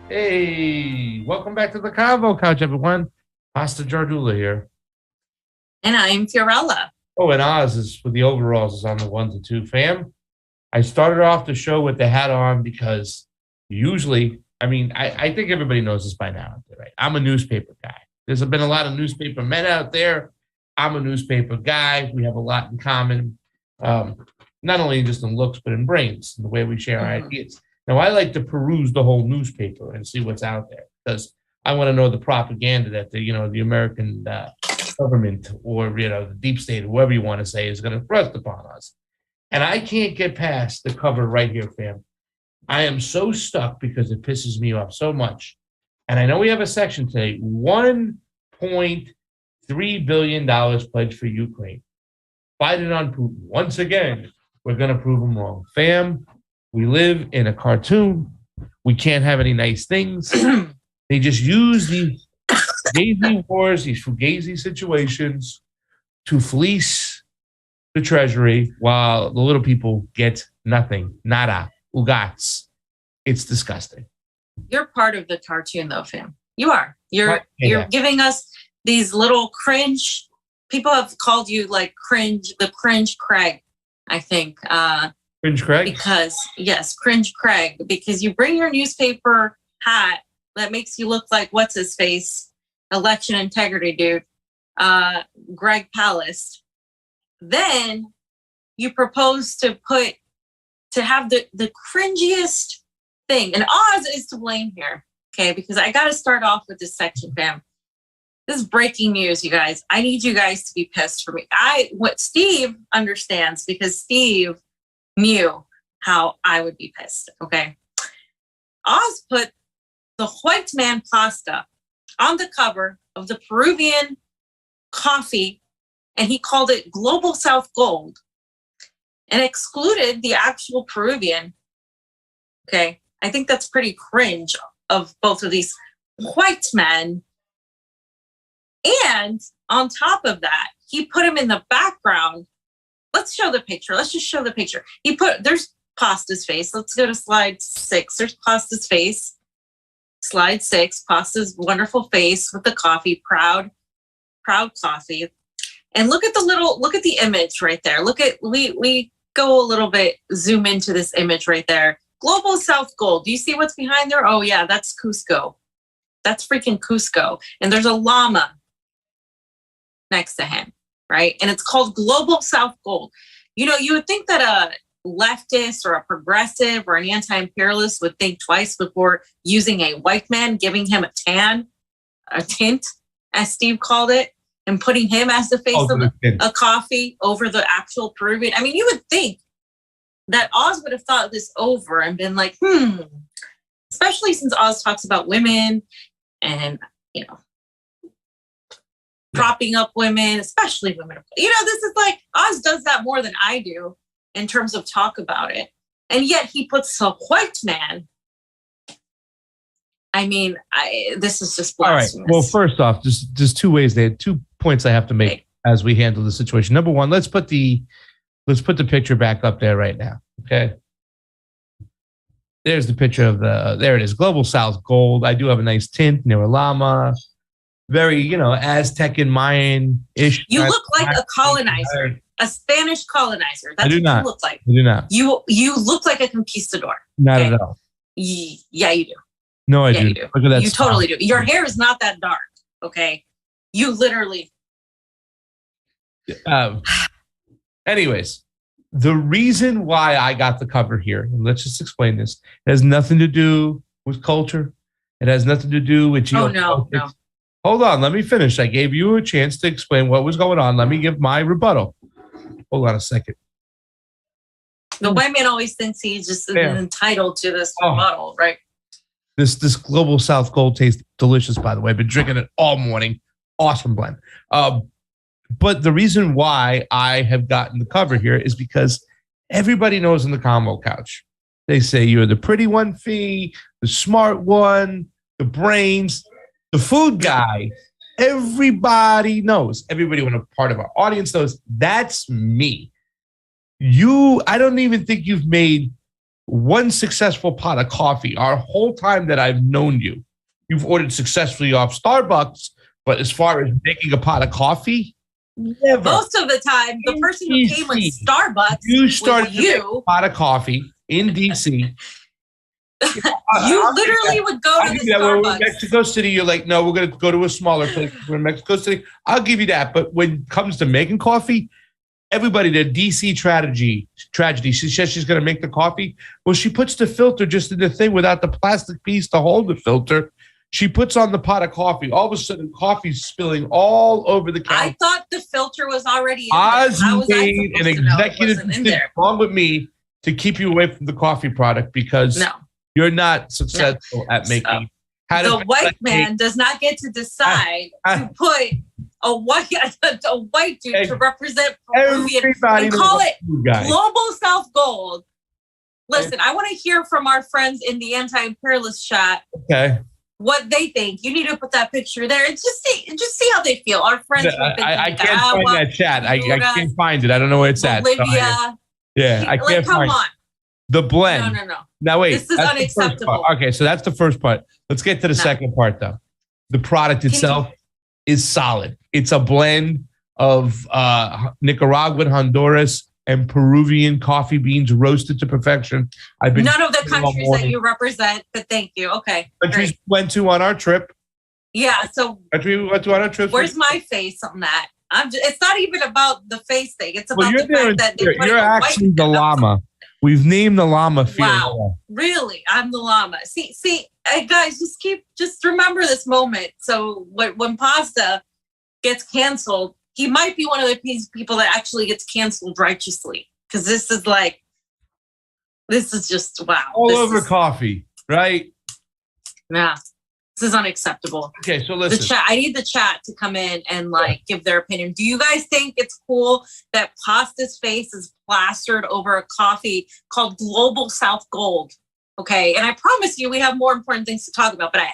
Hey, welcome back to the Convo Couch, everyone. Pasta Jardula here. And I'm Fiorella. Oh, and Oz is with the overalls is on the 1 to 2 fam. I started off the show with the hat on because usually, I think everybody knows this by now, right? I'm a newspaper guy. There's been a lot of newspaper men out there. I'm a newspaper guy. We have a lot in common, not only just in looks, but in brains, and the way we share our ideas. Now, I like to peruse the whole newspaper and see what's out there because I want to know the propaganda that the American government or the deep state, whoever you want to say, is going to thrust upon us. And I can't get past the cover right here, fam. I am so stuck because it pisses me off so much. And I know we have a section today, $1.3 billion pledged for Ukraine. Biden on Putin. Once again, we're going to prove them wrong. Fam, we live in a cartoon. We can't have any nice things. They just use these fugazi wars, these fugazi situations to fleece the treasury while the little people get nothing. Nada. Ugats. It's disgusting. You're part of the cartoon though, fam. You are. You're giving us these little cringe. People have called you like the cringe Craig, I think. Cringe Craig? Because, yes, cringe Craig. Because you bring your newspaper hat that makes you look like what's his face? Election integrity dude. Greg Palast. Then you propose to have the cringiest thing. And Oz is to blame here. Okay, because I gotta start off with this section, fam. This is breaking news, you guys. I need you guys to be pissed for me. What Steve understands, because Steve knew how I would be pissed. Okay. Oz put the white man pasta on the cover of the Peruvian coffee, and he called it Global South Gold, and excluded the actual Peruvian. Okay. I think that's pretty cringe of both of these white men. And on top of that, he put him in the background. Let's show the picture. Let's just show the picture. There's Pasta's face. Let's go to slide 6. There's Pasta's face. Slide 6, Pasta's wonderful face with the coffee, proud coffee. And look at the image right there. We go a little bit, zoom into this image right there. Global South Gold. Do you see what's behind there? Oh yeah, that's Cusco. That's freaking Cusco. And there's a llama next to him, right? And it's called Global South Gold. You would think that a leftist or a progressive or an anti-imperialist would think twice before using a white man, giving him a tint, as Steve called it, and putting him as the face of a coffee over the actual Peruvian. I mean, you would think that Oz would have thought this over and been like, especially since Oz talks about women and, propping up women, especially women. This is like, Oz does that more than I do in terms of talk about it. And yet he puts a white man. I mean, this is just blasphemous. All right. Well, first off, just 2 ways there. 2 points I have to make as we handle the situation. Number one, let's put the picture back up there right now. Okay. There's the picture of there it is. Global South Gold. I do have a nice tint near a llama. Very, Aztec and Mayan-ish. You look like a colonizer, a Spanish colonizer. That's what you look like. I do not. You look like a conquistador. Not at all. Yeah, you do. No, I do. You do. Look at that. You totally do. Your hair is not that dark. Okay. You literally. Anyways, the reason why I got the cover here, and let's just explain this, it has nothing to do with culture. It has nothing to do with geopolitics. Oh, no. Hold on, let me finish. I gave you a chance to explain what was going on. Let me give my rebuttal. Hold on a second. The white man always thinks he's just entitled to this rebuttal, right? This Global South Gold tastes delicious, by the way. I've been drinking it all morning. Awesome blend. But the reason why I have gotten the cover here is because everybody knows in the Convo Couch. They say you're the pretty one, Fee, the smart one, the brains, the food guy. Everybody knows. Everybody when a part of our audience knows that's me. I don't even think you've made one successful pot of coffee. Our whole time that I've known you, you've ordered successfully off Starbucks, but as far as making a pot of coffee, never. Most of the time, the person who came with Starbucks, you started was you. a pot of coffee in DC. You literally would go to the Starbucks. We're in Mexico City, you're like, no, we're going to go to a smaller place. We're in Mexico City. I'll give you that. But when it comes to making coffee, everybody, the DC tragedy. She says she's going to make the coffee. Well, she puts the filter just in the thing without the plastic piece to hold the filter. She puts on the pot of coffee. All of a sudden, coffee's spilling all over the counter. I thought the filter was already in Oz there. How was made I an executive decision along with me to keep you away from the coffee product because you're not successful at making. The white man does not get to decide to put a white dude to represent Peruvian and call it Global South Gold. Listen, I want to hear from our friends in the anti-imperialist chat. Okay. What they think. You need to put that picture there and just see how they feel. Our friends. I can't find that chat. I can't find it. I don't know where it's Bolivia. at. I can't find on. The blend. No. Now wait. This is unacceptable. Okay, so that's the first part. Let's get to the second part though. The product itself is solid. It's a blend of Nicaraguan, Honduras, and Peruvian coffee beans roasted to perfection. I've been none of the countries that you represent, but thank you. Okay. Countries we went to on our trip. Yeah. So country we went to on our trip. Where's my face on that? It's not even about the face thing. It's about the fact that you're actually the llama. We've named the llama Fiorella. Wow. Really? I'm the llama. See, guys, just remember this moment. So when Pasta gets canceled, he might be one of the people that actually gets canceled righteously. Because this is just, wow. All over coffee, right? Yeah. This is unacceptable. Okay, so listen. The chat. I need the chat to come in and give their opinion. Do you guys think it's cool that Pasta's face is plastered over a coffee called Global South Gold? Okay, and I promise you, we have more important things to talk about. But I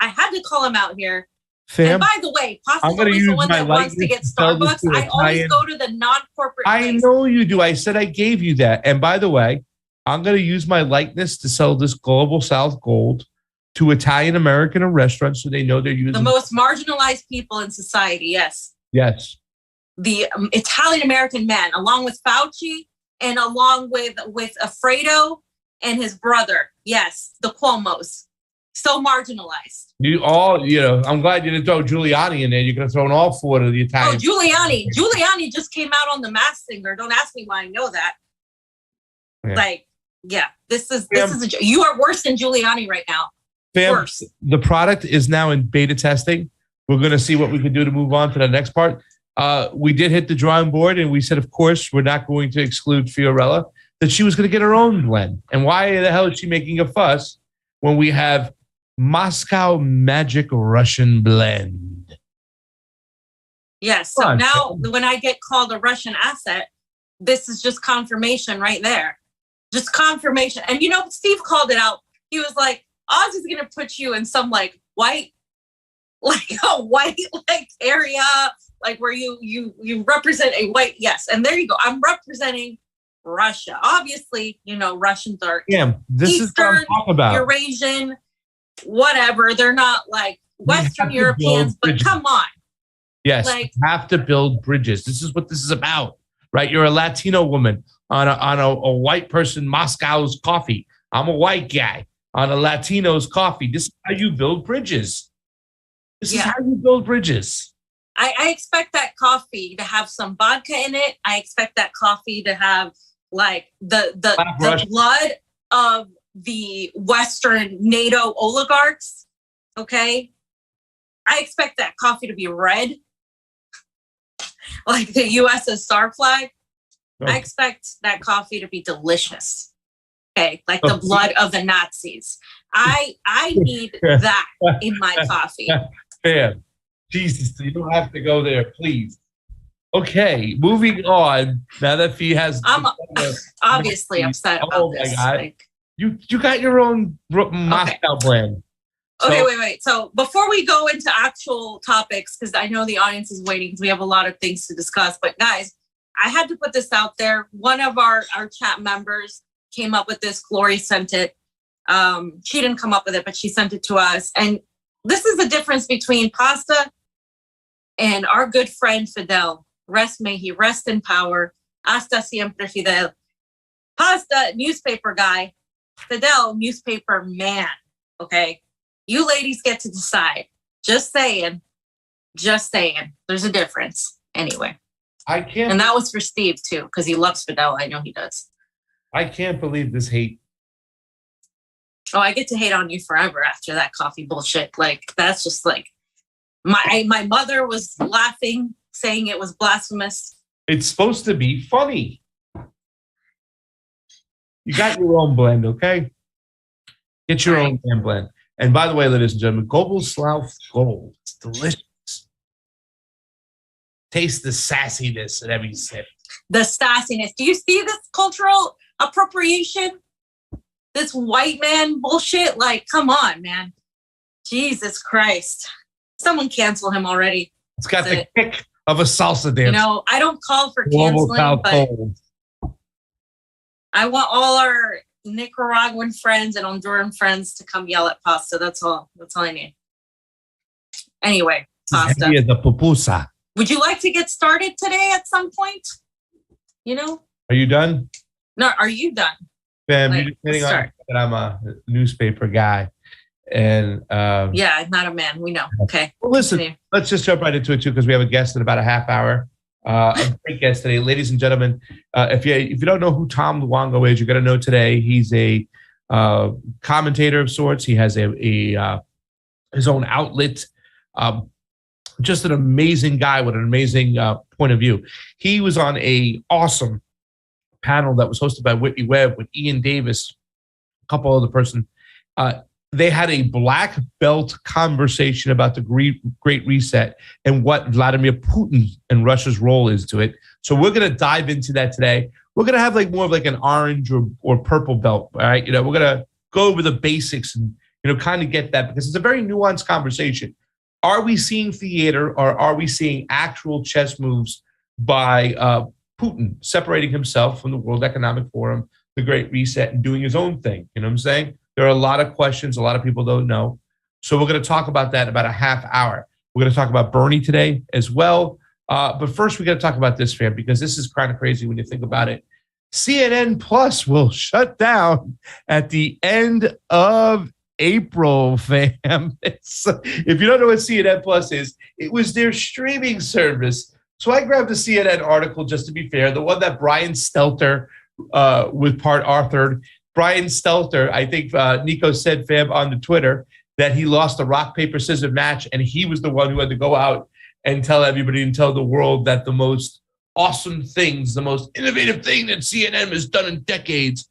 had to call him out here. Fam, and by the way, Pasta's always the one that wants to get Starbucks. I always go to the non-corporate place. I know you do. I said I gave you that. And by the way, I'm going to use my likeness to sell this Global South Gold to Italian-American restaurants so they know they're using the most marginalized people in society. Yes. Yes. The Italian-American man, along with Fauci and along with Alfredo and his brother. Yes. The Cuomos. So marginalized. I'm glad you didn't throw Giuliani in there. You're going to throw in all four of the Italians. Oh, Giuliani just came out on The Masked Singer. Don't ask me why I know that. Yeah. This is you are worse than Giuliani right now. Fam, the product is now in beta testing. We're going to see what we can do to move on to the next part. We did hit the drawing board, and we said, of course, we're not going to exclude Fiorella, that she was going to get her own blend. And why the hell is she making a fuss when we have Moscow Magic Russian Blend? Yes. So now when I get called a Russian asset, this is just confirmation right there. Just confirmation. And Steve called it out. He was like, Oz is going to put you in some white area, where you represent a white. Yes. And there you go. I'm representing Russia. Obviously, Russians are this Eastern, is what I'm talking about. Eurasian, whatever. They're not Western Europeans, but come on. Yes. You have to build bridges. This is what this is about, right? You're a Latino woman on a white person, Moscow's coffee. I'm a white guy on a Latino's coffee. This is how you build bridges. This is how you build bridges. I expect that coffee to have some vodka in it. I expect that coffee to have the blood of the Western NATO oligarchs. Okay. I expect that coffee to be red, like the USSR flag. I expect that coffee to be delicious. Okay, like the blood of the Nazis. I need that in my coffee. Yeah. Jesus, you don't have to go there, please. Okay, moving on. Now that Fee has, I'm obviously upset about this. God. You got your own Moscow blend. Okay, wait. So before we go into actual topics, because I know the audience is waiting, because we have a lot of things to discuss. But guys, I had to put this out there. One of our chat members came up with this. Glory sent it. She didn't come up with it, but she sent it to us. And this is the difference between Pasta and our good friend Fidel. May he rest in power. Hasta siempre Fidel. Pasta, newspaper guy. Fidel, newspaper man. Okay? You ladies get to decide. Just saying. There's a difference. Anyway. And that was for Steve, too, because he loves Fidel. I know he does. I can't believe this hate. Oh, I get to hate on you forever after that coffee bullshit. Like, that's just like, my mother was laughing, saying it was blasphemous. It's supposed to be funny. You got your own blend, okay? Get your own damn blend. And by the way, ladies and gentlemen, Goldslauf Gold. It's delicious. Taste the sassiness in every sip. The sassiness. Do you see this cultural appropriation? This white man bullshit? Like, come on, man. Jesus Christ. Someone cancel him already. It's got the kick of a salsa dancer. You know, I don't call for canceling, but I want all our Nicaraguan friends and Honduran friends to come yell at Pasta. That's all I need. Anyway, Pasta. The pupusa. Would you like to get started today at some point? You know? Are you done? No, are you done? Fam, you're just hitting on that I'm a newspaper guy. And yeah, I'm not a man. We know. Okay. Well, listen, let's just jump right into it too, because we have a guest in about a half hour. A great guest today, ladies and gentlemen. If you don't know who Tom Luongo is, you're going to know today. He's a commentator of sorts. He has his own outlet. Just an amazing guy with an amazing point of view. He was on a awesome panel that was hosted by Whitney Webb with Ian Davis, a couple other person. They had a black belt conversation about the Great Reset and what Vladimir Putin and Russia's role is to it. So we're going to dive into that today. We're going to have like more of like an orange or purple belt. All right. We're going to go over the basics and, kind of get that, because it's a very nuanced conversation. Are we seeing theater, or are we seeing actual chess moves by Putin separating himself from the World Economic Forum, the Great Reset, and doing his own thing? You know what I'm saying? There are a lot of questions. A lot of people don't know. So we're going to talk about that in about a half hour. We're going to talk about Bernie today as well. But first, we got to talk about this, fam, because this is kind of crazy when you think about it. CNN Plus will shut down at the end of April, fam. If you don't know what CNN Plus is, it was their streaming service. So I grabbed a CNN article, just to be fair, the one that Brian Stelter with part authored. Brian Stelter, I think Nico said, fam, on the Twitter that he lost a rock, paper, scissors match, and he was the one who had to go out and tell everybody and tell the world that the most awesome things, the most innovative thing that CNN has done in decades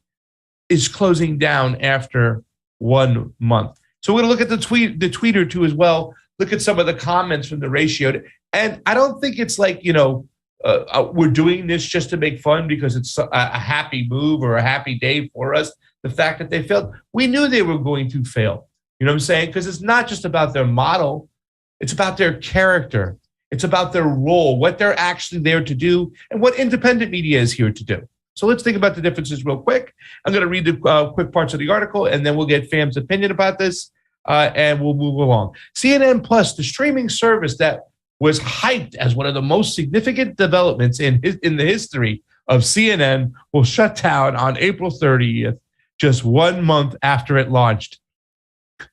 is closing down after 1 month. So we're going to look at the tweet or two as well, look at some of the comments from the ratio. And I don't think it's like, we're doing this just to make fun because it's a happy move or a happy day for us. The fact that they failed, we knew they were going to fail. You know what I'm saying? Because it's not just about their model. It's about their character. It's about their role, what they're actually there to do, and what independent media is here to do. So let's think about the differences real quick. I'm going to read the quick parts of the article, and then we'll get Fam's opinion about this, and we'll move along. CNN Plus, the streaming service that was hyped as one of the most significant developments in the history of CNN, will shut down on April 30th, just 1 month after it launched.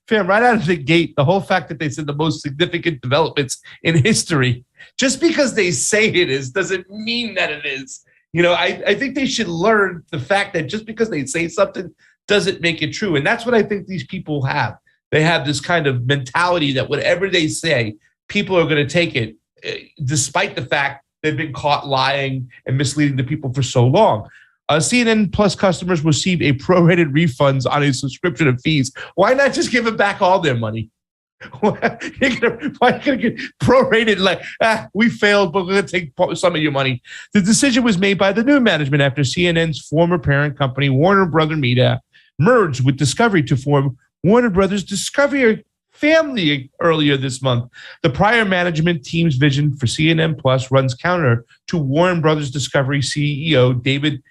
Fam, right out of the gate, the whole fact that they said the most significant developments in history, just because they say it is, doesn't mean that it is. I think they should learn the fact that just because they say something doesn't make it true. And that's what I think these people have. They have this kind of mentality that whatever they say, people are going to take it, despite the fact they've been caught lying and misleading the people for so long. CNN Plus customers receive a prorated refunds on a subscription of fees. Why not just give them back all their money? Why are you going to get prorated? Like, we failed, but we're going to take some of your money. The decision was made by the new management after CNN's former parent company, Warner Brothers Media, merged with Discovery to form Warner Brothers Discovery Family earlier this month. The prior management team's vision for CNN Plus runs counter to Warner Brothers Discovery CEO David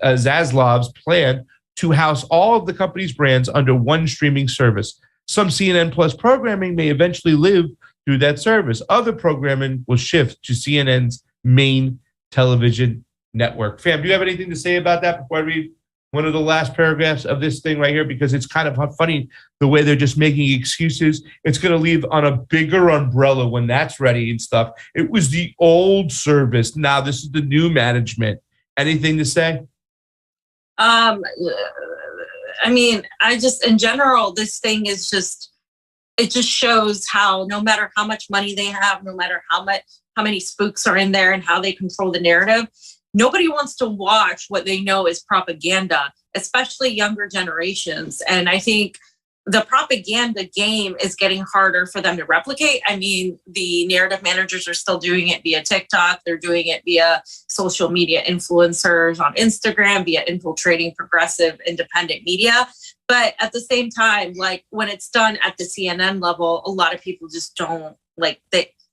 Zaslav's plan to house all of the company's brands under one streaming service. Some CNN Plus programming may eventually live through that service. Other programming will shift to CNN's main television network. Fam, do you have anything to say about that before I read one of the last paragraphs of this thing right here? Because it's kind of funny the way they're just making excuses. It's going to leave on a bigger umbrella when that's ready and stuff. It was the old service. Now this is the new management. Anything to say? I mean, in general, this thing is just, it just shows how no matter how much money they have, no matter how many spooks are in there and how they control the narrative, nobody wants to watch what they know is propaganda, especially younger generations. And I think the propaganda game is getting harder for them to replicate. I mean, the narrative managers are still doing it via TikTok. They're doing it via social media influencers on Instagram, via infiltrating progressive independent media. But at the same time, like when it's done at the CNN level, a lot of people just don't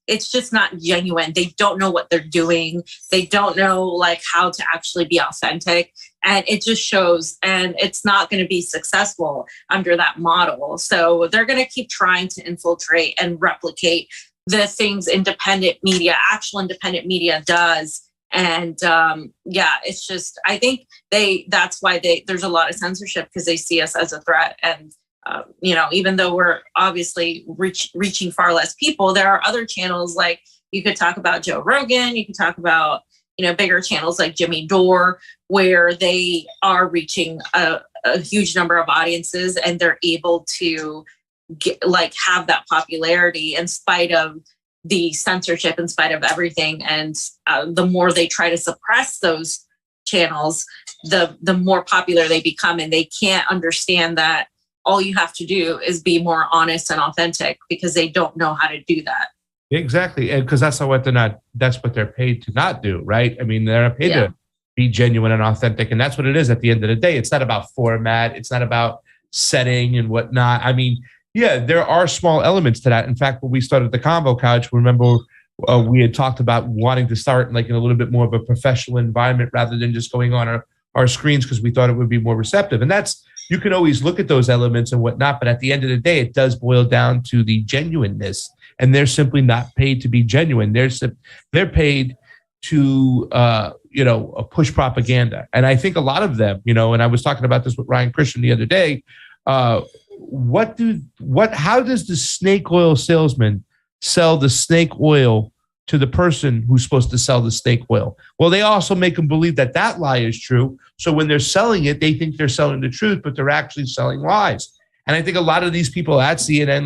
it's just not genuine. They don't know what they're doing. They don't know like how to actually be authentic. And it just shows, and it's not going to be successful under that model. So they're going to keep trying to infiltrate and replicate the things actual independent media does. And it's just, I think that's why there's a lot of censorship, because they see us as a threat. And even though we're obviously reaching far less people, there are other channels, like you could talk about Joe Rogan, you could talk about, bigger channels like Jimmy Dore, where they are reaching a huge number of audiences, and they're able to have that popularity in spite of the censorship, in spite of everything. And the more they try to suppress those channels, the more popular they become, and they can't understand that all you have to do is be more honest and authentic, because they don't know how to do that. Exactly. And because that's what they're paid to not do, right? I mean, they're not paid to be genuine and authentic. And that's what it is at the end of the day. It's not about format. It's not about setting and whatnot. I mean, yeah, there are small elements to that. In fact, when we started the Convo Couch, remember we had talked about wanting to start in a little bit more of a professional environment rather than just going on our screens, because we thought it would be more receptive. And you can always look at those elements and whatnot, but at the end of the day, it does boil down to the genuineness. And they're simply not paid to be genuine. They're paid to push propaganda. And I think a lot of them, and I was talking about this with Ryan Christian the other day. How does the snake oil salesman sell the snake oil to the person who's supposed to sell the snake oil? Well, they also make them believe that lie is true. So when they're selling it, they think they're selling the truth, but they're actually selling lies. And I think a lot of these people at CNN,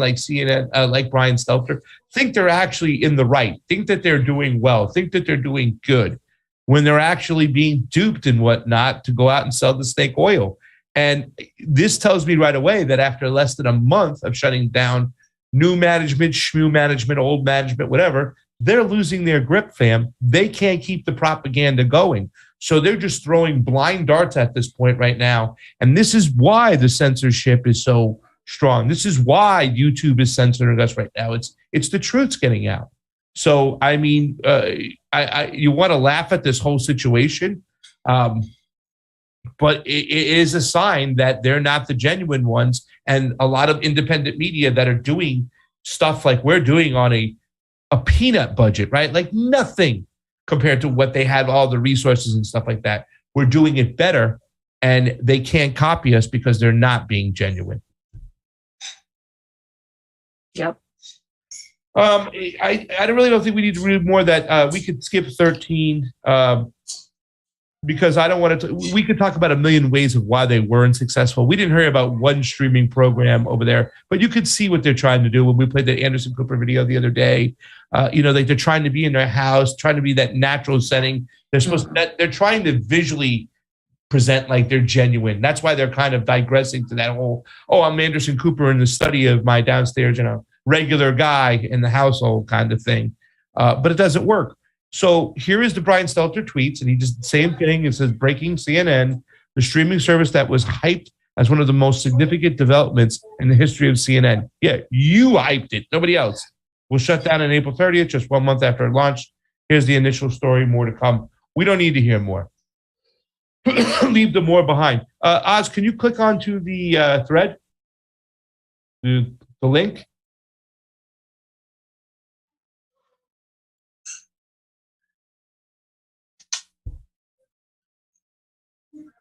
like Brian Stelter, think they're actually in the right, think that they're doing well, think that they're doing good, when they're actually being duped and whatnot to go out and sell the snake oil. And this tells me right away that after less than a month of shutting down new management, schmoo management, old management, whatever, they're losing their grip, fam. They can't keep the propaganda going. So they're just throwing blind darts at this point right now. And this is why the censorship is so strong. This is why YouTube is censoring us right now. It's the truth's getting out. So, I mean, you want to laugh at this whole situation, but it is a sign that they're not the genuine ones. And a lot of independent media that are doing stuff like we're doing on a peanut budget, right? Like nothing compared to what they had, all the resources and stuff like that. We're doing it better, and they can't copy us because they're not being genuine. Yep. I don't think we need to read more. That we could skip 13 because I don't want to. We could talk about a million ways of why they weren't successful. We didn't hear about one streaming program over there, but you could see what they're trying to do. When we played the Anderson Cooper video the other day, they're trying to be in their house, trying to be that natural setting. They're trying to visually present like they're genuine. That's why they're kind of digressing to that whole, I'm Anderson Cooper in the study of my downstairs, regular guy in the household kind of thing. But it doesn't work. So here is the Brian Stelter tweets, and he does the same thing. It says, breaking CNN, the streaming service that was hyped as one of the most significant developments in the history of CNN. Yeah, you hyped it, nobody else. Will shut down on April 30th, just 1 month after it launched. Here's the initial story, more to come. We don't need to hear more. leave the more behind. Oz, can you click onto the thread, the link?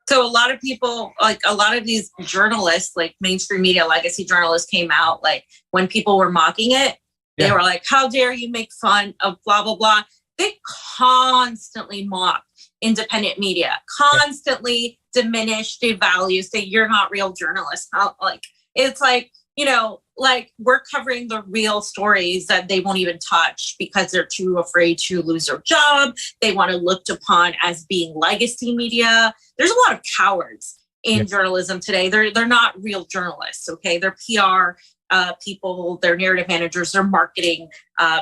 So a lot of people, like a lot of these journalists, like mainstream media, legacy journalists came out, like when people were mocking it, they were like, how dare you make fun of blah, blah, blah. They constantly mock independent media, constantly diminish, devalue, say you're not real journalists. Like, it's like, you know, like we're covering the real stories that they won't even touch because they're too afraid to lose their job. They want to looked upon as being legacy media. There's a lot of cowards in journalism today. They're not real journalists. Okay, they're PR people, they're narrative managers, they're marketing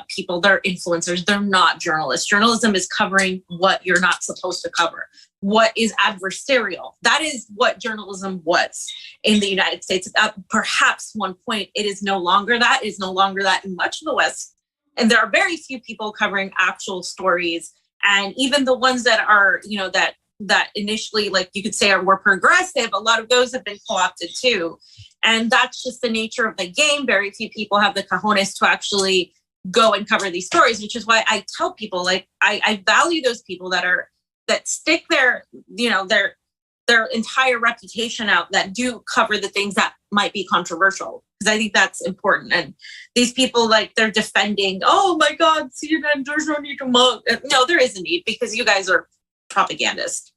people, they're influencers. They're not journalists. Journalism is covering what you're not supposed to cover. What is adversarial? That is what journalism was in the United States. At perhaps one point, it is no longer that. It is no longer that in much of the West. And there are very few people covering actual stories. And even the ones that are, you know, that initially, like you could say, are more progressive, a lot of those have been co-opted too. And that's just the nature of the game. Very few people have the cojones to actually go and cover these stories, which is why I tell people, like, I value those people that stick their, you know, their entire reputation out, that do cover the things that might be controversial, because I think that's important. And these people, like, they're defending, oh my God, CNN, there's no need to mock. No, there is a need, because you guys are propagandists.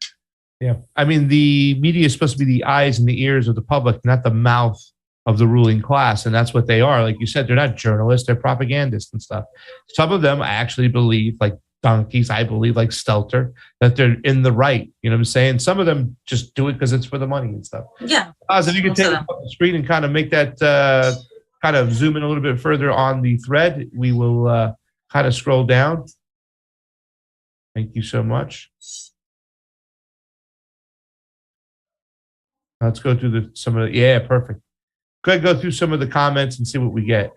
Yeah. I mean, the media is supposed to be the eyes and the ears of the public, not the mouth of the ruling class. And that's what they are. Like you said, they're not journalists, they're propagandists and stuff. Some of them I actually believe, like donkeys, I believe, like Stelter, that they're in the right. You know what I'm saying? Some of them just do it because it's for the money and stuff. Yeah. Oz, if you can take it off the screen and kind of make that kind of zoom in a little bit further on the thread, we will kind of scroll down. Thank you so much. Let's go through some of the, perfect. Go ahead, go through some of the comments and see what we get.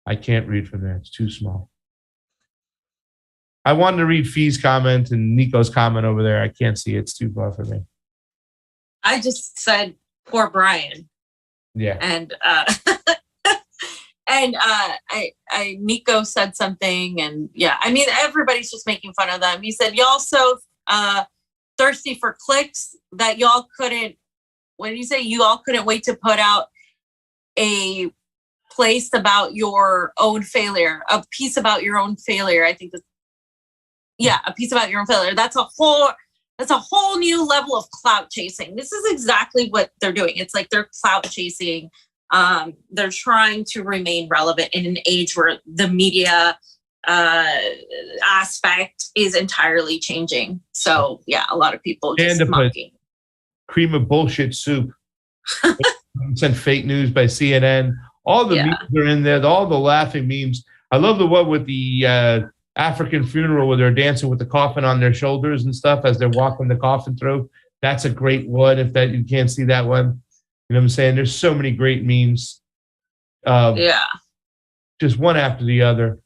I can't read from there. It's too small. I wanted to read Fee's comment and Nico's comment over there. I can't see it. It's too far for me. I just said, poor Brian. Yeah. And Nico said something, and yeah, I mean, everybody's just making fun of them. He said, y'all so thirsty for clicks that y'all couldn't, what did you say? You all couldn't wait to put out a place about your own failure, a piece about your own failure. I think that's, a piece about your own failure. That's a whole new level of clout chasing. This is exactly what they're doing. It's like they're clout chasing. They're trying to remain relevant in an age where the media aspect is entirely changing. So yeah, a lot of people just mocking. Cream of bullshit soup. Sent fake news by CNN. All the memes are in there. All the laughing memes. I love the one with the African funeral where they're dancing with the coffin on their shoulders and stuff as they're walking the coffin through. That's a great one. If that you can't see that one, you know what I'm saying? There's so many great memes. Just one after the other.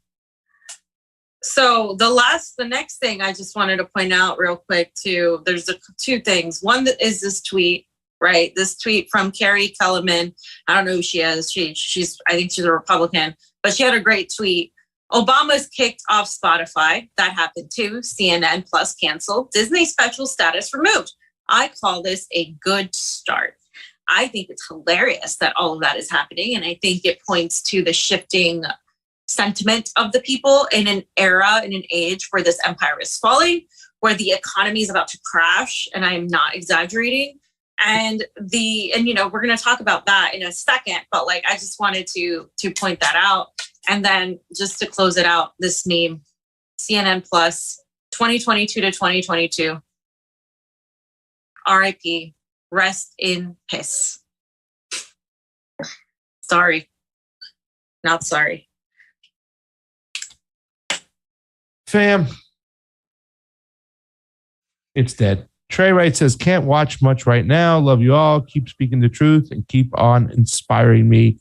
So the next thing I just wanted to point out real quick too, there's two things. One that is this tweet, right? This tweet from Carrie Kellerman. I don't know who she is. I think she's a Republican, but she had a great tweet. Obama's kicked off Spotify. That happened too. CNN Plus canceled. Disney special status removed. I call this a good start. I think it's hilarious that all of that is happening. And I think it points to the shifting sentiment of the people in an era, in an age where this empire is falling, where the economy is about to crash. And I'm not exaggerating. And you know, we're going to talk about that in a second, but like, I just wanted to point that out. And then just to close it out, this meme, CNN Plus, 2022 to 2022, RIP, rest in piss. Sorry. Not sorry. Fam, it's dead. Trey Wright says, can't watch much right now. Love you all. Keep speaking the truth and keep on inspiring me.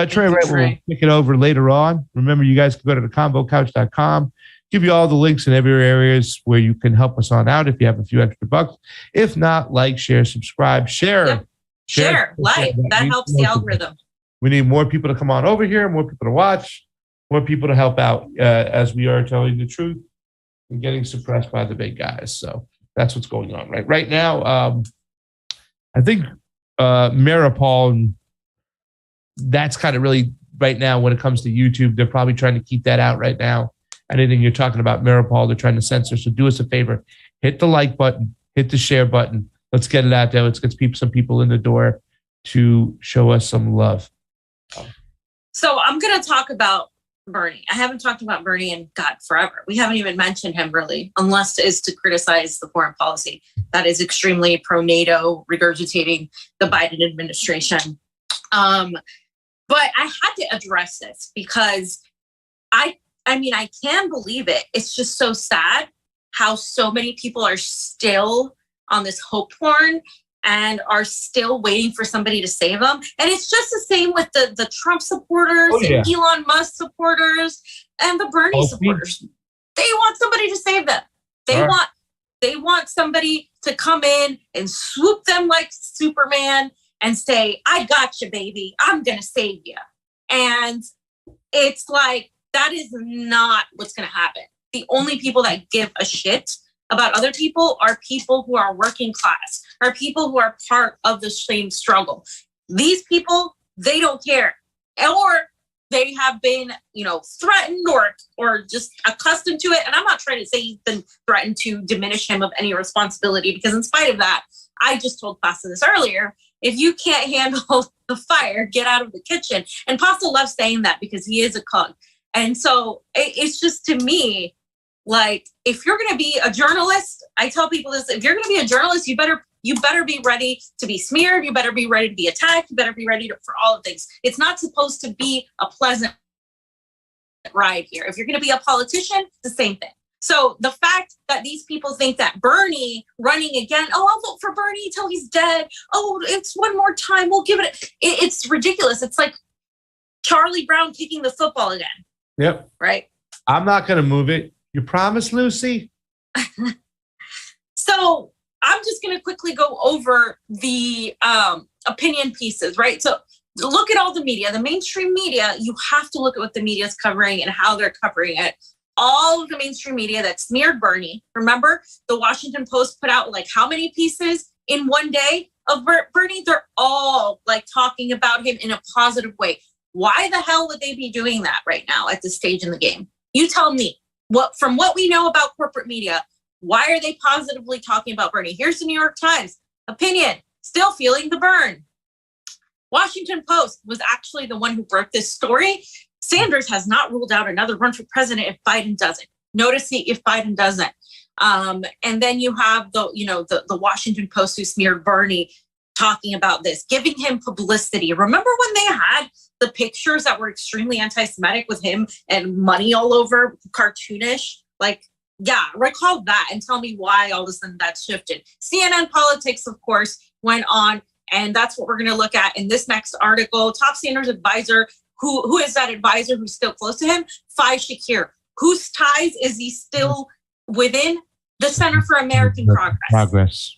Trey Wright will pick it over later on. Remember, you guys can go to thecombocouch.com. give you all the links in every areas where you can help us on out if you have a few extra bucks. If not, like, share, subscribe, share. Yep. Share, like. That helps the algorithm. We need more people to come on over here, more people to watch, more people to help out as we are telling the truth and getting suppressed by the big guys. So that's what's going on right now. I think Mariupol, that's kind of really right now when it comes to YouTube, they're probably trying to keep that out right now. Anything you're talking about Mariupol, they're trying to censor. So do us a favor, hit the like button, hit the share button. Let's get it out there. Let's get some people in the door to show us some love. So I'm going to talk about Bernie. I haven't talked about Bernie in God forever. We haven't even mentioned him really, unless it is to criticize the foreign policy that is extremely pro-NATO, regurgitating the Biden administration. But I had to address this because I mean, I can believe it. It's just so sad how so many people are still on this hope porn and are still waiting for somebody to save them. And it's just the same with the Trump supporters and Elon Musk supporters and the Bernie supporters. They want somebody to save them. They want somebody to come in and swoop them like Superman and say, I got you, baby. I'm going to save you. And it's like, that is not what's going to happen. The only people that give a shit about other people are people who are working class, are people who are part of the same struggle. These people, they don't care. Or they have been, threatened or just accustomed to it. And I'm not trying to say he's been threatened to diminish him of any responsibility, because in spite of that, I just told Pasta this earlier, if you can't handle the fire, get out of the kitchen. And Pasta loves saying that because he is a cog. And so it's just, to me, like, if you're going to be a journalist, I tell people this, if you're going to be a journalist, you better be ready to be smeared. You better be ready to be attacked. You better be ready for all of things. It's not supposed to be a pleasant ride here. If you're going to be a politician, the same thing. So the fact that these people think that Bernie running again, I'll vote for Bernie till he's dead. Oh, it's one more time. We'll give it's ridiculous. It's like Charlie Brown kicking the football again. Yep. Right. I'm not going to move it. You promise, Lucy? So I'm just going to quickly go over the opinion pieces, right? So look at all the media, the mainstream media. You have to look at what the media is covering and how they're covering it. All of the mainstream media that smeared Bernie. Remember, the Washington Post put out like how many pieces in one day of Bernie? They're all like talking about him in a positive way. Why the hell would they be doing that right now at this stage in the game? You tell me. From what we know about corporate media, why are they positively talking about Bernie? Here's the New York Times. Opinion, still feeling the burn. Washington Post was actually the one who broke this story. Sanders has not ruled out another run for president if Biden doesn't. Notice if Biden doesn't. And then you have the Washington Post who smeared Bernie talking about this, giving him publicity. Remember when they had the pictures that were extremely anti-Semitic with him and money all over, cartoonish? Like, yeah, recall that and tell me why all of a sudden that shifted. CNN Politics, of course, went on, and that's what we're going to look at in this next article. Top Sanders advisor, who is that advisor who's still close to him? Faiz Shakir. Whose ties is he still within? The Center for American Progress.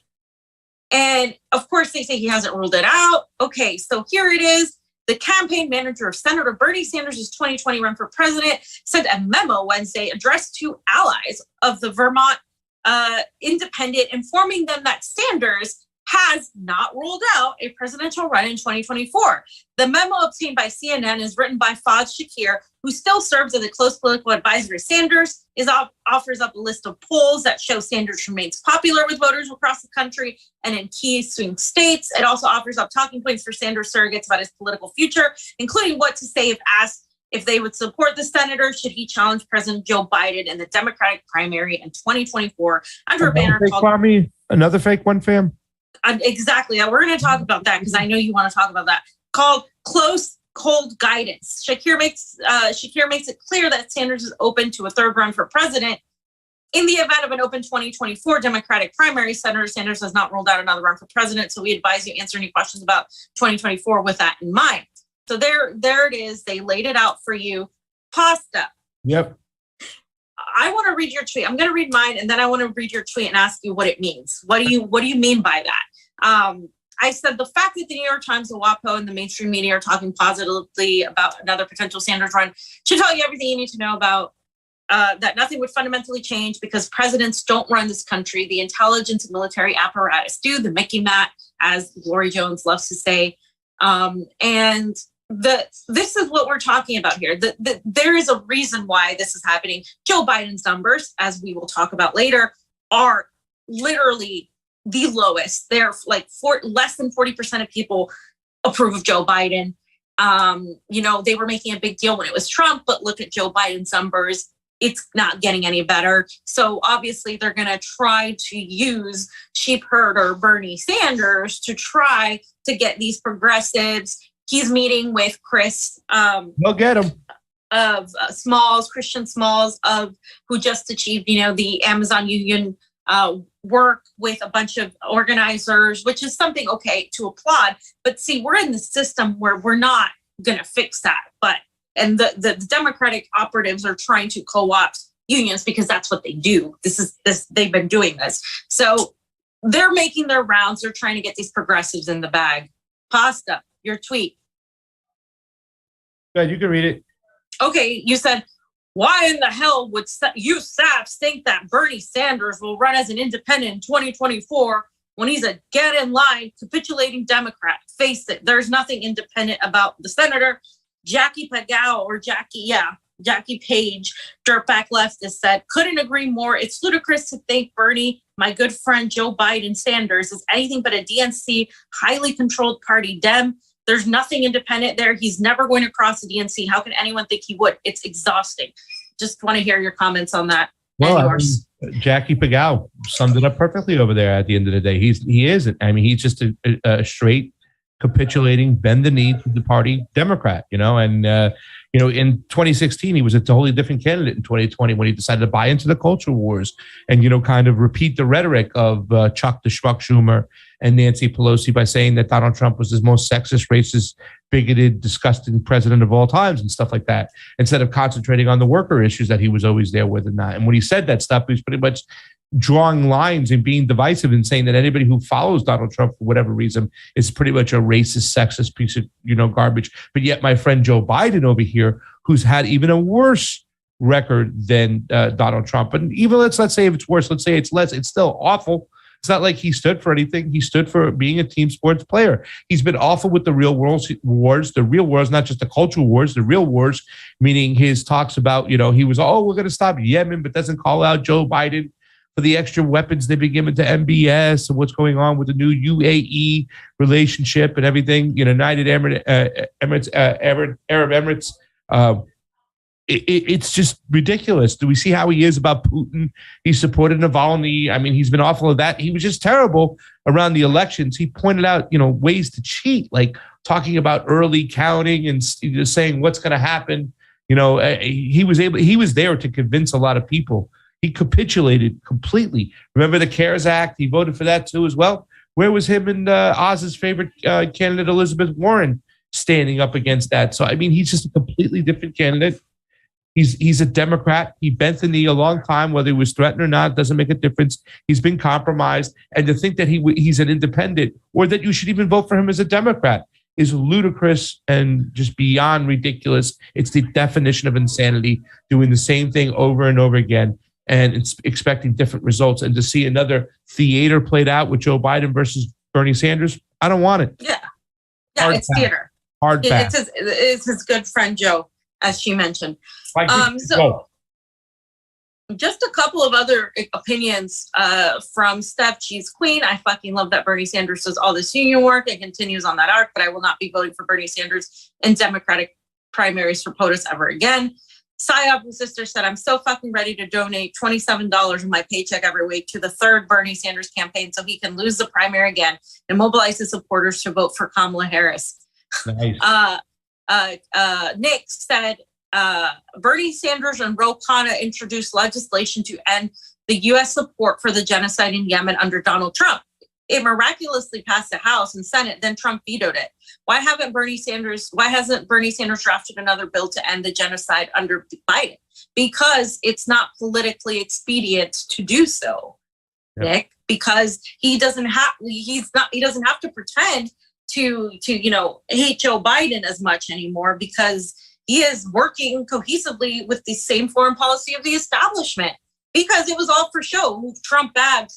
And of course, they say he hasn't ruled it out. Okay, so here it is. The campaign manager of Senator Bernie Sanders' 2020 run for president sent a memo Wednesday addressed to allies of the Vermont Independent, informing them that Sanders has not ruled out a presidential run in 2024. The memo obtained by CNN is written by Faiz Shakir, who still serves as a close political advisor to Sanders, offers up a list of polls that show Sanders remains popular with voters across the country and in key swing states. It also offers up talking points for Sanders surrogates about his political future, including what to say if asked if they would support the senator should he challenge President Joe Biden in the Democratic primary in 2024 under a banner called... Another fake one, fam? Exactly. We're going to talk about that because I know you want to talk about that. Called Close Cold Guidance. Shakir makes it clear that Sanders is open to a third run for president. In the event of an open 2024 Democratic primary, Senator Sanders has not ruled out another run for president. So we advise you answer any questions about 2024 with that in mind. So there it is. They laid it out for you. Pasta. Yep. I want to read your tweet. I'm going to read mine, and then I want to read your tweet and ask you what it means. What do you mean by that? I said the fact that the New York Times, the WAPO, and the mainstream media are talking positively about another potential Sanders run should tell you everything you need to know about that nothing would fundamentally change because presidents don't run this country. The intelligence and military apparatus do, the Mickey Mat, as Lori Jones loves to say. And this is what we're talking about here. There is a reason why this is happening. Joe Biden's numbers, as we will talk about later, are literally the lowest. They're like less than 40% of people approve of Joe Biden. They were making a big deal when it was Trump, but look at Joe Biden's numbers. It's not getting any better. So obviously they're going to try to use sheep herder Bernie Sanders to try to get these progressives. He's meeting with Chris. They'll get him. Of Christian Smalls, who just achieved, the Amazon union work with a bunch of organizers, which is something okay to applaud. But see, we're in the system where we're not going to fix that. And the Democratic operatives are trying to co-opt unions because that's what they do. They've been doing this. So they're making their rounds. They're trying to get these progressives in the bag. Pasta, your tweet. Go ahead, you can read it. Okay, you said, why in the hell would you saps think that Bernie Sanders will run as an independent in 2024 when he's a get in line capitulating Democrat? Face it, there's nothing independent about the senator. Jackie Page, dirtbag leftist, said, couldn't agree more. It's ludicrous to think Bernie, my good friend Joe Biden Sanders, is anything but a DNC highly controlled party Dem. There's nothing independent there. He's never going to cross the DNC. How can anyone think he would? It's exhausting. Just want to hear your comments on that. Well, Jackie Pagao summed it up perfectly over there at the end of the day. He isn't. I mean, he's just a straight capitulating, bend the knee to the party Democrat, and in 2016, he was a totally different candidate in 2020 when he decided to buy into the culture wars and, kind of repeat the rhetoric of Chuck the Schmuck Schumer and Nancy Pelosi by saying that Donald Trump was the most sexist, racist, bigoted, disgusting president of all times and stuff like that, instead of concentrating on the worker issues that he was always there with and that. And when he said that stuff, he was pretty much drawing lines and being divisive and saying that anybody who follows Donald Trump for whatever reason is pretty much a racist, sexist piece of, garbage. But yet my friend Joe Biden over here, who's had even a worse record than Donald Trump. And even let's say if it's worse, let's say it's less, it's still awful. It's not like he stood for anything. He stood for being a team sports player. He's been awful with the real world wars, the real wars, not just the cultural wars, the real wars, meaning his talks about, he was, we're going to stop Yemen, but doesn't call out Joe Biden for the extra weapons they've been given to MBS and what's going on with the new UAE relationship and everything, United Arab Emirates. It's just ridiculous. Do we see how he is about Putin? He supported Navalny. I mean, he's been awful at that. He was just terrible around the elections. He pointed out, ways to cheat, like talking about early counting and just saying what's going to happen. He was there to convince a lot of people. He capitulated completely. Remember the CARES Act? He voted for that too as well. Where was him and Oz's favorite candidate, Elizabeth Warren, standing up against that? So, I mean, he's just a completely different candidate. He's a Democrat. He bent the knee a long time, whether he was threatened or not, doesn't make a difference. He's been compromised. And to think that he's an independent or that you should even vote for him as a Democrat is ludicrous and just beyond ridiculous. It's the definition of insanity, doing the same thing over and over again and it's expecting different results. And to see another theater played out with Joe Biden versus Bernie Sanders, I don't want it. Yeah, Hard it's pass. theater. Hard pass. It's his good friend Joe, as she mentioned. Just a couple of other opinions from Steph Cheese Queen. I fucking love that Bernie Sanders does all this union work and continues on that arc, but I will not be voting for Bernie Sanders in Democratic primaries for POTUS ever again. Psyop's sister said, I'm so fucking ready to donate $27 of my paycheck every week to the third Bernie Sanders campaign so he can lose the primary again and mobilize his supporters to vote for Kamala Harris. Nice. Nick said, Bernie Sanders and Ro Khanna introduced legislation to end the U.S. support for the genocide in Yemen under Donald Trump. It miraculously passed the House and Senate, then Trump vetoed it. Why hasn't Bernie Sanders drafted another bill to end the genocide under Biden? Because it's not politically expedient to do so, Nick, because he doesn't have to pretend to hate Joe Biden as much anymore, because he is working cohesively with the same foreign policy of the establishment, because it was all for show. Trump bad.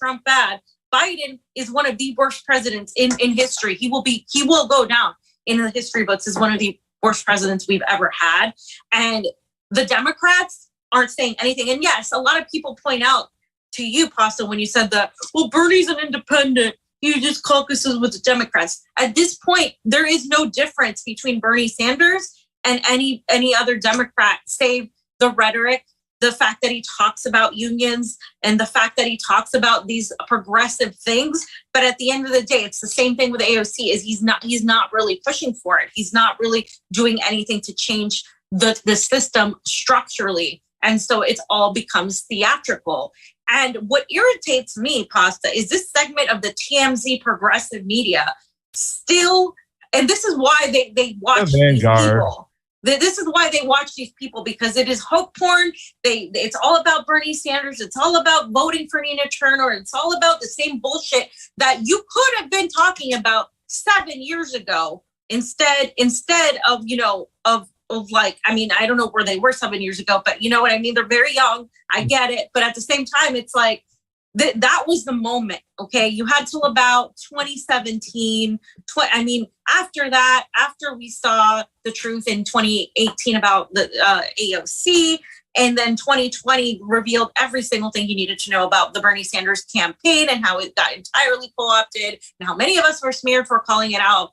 Biden is one of the worst presidents in history. He will go down in the history books as one of the worst presidents we've ever had. And the Democrats aren't saying anything. And yes, a lot of people point out to you, Pasta, when you said that, well, Bernie's an independent. He just caucuses with the Democrats. At this point, there is no difference between Bernie Sanders and any other Democrat, save the rhetoric, the fact that he talks about unions, and the fact that he talks about these progressive things. But at the end of the day, it's the same thing with AOC. Is he's not really pushing for it. He's not really doing anything to change the system structurally. And so it all becomes theatrical. And what irritates me, Pasta, is this segment of the TMZ progressive media still, and this is why they watch these people. This is why they watch these people, because it is hope porn. It's all about Bernie Sanders. It's all about voting for Nina Turner. It's all about the same bullshit that you could have been talking about 7 years ago instead of like, I mean, I don't know where they were 7 years ago, but you know what I mean? They're very young. I get it. But at the same time, it's like, that was the moment, okay? You had till about 2017. After that, after we saw the truth in 2018 about the AOC, and then 2020 revealed every single thing you needed to know about the Bernie Sanders campaign and how it got entirely co-opted and how many of us were smeared for calling it out.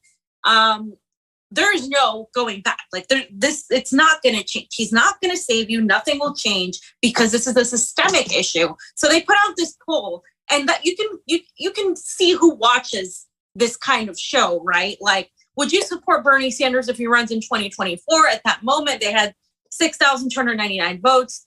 There's no going back. Like it's not going to change. He's not going to save you. Nothing will change, because this is a systemic issue. So they put out this poll, and that you can see who watches this kind of show, right? Like, would you support Bernie Sanders if he runs in 2024? At that moment, they had 6,299 votes.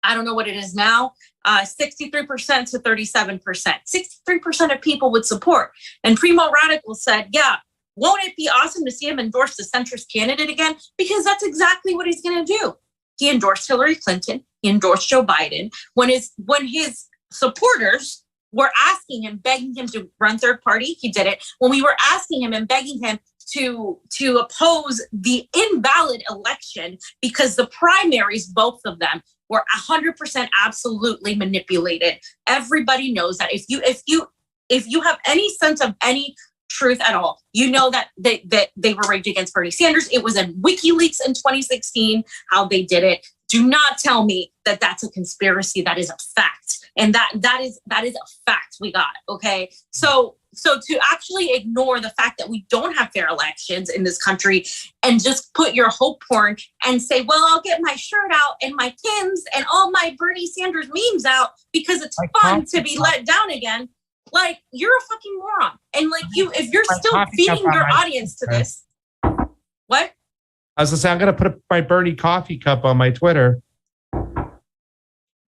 I don't know what it is now. 63% to 37%. 63% of people would support. And Primo Radical said, yeah, won't it be awesome to see him endorse the centrist candidate again? Because that's exactly what he's going to do. He endorsed Hillary Clinton. He endorsed Joe Biden. When his supporters were asking him, begging him to run third party, he did it. When we were asking him and begging him to oppose the invalid election, because the primaries, both of them, were 100% absolutely manipulated. Everybody knows that. If you have any sense of any truth at all, you know that they were rigged against Bernie Sanders. It was in WikiLeaks in 2016 how they did it. Do not tell me that that's a conspiracy. That is a fact, and that is a fact we got. Okay, so to actually ignore the fact that we don't have fair elections in this country and just put your hope porn and say, well, I'll get my shirt out and my pins and all my Bernie Sanders memes out because it's fun to be let down again. Like, you're a fucking moron. And like, if you're still feeding your audience to this, what? I was gonna say, I'm gonna put my Bernie coffee cup on my Twitter.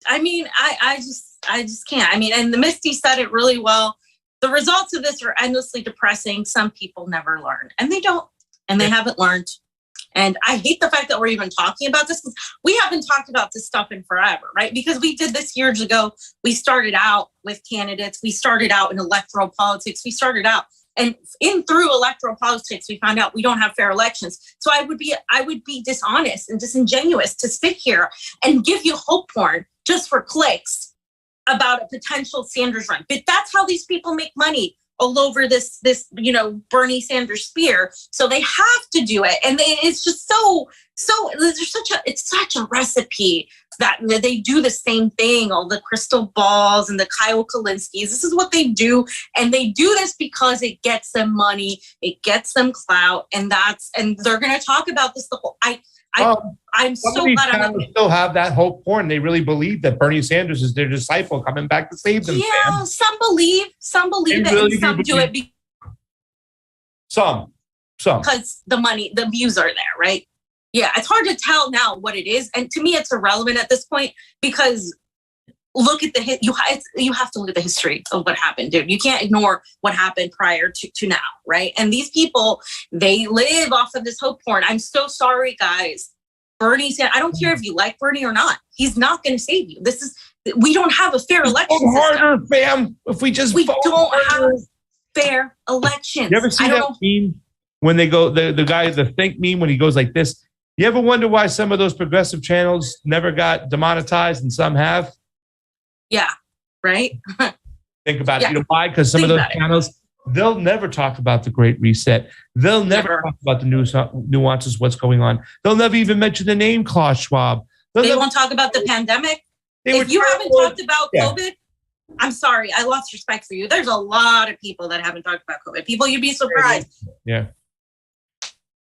I mean, I just can't. I mean, and the Misty said it really well. The results of this are endlessly depressing. Some people never learn, and they don't, and they haven't learned. And I hate the fact that we're even talking about this. We haven't talked about this stuff in forever, right? Because we did this years ago. We started out with candidates. We started out in electoral politics. We started out, and through electoral politics, we found out we don't have fair elections. So I would be dishonest and disingenuous to sit here and give you hope porn just for clicks about a potential Sanders run. But that's how these people make money all over this Bernie Sanders spear. So they have to do it. And it's just so it's such a recipe that they do the same thing. All the crystal balls and the Kyle Kalinskis. This is what they do. And they do this because it gets them money, it gets them clout, and they're gonna talk about this the whole I'm so glad I'm still have that hope porn. They really believe that Bernie Sanders is their disciple coming back to save them. Yeah, some believe it, really and some do it. Some because the views are there, right? Yeah, it's hard to tell now what it is, and to me, it's irrelevant at this point because look at you have to look at the history of what happened, dude. You can't ignore what happened prior to now, right? And these people, they live off of this hope porn. I'm so sorry, guys. Bernie's, I don't care if you like Bernie or not. He's not going to save you. We don't have a fair election system. Harder, fam. If we don't have fair elections. You ever see that meme when they go, the guy, the think meme, when he goes like this? You ever wonder why some of those progressive channels never got demonetized and some have? Yeah, right? Think about it. You know why? Because some of those channels, they'll never talk about the Great Reset. They'll never talk about the nuances, what's going on. They'll never even mention the name Klaus Schwab. They won't talk about the pandemic. If you haven't talked about COVID, I'm sorry, I lost respect for you. There's a lot of people that haven't talked about COVID. People, you'd be surprised. Yeah.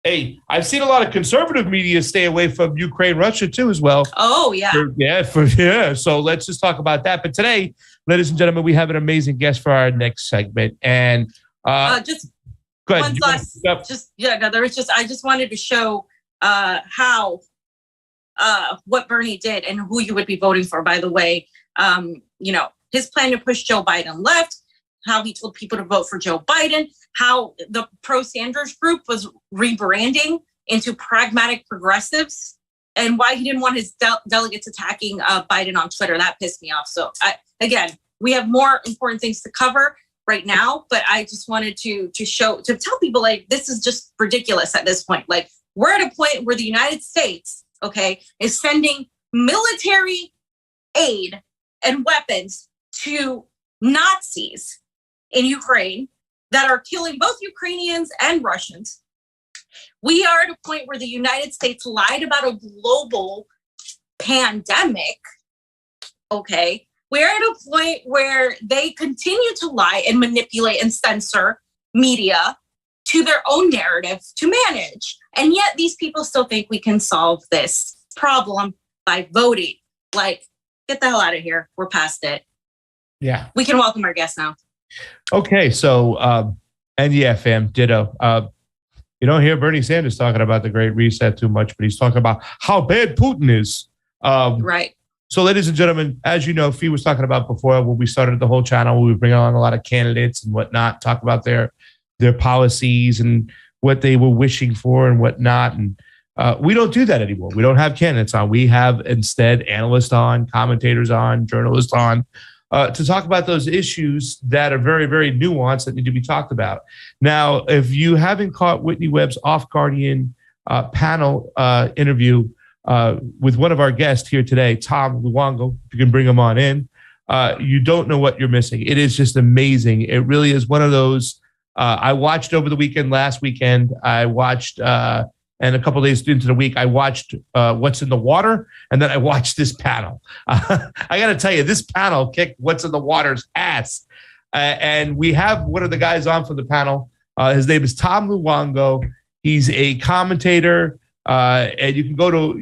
Hey, I've seen a lot of conservative media stay away from Ukraine, Russia too, as well. Oh, yeah. So let's just talk about that. But today, ladies and gentlemen, we have an amazing guest for our next segment. And just one last, I just wanted to show how what Bernie did and who you would be voting for, by the way. His plan to push Joe Biden left, how he told people to vote for Joe Biden, how the pro-Sanders group was rebranding into pragmatic progressives, and why he didn't want his delegates attacking Biden on Twitter. That pissed me off. So again, we have more important things to cover right now, but I just wanted to tell people, like, this is just ridiculous at this point. Like, we're at a point where the United States, is sending military aid and weapons to Nazis in Ukraine that are killing both Ukrainians and Russians. We are at a point where the United States lied about a global pandemic. We're at a point where they continue to lie and manipulate and censor media to their own narrative to manage. And yet these people still think we can solve this problem by voting. Like, get the hell out of here. We're past it. Yeah. We can welcome our guest now. Okay. So, and yeah, fam, ditto. You don't hear Bernie Sanders talking about the Great Reset too much, but he's talking about how bad Putin is. Right. So, ladies and gentlemen, as you know, Fee was talking about before when we started the whole channel, we were bringing on a lot of candidates and whatnot, talk about their policies and what they were wishing for and whatnot. And we don't do that anymore. We don't have candidates on. We have instead analysts on, commentators on, journalists on, to talk about those issues that are very, very nuanced that need to be talked about. Now, if you haven't caught Whitney Webb's Off Guardian panel interview with one of our guests here today, Tom Luongo, if you can bring him on in, you don't know what you're missing. It is just amazing. It really is one of those. I watched over the weekend, last weekend. I watched, and a couple of days into the week, I watched What's in the Water, and then I watched this panel. I got to tell you, this panel kicked What's in the Water's ass. And we have one of the guys on for the panel. His name is Tom Luongo. He's a commentator, and you can go to,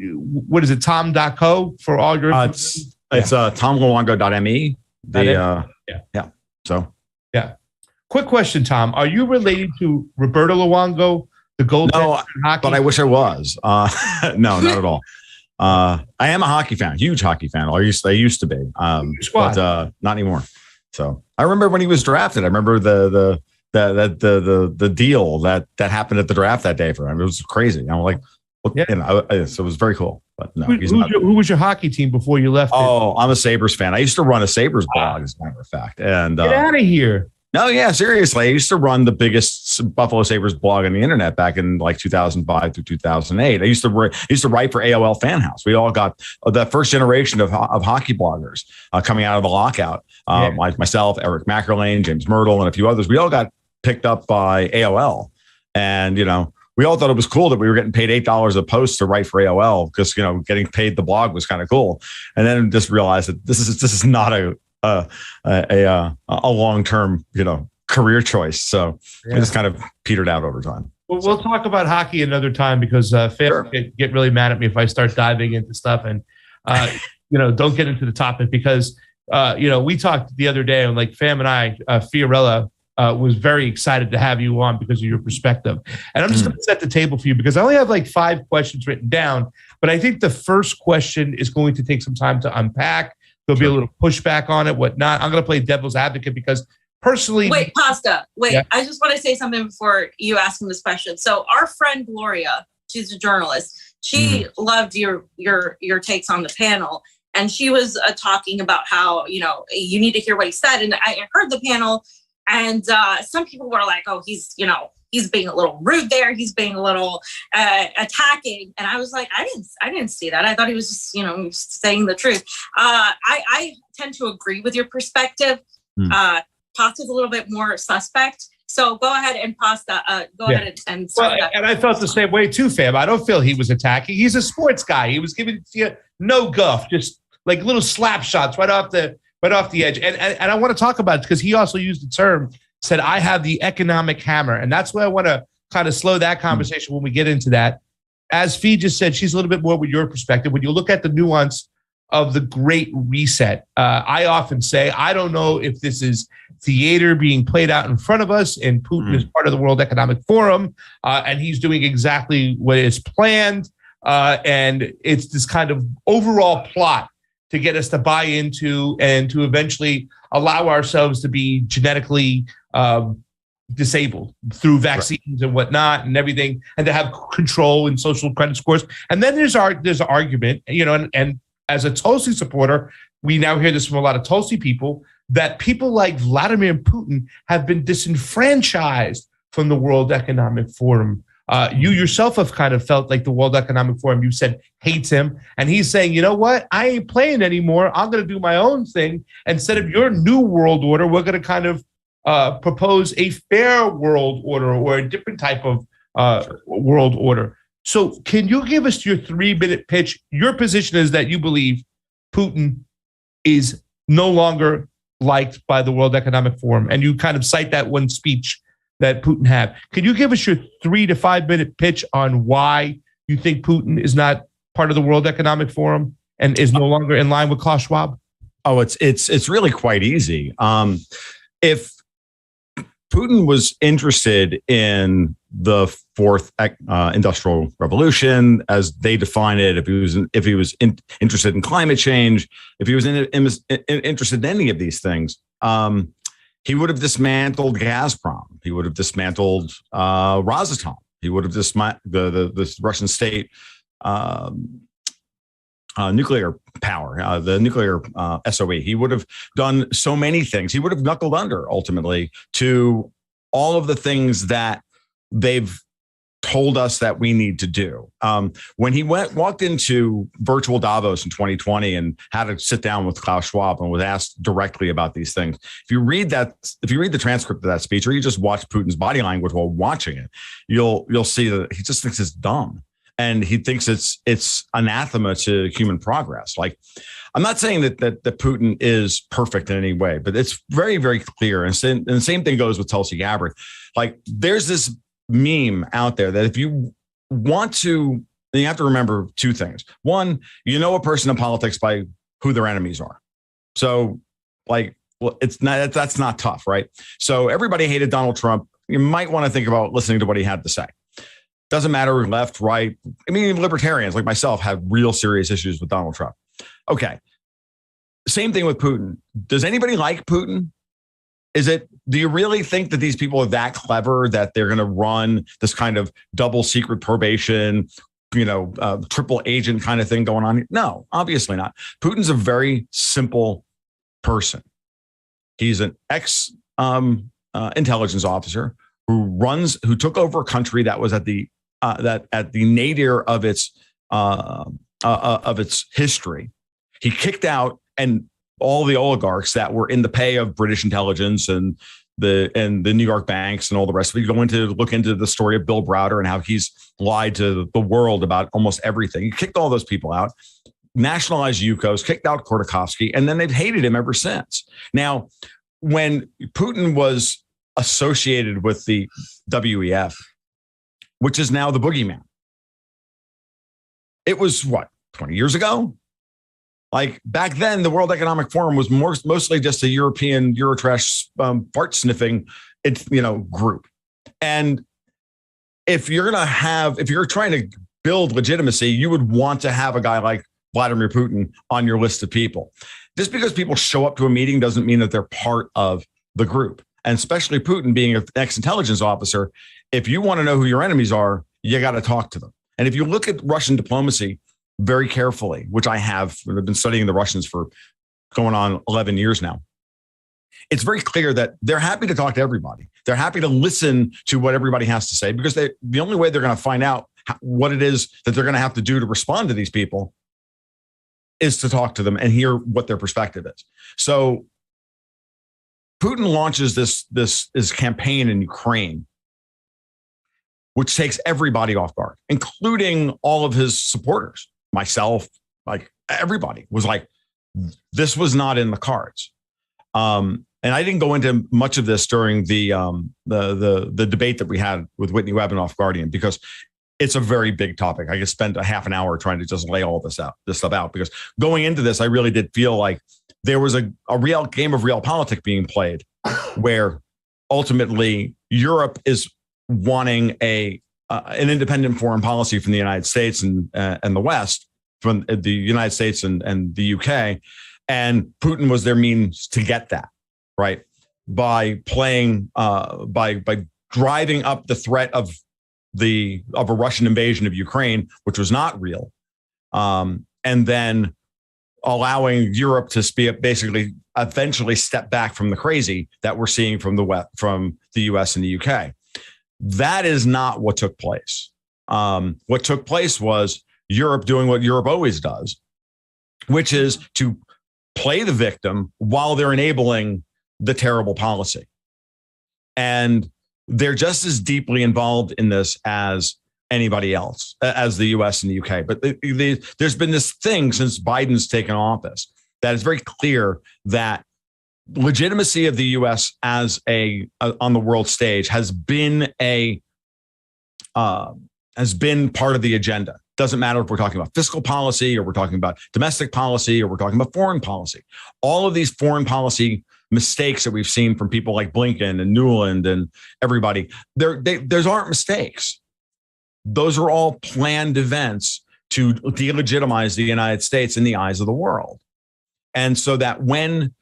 what is it, tom.co for all your it's tomluongo.me. Yeah. Quick question, Tom. Are you related to Roberto Luongo, the goaltender in hockey? But I wish I was. No, not at all. I am a hockey fan, huge hockey fan. I used to be, but not anymore. So I remember when he was drafted. I remember the deal that happened at the draft that day for him. It was crazy. I'm like, so it was very cool. But no, who was your hockey team before you left? I'm a Sabres fan. I used to run a Sabres blog, as a matter of fact. And get out of here. No, yeah, seriously. I used to run the biggest Buffalo Sabres blog on the internet back in like 2005 through 2008. I used to write for AOL Fan House. We all got the first generation of hockey bloggers coming out of the lockout. Like myself, Eric Mackerlane, James Myrtle, and a few others. We all got picked up by AOL. And, we all thought it was cool that we were getting paid $8 a post to write for AOL because, getting paid the blog was kind of cool. And then just realized that this is not a long-term, career choice. So it just kind of petered out over time. Well, we'll talk about hockey another time because fans get really mad at me if I start diving into stuff and, don't get into the topic because, we talked the other day and like Fam and I, Fiorella was very excited to have you on because of your perspective. And I'm just going to set the table for you because I only have like 5 questions written down, but I think the first question is going to take some time to unpack. there'll be a little pushback on it, whatnot. I'm going to play devil's advocate because personally, wait, I just want to say something before you ask him this question. So our friend Gloria, she's a journalist. She loved your takes on the panel, and she was talking about how you need to hear what he said. And I heard the panel, and some people were like, "Oh, he's being a little rude there. He's being a little attacking." And I was like, I didn't see that. I thought he was just saying the truth. I tend to agree with your perspective. Pasta's a little bit more suspect. So go ahead and Pasta. Go ahead and start that. And I felt the same way too, fam. I don't feel he was attacking. He's a sports guy. He was giving no guff, just like little slap shots right off the edge. And I want to talk about it because he also used the term, said, I have the economic hammer. And that's where I want to kind of slow that conversation when we get into that. As Fee just said, she's a little bit more with your perspective. When you look at the nuance of the Great Reset, I often say, I don't know if this is theater being played out in front of us and Putin is part of the World Economic Forum and he's doing exactly what is planned. And it's this kind of overall plot to get us to buy into and to eventually allow ourselves to be genetically disabled through vaccines and whatnot and everything, and to have control and social credit scores. And then there's an argument, and as a Tulsi supporter, we now hear this from a lot of Tulsi people, that people like Vladimir Putin have been disenfranchised from the World Economic Forum. You yourself have kind of felt like the World Economic Forum, you said, hates him. And he's saying, you know what? I ain't playing anymore. I'm going to do my own thing. Instead of your new world order, we're going to kind of propose a fair world order or a different type of world order. So can you give us your 3-minute pitch? Your position is that you believe Putin is no longer liked by the World Economic Forum. And you kind of cite that one speech that Putin had. Can you give us your 3 to 5 minute pitch on why you think Putin is not part of the World Economic Forum and is no longer in line with Klaus Schwab? Oh, it's really quite easy. If Putin was interested in the fourth industrial revolution, as they define it, if he was interested in climate change, if he was interested in any of these things, he would have dismantled Gazprom. He would have dismantled Rosatom. He would have dismantled the Russian state nuclear power, the nuclear SOE. He would have done so many things. He would have knuckled under ultimately to all of the things that they've told us that we need to do. When he walked into virtual Davos in 2020 and had to sit down with Klaus Schwab and was asked directly about these things, if you read the transcript of that speech, or you just watch Putin's body language while watching it, you'll see that he just thinks it's dumb. And he thinks it's anathema to human progress. Like, I'm not saying that Putin is perfect in any way, but it's very, very clear. And the same thing goes with Tulsi Gabbard. Like, there's this meme out there that if you want to, then you have to remember two things. One, a person in politics by who their enemies are. So, that's not tough, right? So everybody hated Donald Trump. You might want to think about listening to what he had to say. Doesn't matter left, right. I mean, libertarians like myself have real serious issues with Donald Trump. Okay. Same thing with Putin. Does anybody like Putin? Do you really think that these people are that clever that they're going to run this kind of double secret probation, triple agent kind of thing going on? No, obviously not. Putin's a very simple person. He's an ex-intelligence officer who took over a country that was at the nadir of its history. He kicked out and all the oligarchs that were in the pay of British intelligence and the New York banks and all the rest of it. You look into the story of Bill Browder and how he's lied to the world about almost everything. He kicked all those people out, nationalized Yukos, kicked out Khodorkovsky, and then they've hated him ever since. Now, when Putin was associated with the WEF, which is now the boogeyman, it was 20 years ago? Like, back then, the World Economic Forum was mostly just a European Eurotrash fart sniffing, group. And if you're trying to build legitimacy, you would want to have a guy like Vladimir Putin on your list of people. Just because people show up to a meeting doesn't mean that they're part of the group. And especially Putin being an ex-intelligence officer, if you want to know who your enemies are, you got to talk to them. And if you look at Russian diplomacy very carefully, which I've been studying the Russians for going on 11 years now, it's very clear that they're happy to talk to everybody. They're happy to listen to what everybody has to say, because the only way they're going to find out what it is that they're going to have to do to respond to these people is to talk to them and hear what their perspective is. So Putin launches this campaign in Ukraine, which takes everybody off guard, including all of his supporters, myself, like everybody was like, this was not in the cards. And I didn't go into much of this during the debate that we had with Whitney Webb and Off Guardian, because it's a very big topic. I could spend a half an hour trying to just lay all this stuff out, because going into this, I really did feel like there was a real game of real politics being played, where ultimately Europe is wanting an independent foreign policy from the United States and the West, from the United States and the UK, and Putin was their means to get that, right? By playing, by driving up the threat of a Russian invasion of Ukraine, which was not real, and then allowing Europe to basically eventually step back from the crazy that we're seeing from the US and the UK. That is not what took place. What took place was Europe doing what Europe always does, which is to play the victim while they're enabling the terrible policy. And they're just as deeply involved in this as anybody else, as the US and the UK. But there's been this thing since Biden's taken office that it's very clear that legitimacy of the US as on the world stage has been part of the agenda. Doesn't matter if we're talking about fiscal policy or we're talking about domestic policy or we're talking about foreign policy. All of these foreign policy mistakes that we've seen from people like Blinken and Nuland and everybody, those aren't mistakes. Those are all planned events to delegitimize the United States in the eyes of the world. And so that when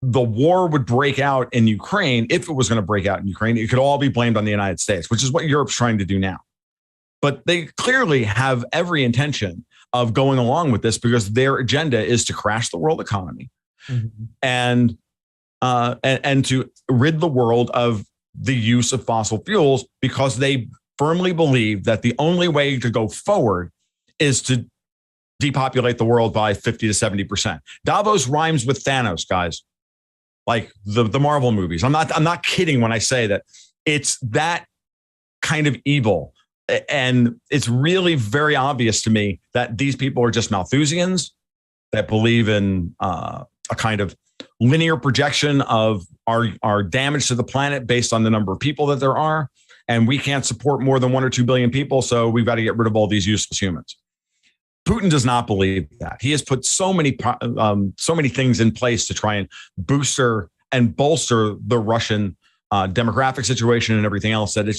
the war would break out in Ukraine, if it was going to break out in Ukraine, it could all be blamed on the United States, which is what Europe's trying to do now. But they clearly have every intention of going along with this, because their agenda is to crash the world economy, and to rid the world of the use of fossil fuels, because they firmly believe that the only way to go forward is to depopulate the world by 50 to 70%. Davos rhymes with Thanos, guys, like the Marvel movies. I'm not kidding when I say that it's that kind of evil. And it's really very obvious to me that these people are just Malthusians that believe in a kind of linear projection of our damage to the planet based on the number of people that there are. And we can't support more than 1 or 2 billion people, so we've got to get rid of all these useless humans. Putin does not believe that. He has put so many things in place to try and booster and bolster the Russian demographic situation and everything else, that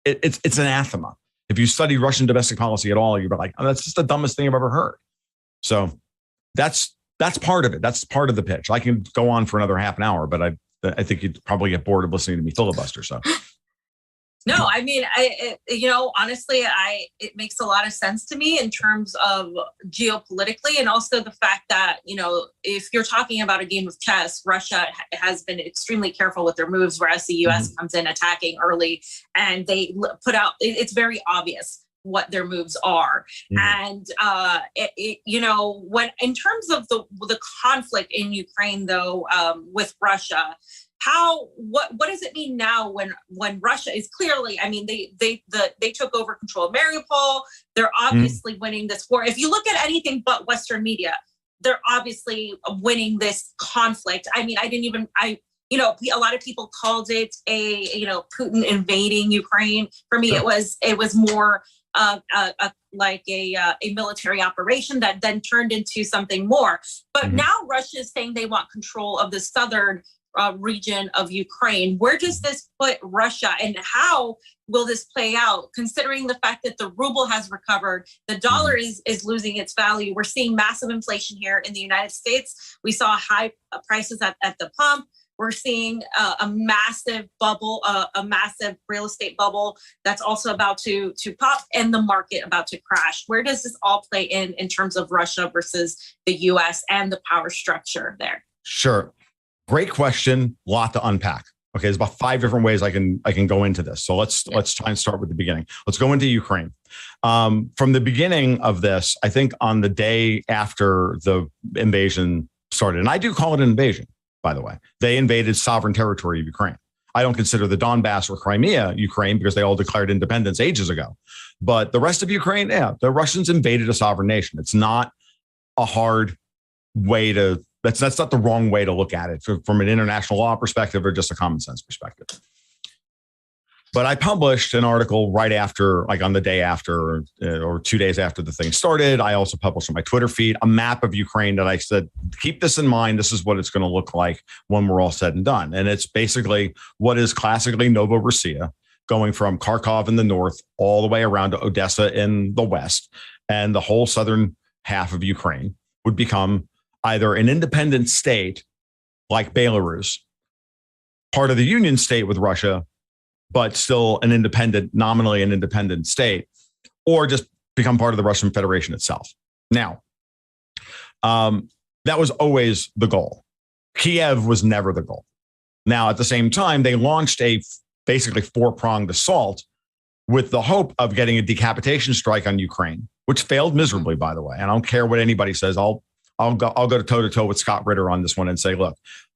it's anathema. If you study Russian domestic policy at all, you're like, oh, that's just the dumbest thing I've ever heard. So that's part of it. That's part of the pitch. I can go on for another half an hour, but I think you'd probably get bored of listening to me filibuster. So. No, I mean, honestly, it makes a lot of sense to me in terms of geopolitically, and also the fact that, if you're talking about a game of chess, Russia has been extremely careful with their moves, whereas the US comes in attacking early, and they put out, it's very obvious what their moves are. And, when, in terms of the conflict in Ukraine, though, with Russia, what does it mean now when Russia is clearly, I mean, they took over control of Mariupol. They're obviously winning this war. If you look at anything but Western media, they're obviously winning this conflict. I mean, a lot of people called it Putin invading Ukraine. For me, it was more like a military operation that then turned into something more. But now Russia is saying they want control of the southern region of Ukraine. Where does this put Russia, and how will this play out, considering the fact that the ruble has recovered, the dollar is losing its value? We're seeing massive inflation here in the United States. We saw high prices at the pump. We're seeing a massive bubble, a massive real estate bubble that's also about to pop, and the market about to crash. Where does this all play in terms of Russia versus the US and the power structure there? Sure. Great question. Lot to unpack. Okay, there's about 5 different ways I can go into this. So let's try and start with the beginning. Let's go into Ukraine. From the beginning of this, I think on the day after the invasion started, and I do call it an invasion, by the way, they invaded sovereign territory of Ukraine. I don't consider the Donbass or Crimea Ukraine because they all declared independence ages ago. But the rest of Ukraine, yeah, the Russians invaded a sovereign nation. It's not a hard way to. That's not the wrong way to look at it from an international law perspective or just a common sense perspective. But I published an article right after, like on the day after or 2 days after the thing started. I also published on my Twitter feed a map of Ukraine that I said, keep this in mind. This is what it's going to look like when we're all said and done. And it's basically what is classically Novorossiya, going from Kharkov in the north all the way around to Odessa in the west. And the whole southern half of Ukraine would become either an independent state like Belarus, part of the Union state with Russia, but still an independent, nominally an independent state, or just become part of the Russian Federation itself. Now, that was always the goal. Kiev was never the goal. Now, at the same time, they launched a basically 4-pronged assault with the hope of getting a decapitation strike on Ukraine, which failed miserably, by the way. And I don't care what anybody says. I'll go toe to toe with Scott Ritter on this one and say, look,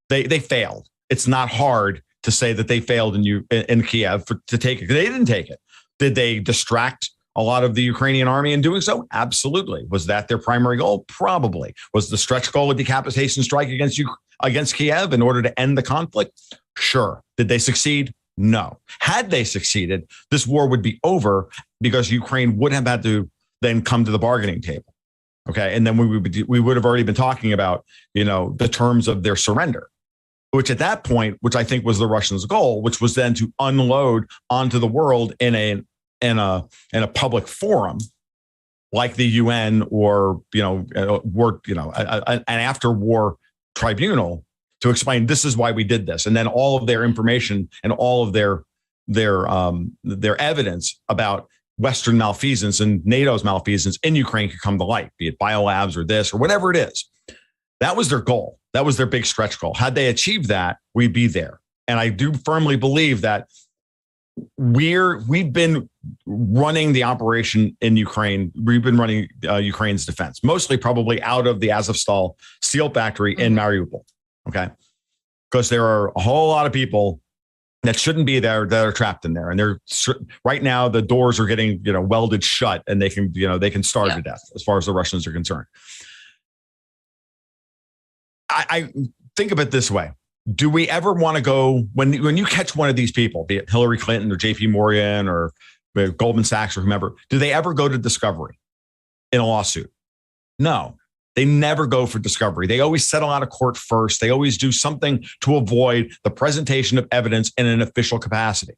they failed. It's not hard to say that they failed in Kiev to take it. They didn't take it. Did they distract a lot of the Ukrainian army in doing so? Absolutely. Was that their primary goal? Probably. Was the stretch goal a decapitation strike against Kiev in order to end the conflict? Sure. Did they succeed? No. Had they succeeded, this war would be over because Ukraine would have had to then come to the bargaining table. Okay. And then we would have already been talking about, the terms of their surrender, which at that point, which I think was the Russians' goal, which was then to unload onto the world in a public forum like the UN or, an after war tribunal to explain this is why we did this. And then all of their information and all of their evidence about Western malfeasance and NATO's malfeasance in Ukraine could come to light, be it biolabs or this or whatever it is. That was their goal. That was their big stretch goal. Had they achieved that, we'd be there. And I do firmly believe that we've been running the operation in Ukraine. We've been running Ukraine's defense, mostly probably out of the Azovstal steel factory in Mariupol. Okay. Because there are a whole lot of people that shouldn't be there that are trapped in there. And they're right now, the doors are getting, welded shut and they can starve to death as far as the Russians are concerned. I think of it this way. Do we ever want to go when you catch one of these people, be it Hillary Clinton or JP Morgan or Goldman Sachs or whomever, do they ever go to discovery in a lawsuit? No, they never go for discovery. They always settle out of court first. They always do something to avoid the presentation of evidence in an official capacity.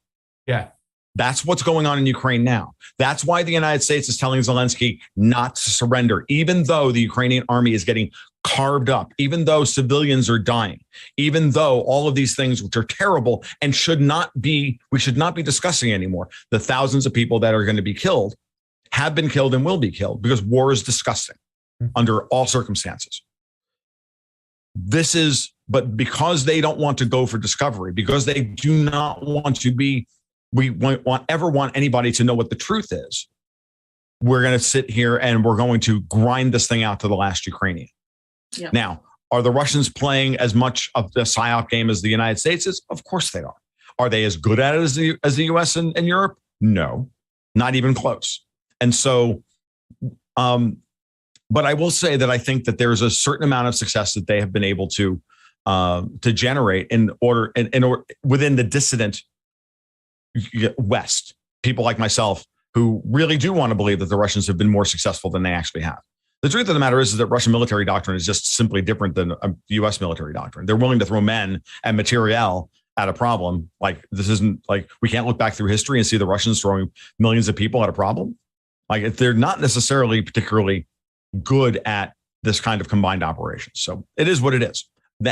Yeah. That's what's going on in Ukraine now. That's why the United States is telling Zelensky not to surrender, even though the Ukrainian army is getting carved up, even though civilians are dying, even though all of these things, which are terrible and we should not be discussing anymore. The thousands of people that are going to be killed have been killed and will be killed because war is disgusting under all circumstances. But because they don't want to go for discovery, because they do not want to be, ever want anybody to know what the truth is, we're going to sit here and we're going to grind this thing out to the last Ukrainian. Yeah. Now, are the Russians playing as much of the PSYOP game as the United States is? Of course they are. Are they as good at it as the US and Europe? No, not even close. And so, but I will say that I think that there's a certain amount of success that they have been able to generate in order within the dissident West. People like myself who really do want to believe that the Russians have been more successful than they actually have. The truth of the matter is that Russian military doctrine is just simply different than U.S. military doctrine. They're willing to throw men and materiel at a problem. Like, this isn't like, we can't look back through history and see the Russians throwing millions of people at a problem. Like, if they're not necessarily particularly good at this kind of combined operation. So it is what it is.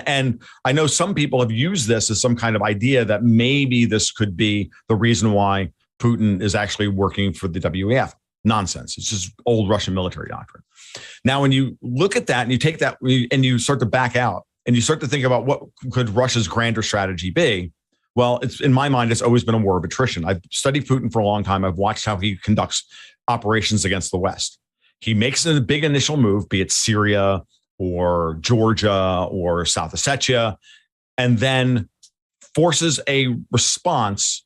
And I know some people have used this as some kind of idea that maybe this could be the reason why Putin is actually working for the WEF. Nonsense. It's just old Russian military doctrine. Now, when you look at that and you take that and you start to back out and you start to think about what could Russia's grander strategy be, well, it's, in my mind, it's always been a war of attrition. I've studied Putin for a long time. I've watched how he conducts operations against the West. He makes a big initial move, be it Syria or Georgia or South Ossetia, and then forces a response.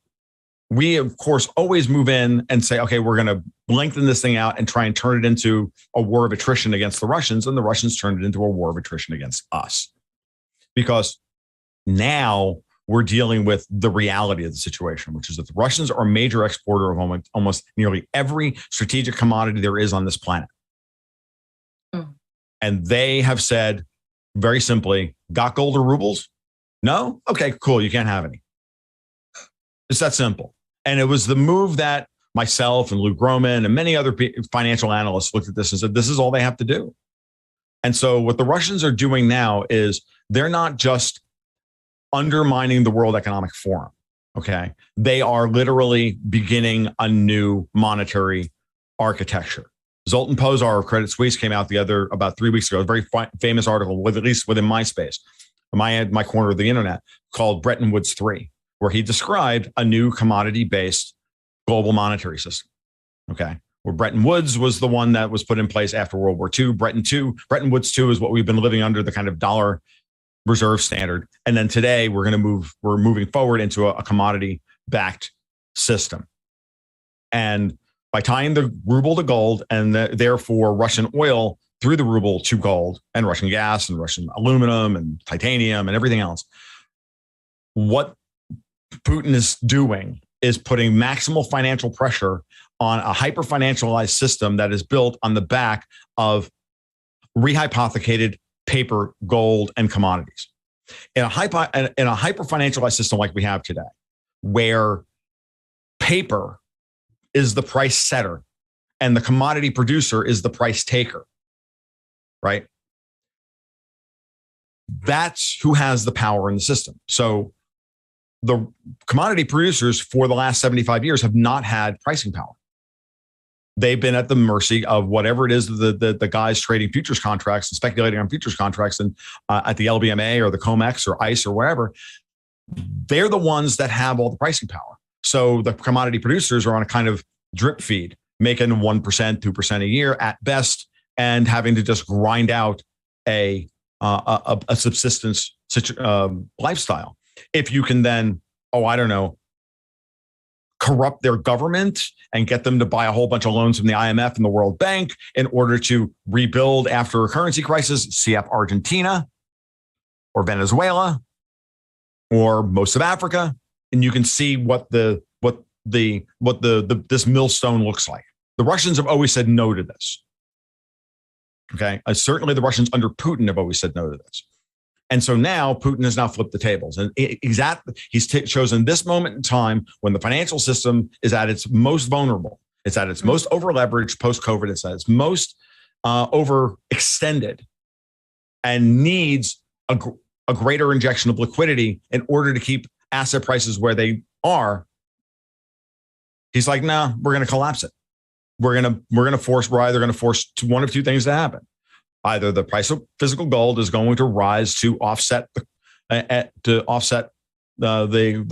We, of course, always move in and say, okay, we're going to lengthen this thing out and try and turn it into a war of attrition against the Russians. And the Russians turned it into a war of attrition against us. Because now we're dealing with the reality of the situation, which is that the Russians are a major exporter of almost nearly every strategic commodity there is on this planet. And they have said very simply, got gold or rubles? No? Okay, cool. You can't have any. It's that simple. And it was the move that myself and Luke Groman and many other financial analysts looked at this and said, this is all they have to do. And so what the Russians are doing now is they're not just undermining the World Economic Forum. Okay. They are literally beginning a new monetary architecture. Zoltan Pozar of Credit Suisse came out about 3 weeks ago, a very famous article, at least within my space, my corner of the internet, called Bretton Woods 3, where he described a new commodity-based global monetary system. Okay. Where Bretton Woods was the one that was put in place after World War II. Bretton Woods 2 is what we've been living under, the kind of dollar reserve standard. And then today we're moving forward into a commodity-backed system. And by tying the ruble to gold and therefore Russian oil through the ruble to gold, and Russian gas and Russian aluminum and titanium and everything else, what Putin is doing is putting maximal financial pressure on a hyper-financialized system that is built on the back of rehypothecated paper, gold, and commodities. In a hyper-financialized system like we have today, where paper is the price setter and the commodity producer is the price taker, right? That's who has the power in the system. So the commodity producers for the last 75 years have not had pricing power. They've been at the mercy of whatever it is the guys trading futures contracts and speculating on futures contracts and at the LBMA or the COMEX or ICE or wherever. They're the ones that have all the pricing power. So the commodity producers are on a kind of drip feed, making 1%, 2% a year at best, and having to just grind out a subsistence lifestyle. If you can then, corrupt their government and get them to buy a whole bunch of loans from the IMF and the World Bank in order to rebuild after a currency crisis, CF Argentina or Venezuela or most of Africa, and you can see what this millstone looks like. The Russians have always said no to this. Okay, certainly the Russians under Putin have always said no to this. And so now Putin has now flipped the tables, and he's chosen this moment in time when the financial system is at its most vulnerable. It's at its most over-leveraged post-COVID. It's at its most overextended and needs a greater injection of liquidity in order to keep asset prices where they are. He's like, no, we're going to collapse it. We're either going to force one of two things to happen. Either the price of physical gold is going to rise to offset the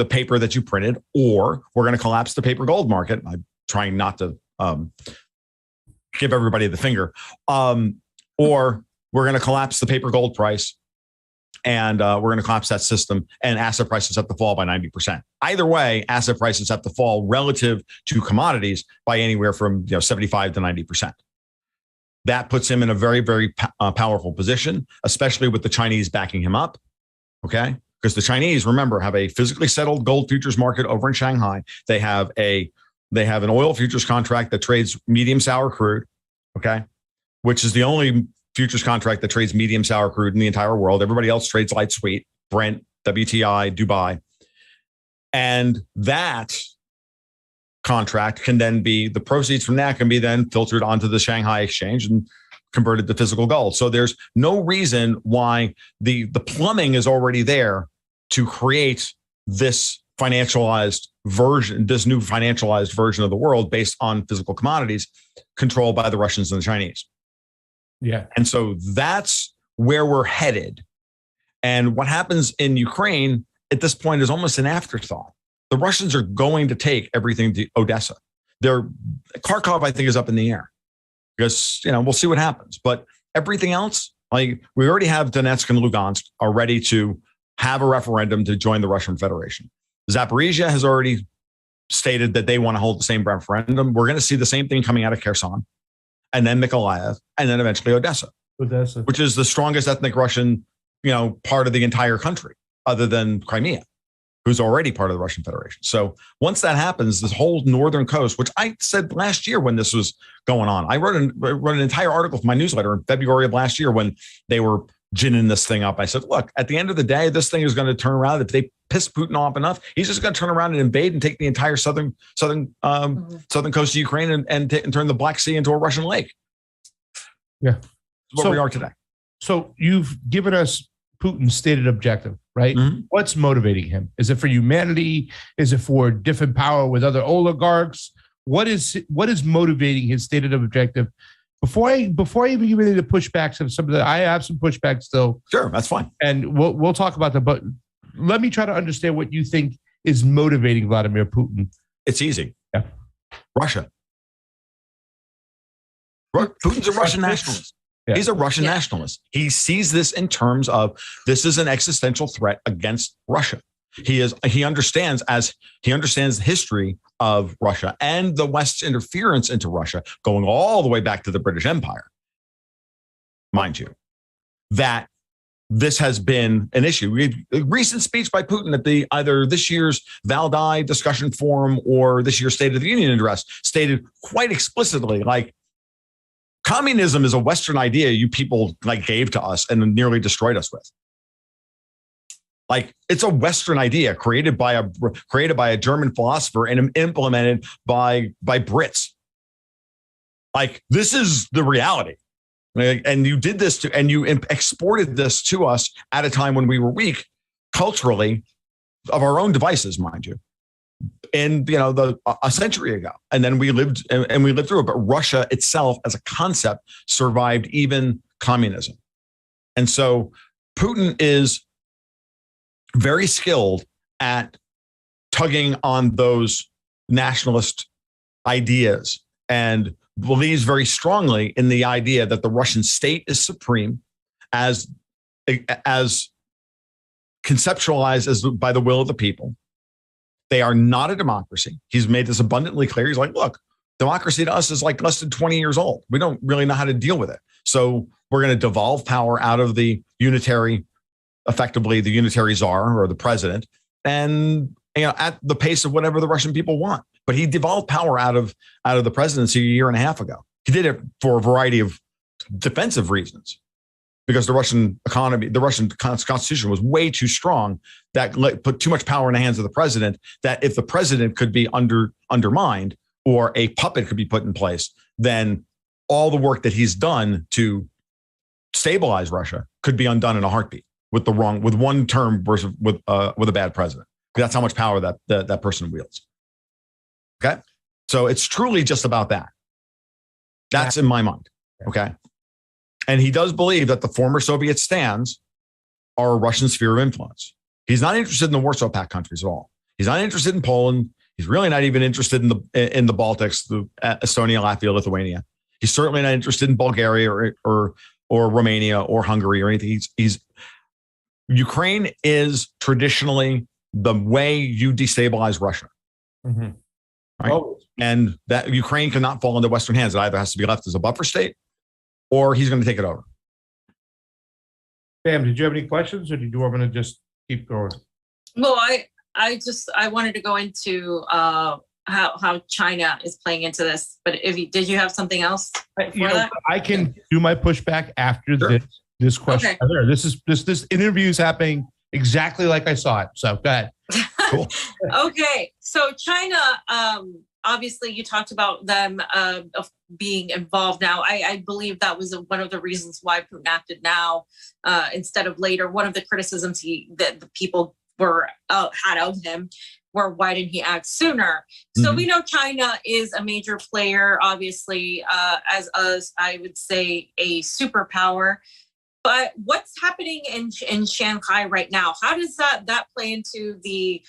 paper that you printed, or we're going to collapse the paper gold market. I'm trying not to give everybody the finger, or we're going to collapse the paper gold price, and we're going to collapse that system, and asset prices have to fall by 90%. Either way, asset prices have to fall relative to commodities by anywhere from 75 to 90%. That puts him in a very, very powerful position, especially with the Chinese backing him up. Okay, because the Chinese, remember, have a physically settled gold futures market over in Shanghai. They have an oil futures contract that trades medium sour crude. Okay, which is the only futures contract that trades medium sour crude in the entire world. Everybody else trades light sweet, Brent, WTI, Dubai. And that contract can then be, the proceeds from that can be then filtered onto the Shanghai exchange and converted to physical gold. So there's no reason why the plumbing is already there to create this financialized version, this new financialized version of the world based on physical commodities controlled by the Russians and the Chinese. Yeah. And so that's where we're headed. And what happens in Ukraine at this point is almost an afterthought. The Russians are going to take everything to Odessa. Kharkov, I think, is up in the air because, we'll see what happens. But everything else, like we already have Donetsk and Lugansk are ready to have a referendum to join the Russian Federation. Zaporizhia has already stated that they want to hold the same referendum. We're going to see the same thing coming out of Kherson and then Mykolaiv and then eventually Odessa, which is the strongest ethnic Russian, part of the entire country other than Crimea, who's already part of the Russian Federation. So once that happens, this whole northern coast, which I said last year when this was going on, I wrote an entire article for my newsletter in February of last year when they were ginning this thing up. I said, look, at the end of the day, this thing is going to turn around. If they piss Putin off enough, he's just going to turn around and invade and take the entire southern coast of Ukraine and turn the Black Sea into a Russian lake. Yeah. That's what we are today. So you've given us Putin's stated objective, right? Mm-hmm. What's motivating him? Is it for humanity? Is it for different power with other oligarchs? What is motivating his stated objective? Before I even give any of the pushbacks of some of I have some pushbacks still. Sure, that's fine. And we'll talk about that. But let me try to understand what you think is motivating Vladimir Putin. It's easy. Yeah. Russia. Putin's a Russian nationalist. Yeah. He's a Russian nationalist. He sees this in terms of this is an existential threat against Russia. He understands the history of Russia and the West's interference into Russia, going all the way back to the British Empire, mind you, that this has been an issue. A recent speech by Putin at either this year's Valdai discussion forum or this year's State of the Union address stated quite explicitly, like, communism is a Western idea you people gave to us and nearly destroyed us with. Like, it's a Western idea created by a German philosopher and implemented by Brits. Like, this is the reality. And you did this and you exported this to us at a time when we were weak culturally of our own devices, mind you. And a century ago, and then we lived through it. But Russia itself, as a concept, survived even communism, and so Putin is very skilled at tugging on those nationalist ideas and believes very strongly in the idea that the Russian state is supreme, as conceptualized as by the will of the people. They are not a democracy. He's made this abundantly clear. He's like, look, democracy to us is like less than 20 years old. We don't really know how to deal with it. So we're going to devolve power out of effectively the unitary czar or the president, and at the pace of whatever the Russian people want. But he devolved power out of the presidency a year and a half ago. He did it for a variety of defensive reasons, because the Russian economy, the Russian constitution was way too strong that put too much power in the hands of the president, that if the president could be undermined or a puppet could be put in place, then all the work that he's done to stabilize Russia could be undone in a heartbeat with one term versus with a bad president. That's how much power that person wields. Okay. So it's truly just about that. That's in my mind. Okay. And he does believe that the former Soviet stands are a Russian sphere of influence. He's not interested in the Warsaw Pact countries at all. He's not interested in Poland. He's really not even interested in the Baltics, Estonia, Latvia, Lithuania. He's certainly not interested in Bulgaria or Romania or Hungary or anything. Ukraine is traditionally the way you destabilize Russia. Mm-hmm. Right? Oh. And that Ukraine cannot fall into Western hands. It either has to be left as a buffer state, or he's going to take it over. Pam, did you have any questions, or did you want me to just keep going? Well, I wanted to go into how China is playing into this. But did you have something else before that? I can do my pushback after Sure. this question. Okay. This interview is happening exactly like I saw it. So go ahead. Cool. Okay, so China, obviously you talked about them of being involved now. I believe that was one of the reasons why Putin acted now instead of later. One of the criticisms that the people had of him were, why didn't he act sooner? So we know China is a major player, obviously, as I would say, a superpower. But what's happening in Shanghai right now? How does that play into the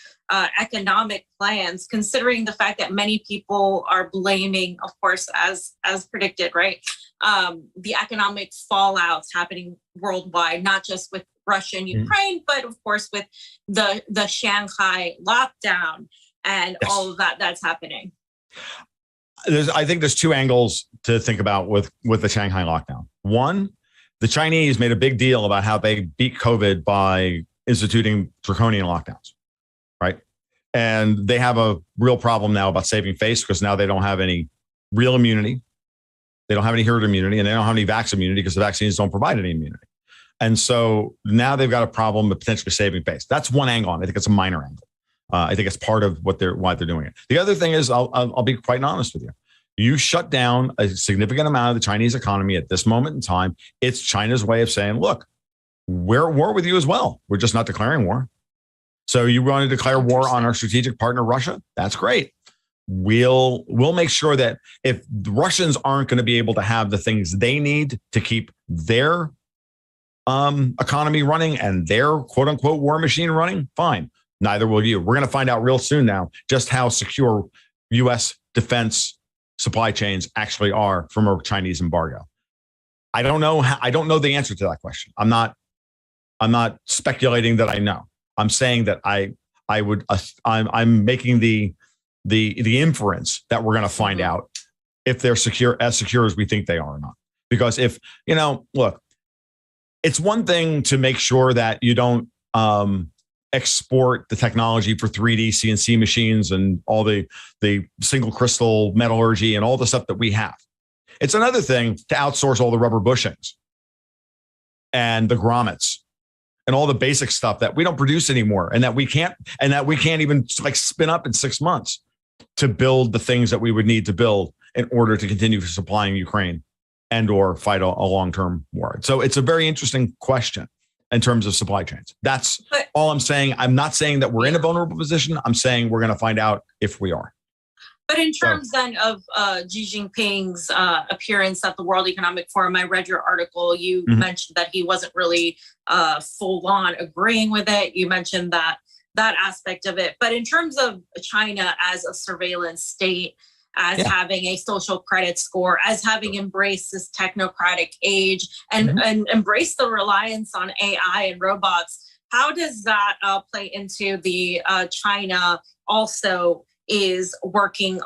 economic plans, considering the fact that many people are blaming, of course, as predicted, right? The economic fallouts happening worldwide, not just with Russia and Ukraine, but of course with the Shanghai lockdown and all of that's happening. I think there's two angles to think about with the Shanghai lockdown. One, the Chinese made a big deal about how they beat COVID by instituting draconian lockdowns, right? And they have a real problem now about saving face because now they don't have any real immunity. They don't have any herd immunity, and they don't have any vax immunity because the vaccines don't provide any immunity. And so now they've got a problem with potentially saving face. That's one angle. And I think it's a minor angle. I think it's part of why they're doing it. The other thing is, I'll be quite honest with you. You shut down a significant amount of the Chinese economy at this moment in time. It's China's way of saying, look, we're at war with you as well. We're just not declaring war. So you want to declare war on our strategic partner, Russia? That's great. We'll make sure that if the Russians aren't going to be able to have the things they need to keep their economy running and their quote unquote war machine running, fine. Neither will you. We're going to find out real soon now just how secure U.S. defense supply chains actually are from a Chinese embargo. I don't know the answer to that question. I'm not speculating that I know. I'm saying that I'm making the inference that we're going to find out if they're as secure as we think they are or not. Because if, look, it's one thing to make sure that you don't export the technology for 3D CNC machines and all the single crystal metallurgy and all the stuff that we have. It's another thing to outsource all the rubber bushings and the grommets and all the basic stuff that we don't produce anymore and that we can't even spin up in 6 months to build the things that we would need to build in order to continue supplying Ukraine and or fight a long-term war. So it's a very interesting question in terms of supply chains. That's all I'm saying. I'm not saying that we're in a vulnerable position. I'm saying we're going to find out if we are. But in terms then of Xi Jinping's appearance at the World Economic Forum, I read your article. You mentioned that he wasn't really full on agreeing with it. You mentioned that aspect of it. But in terms of China as a surveillance state, as having a social credit score, as having embraced this technocratic age and embraced the reliance on AI and robots, how does that play into the China also is working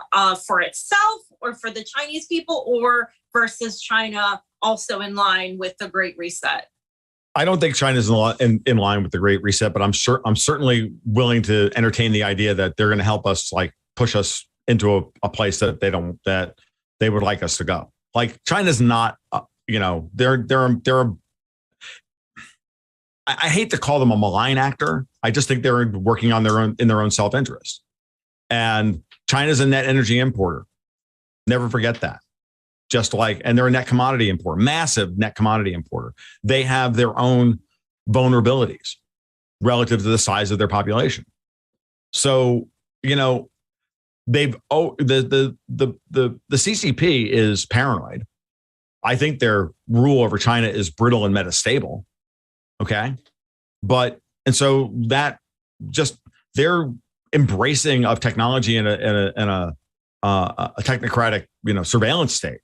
for itself or for the Chinese people, or versus China also in line with the Great Reset? I don't think China's in line with the Great Reset, but I'm certainly willing to entertain the idea that they're going to help us, push us into a place that they would like us to go. China's not, they're I hate to call them a malign actor. I just think they're working on in their own self-interest. And China's a net energy importer. Never forget that. And they're a net commodity importer, massive net commodity importer. They have their own vulnerabilities relative to the size of their population. So, the CCP is paranoid. I think their rule over China is brittle and metastable. Okay. And so that just their embracing of technology in a technocratic, surveillance state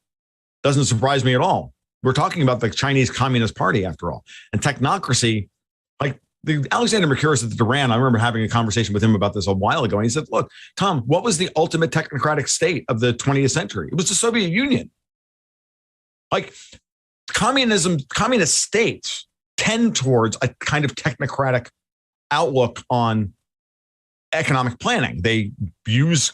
doesn't surprise me at all. We're talking about the Chinese Communist Party after all, and technocracy. The Alexander Mercouris at the Duran, I remember having a conversation with him about this a while ago. And he said, look, Tom, what was the ultimate technocratic state of the 20th century? It was the Soviet Union. Communist states tend towards a kind of technocratic outlook on economic planning. They use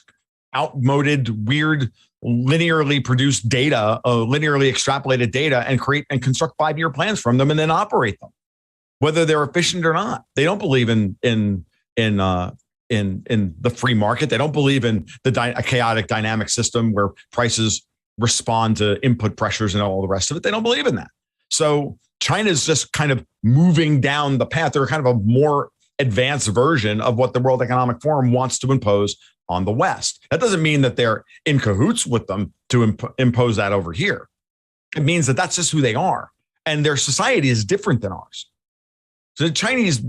outmoded, weird, linearly produced data, linearly extrapolated data, and create and construct 5-year plans from them and then operate them, whether they're efficient or not. They don't believe in the free market. They don't believe in a chaotic dynamic system where prices respond to input pressures and all the rest of it. They don't believe in that. So China's just kind of moving down the path. They're kind of a more advanced version of what the World Economic Forum wants to impose on the West. That doesn't mean that they're in cahoots with them to impose that over here. It means that that's just who they are. And their society is different than ours. So the Chinese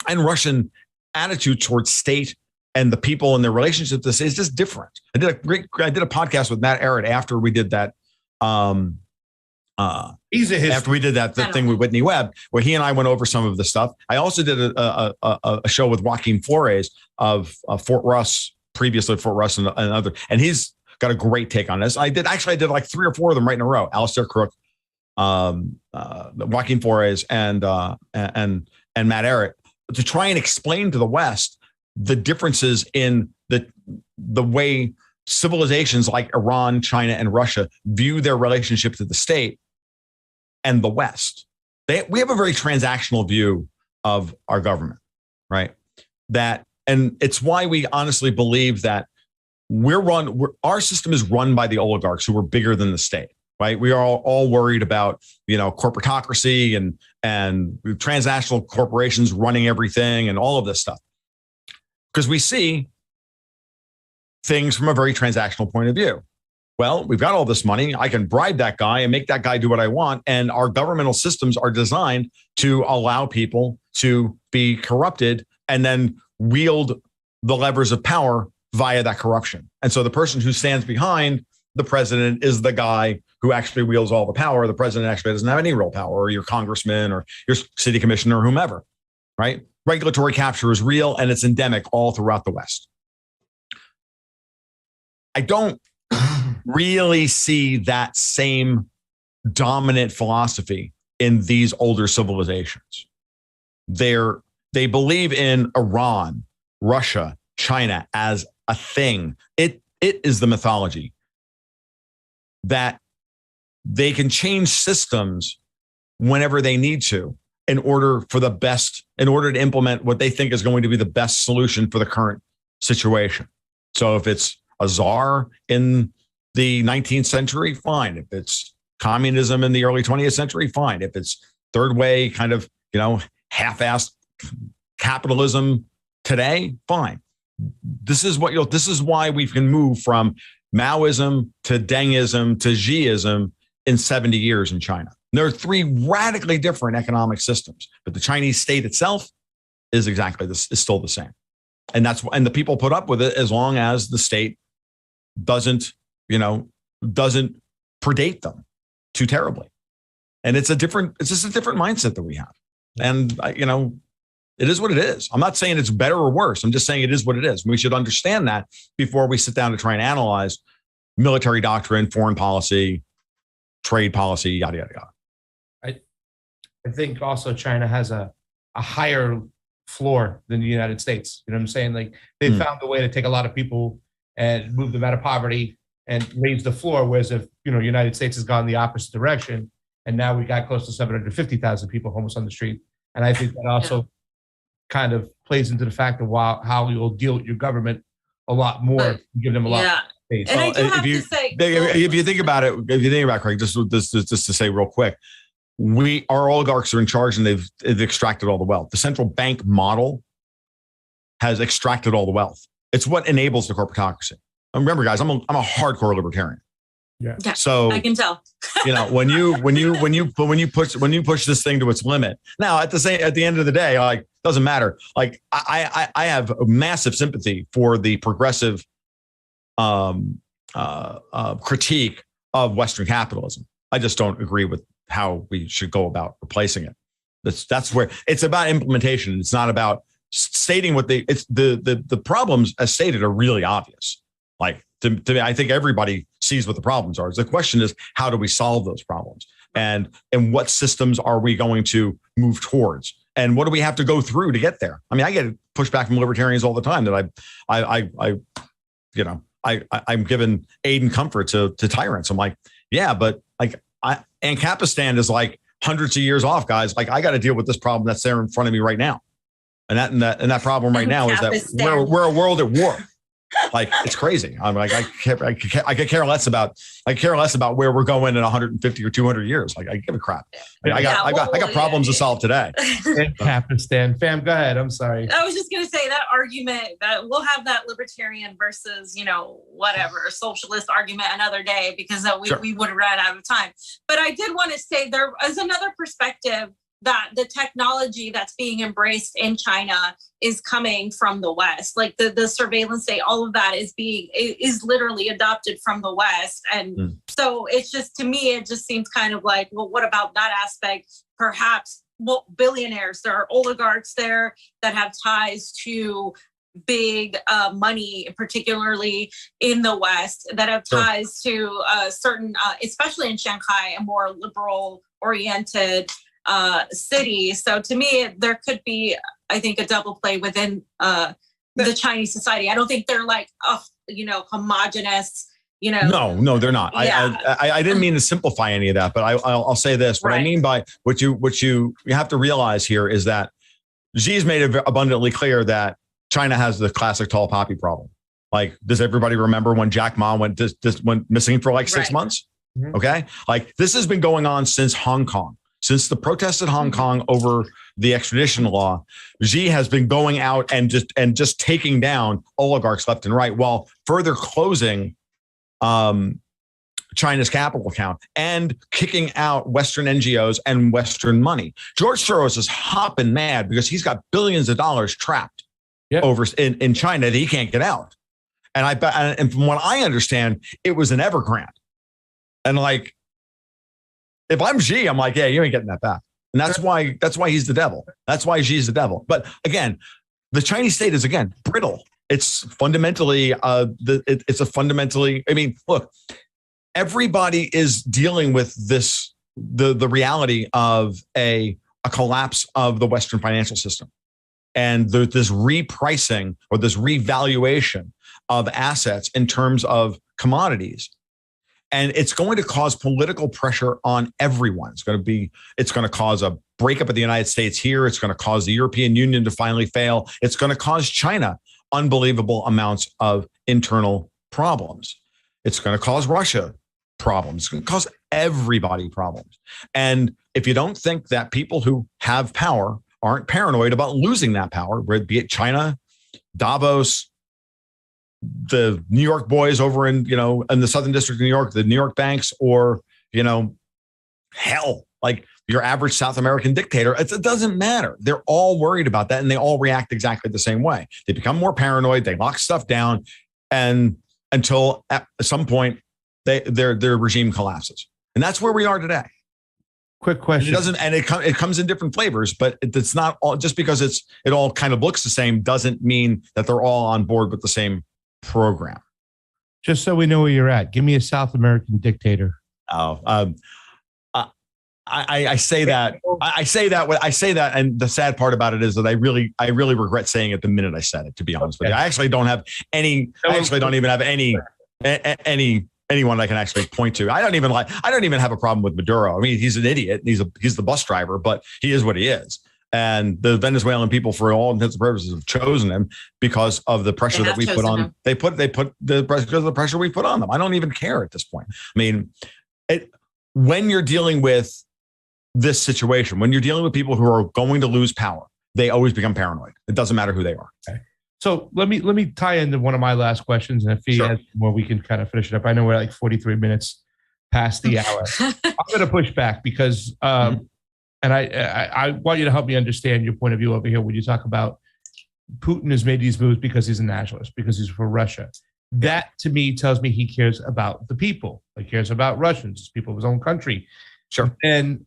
and Russian attitude towards state and the people and their relationship to this is just different. I did a podcast with Matt Arrett after we did that. After we did that thing with Whitney Webb, where he and I went over some of the stuff. I also did a show with Joaquin Flores of Fort Russ, previously Fort Russ and other, and he's got a great take on this. I did like 3 or 4 of them right in a row. Alistair Crook, Joaquin Flores, and Matt Arrett, to try and explain to the West the differences in the way civilizations like Iran, China, and Russia view their relationship to the state and the West. We have a very transactional view of our government, right? And it's why we honestly believe that our system is run by the oligarchs who are bigger than the state, right? We are all worried about, corporatocracy and transnational corporations running everything and all of this stuff. Because we see things from a very transactional point of view. Well, we've got all this money. I can bribe that guy and make that guy do what I want. And our governmental systems are designed to allow people to be corrupted and then wield the levers of power via that corruption. And so the person who stands behind the president is the guy who actually wields all the power. The president actually doesn't have any real power, or your congressman or your city commissioner or whomever, right? Regulatory capture is real and it's endemic all throughout the West. I don't really see that same dominant philosophy in these older civilizations. They believe in Iran, Russia, China as a thing. It is the mythology that they can change systems whenever they need to in order to implement what they think is going to be the best solution for the current situation. So if it's a czar in the 19th century, fine. If it's communism in the early 20th century, fine. If it's third way kind of, half-assed capitalism today, fine. This is why we can move from Maoism to Dengism to Xiism in 70 years in China. There are 3 radically different economic systems, but the Chinese state itself is still the same. And the people put up with it as long as the state doesn't predate them too terribly. And it's just a different mindset that we have. And it is what it is. I'm not saying it's better or worse. I'm just saying it is what it is. We should understand that before we sit down to try and analyze military doctrine, foreign policy, trade policy, yada, yada, yada. I think also China has a higher floor than the United States. You know what I'm saying? Like they found a way to take a lot of people and move them out of poverty and raise the floor. Whereas if, United States has gone the opposite direction, and now we got close to 750,000 people homeless on the street. And I think that also kind of plays into the fact of how you'll deal with your government a lot more, give them a lot of space. And I do have to say, if you think about it, Craig, just to say real quick, our oligarchs are in charge and they've extracted all the wealth. The central bank model has extracted all the wealth. It's what enables the corporatocracy. And remember, guys, I'm a hardcore libertarian. Yeah. So I can tell. When you push this thing to its limit. Now, at the end of the day, doesn't matter. Like I have a massive sympathy for the progressive critique of Western capitalism. I just don't agree with how we should go about replacing it. That's where it's about implementation. It's not about stating what the problems as stated are really obvious. Like to me, I think everybody sees what the problems are. The question is, how do we solve those problems? And what systems are we going to move towards? And what do we have to go through to get there? I mean, I get pushback from libertarians all the time that I I'm giving aid and comfort to tyrants. I'm like, yeah, but like Ancapistan is like hundreds of years off, guys. Like I got to deal with this problem that's there in front of me right now. And that problem right now is that we're a world at war. Like it's crazy. I'm like, I could care less about where we're going in 150 or 200 years. Like I give a crap. Like, I got problems to solve today. Ancapistan, fam, go ahead. I'm sorry. I was just going to say that argument that we'll have that libertarian versus, whatever socialist argument another day because we would have ran out of time. But I did want to say there is another perspective that the technology that's being embraced in China is coming from the West. Like the surveillance state, all of that is literally adopted from the West. And so it's just, to me, it just seems kind of like, well, what about that aspect? Perhaps billionaires, there are oligarchs there that have ties to big money, particularly in the West, that have ties to certain, especially in Shanghai, a more liberal oriented city. So to me, there could be, I think, a double play within the Chinese society. I don't think they're like, homogenous. No, they're not. Yeah. I didn't mean to simplify any of that, but I'll say this. What I mean by what you have to realize here is that Xi's made it abundantly clear that China has the classic tall poppy problem. Like, does everybody remember when Jack Ma went missing for like 6 months? Mm-hmm. Okay, like this has been going on since Hong Kong. Since the protests in Hong Kong over the extradition law, Xi has been going out and just taking down oligarchs left and right, while further closing China's capital account and kicking out Western NGOs and Western money. George Soros is hopping mad because he's got billions of dollars trapped over in China that he can't get out. And from what I understand, it was an Evergrande. And like, if I'm Xi, I'm like, yeah, you ain't getting that back. And that's why he's the devil. That's why Xi's the devil. But again, the Chinese state is, again, brittle. It's fundamentally, I mean, look, everybody is dealing with this, the reality of a collapse of the Western financial system. And there's this repricing or this revaluation of assets in terms of commodities. And it's going to cause political pressure on everyone. It's going to cause a breakup of the United States here. It's going to cause the European Union to finally fail. It's going to cause China unbelievable amounts of internal problems. It's going to cause Russia problems. It's going to cause everybody problems. And if you don't think that people who have power aren't paranoid about losing that power, be it China, Davos, the New York boys over in the Southern District of New York, the New York banks, or, hell, like your average South American dictator, it doesn't matter. They're all worried about that, and they all react exactly the same way. They become more paranoid. They lock stuff down, and until at some point their regime collapses. And that's where we are today. Quick question. It comes in different flavors, but it's not all, just because it all kind of looks the same doesn't mean that they're all on board with the same program. Just so we know where you're at, give me a South American dictator. I say that, and the sad part about it is that I really regret saying it the minute I said it. To be honest with you, I actually don't have any. I actually don't even have anyone I can actually point to. I don't even have a problem with Maduro. I mean, he's an idiot. He's the bus driver, but he is what he is. And the Venezuelan people, for all intents and purposes, have chosen him because of the pressure that we put on. They put because of the pressure we put on them. I don't even care at this point. I mean, when you're dealing with this situation, when you're dealing with people who are going to lose power, they always become paranoid. It doesn't matter who they are. Okay. So let me tie into one of my last questions, and if he has more, we can kind of finish it up. I know we're like 43 minutes past the hour. I'm going to push back because. And I want you to help me understand your point of view over here when you talk about Putin has made these moves because he's a nationalist, because he's for Russia. That, to me, tells me he cares about the people. He cares about Russians, people of his own country. Sure. And,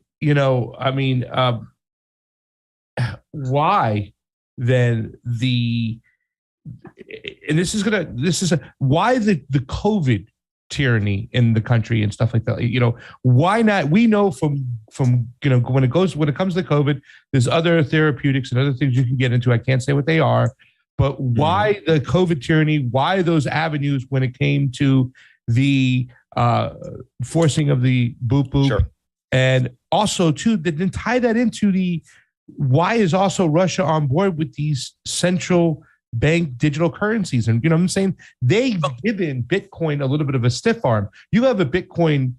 why then why the COVID tyranny in the country and stuff like that. Why not? We know from when it comes to COVID, there's other therapeutics and other things you can get into. I can't say what they are, But why the COVID tyranny? Why those avenues when it came to the forcing of the boop boop? Sure. And also, too, then tie that into the why is also Russia on board with these central bank digital currencies? And you know what I'm saying? They've given Bitcoin a little bit of a stiff arm. You have a Bitcoin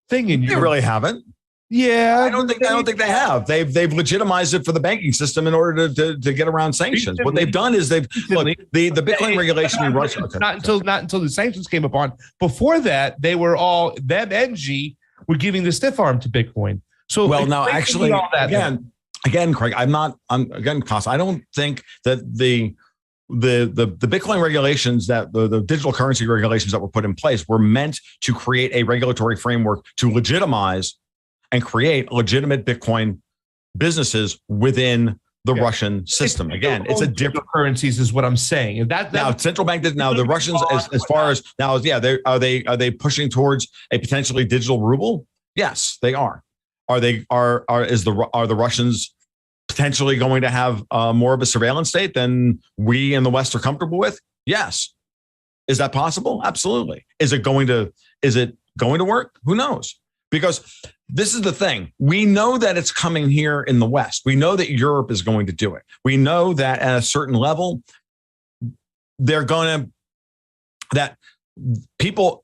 thing in your. They really haven't. Yeah, I don't think they have. They've legitimized it for the banking system in order to get around sanctions. What they've done is look the Bitcoin regulation in Russia. Not until the sanctions came upon. Before that, they were all them and G were giving the stiff arm to Bitcoin. So now actually again, Craig, Costa, I don't think that the Bitcoin regulations that the digital currency regulations that were put in place were meant to create a regulatory framework to legitimize and create legitimate Bitcoin businesses within the Russian system. Again, it's a different currencies is what I'm saying. And now central bank did now the Russians as far as now, are they pushing towards a potentially digital ruble? Yes, they are. Are the Russians potentially going to have more of a surveillance state than we in the West are comfortable with? Yes. Is that possible? Absolutely. Is it going to work? Who knows? Because this is the thing. We know that it's coming here in the West. We know that Europe is going to do it. We know that at a certain level, that people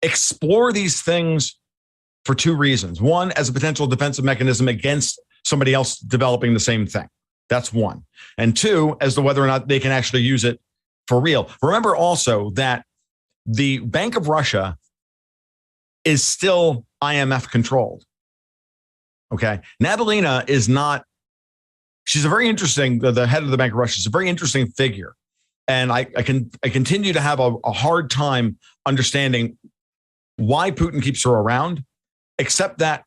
explore these things for two reasons. One, as a potential defensive mechanism against somebody else developing the same thing. That's one. And two, as to whether or not they can actually use it for real. Remember also that the Bank of Russia is still IMF controlled. Okay. Navalny is not, she's a very interesting, the head of the Bank of Russia is a very interesting figure. And I continue to have a hard time understanding why Putin keeps her around, except that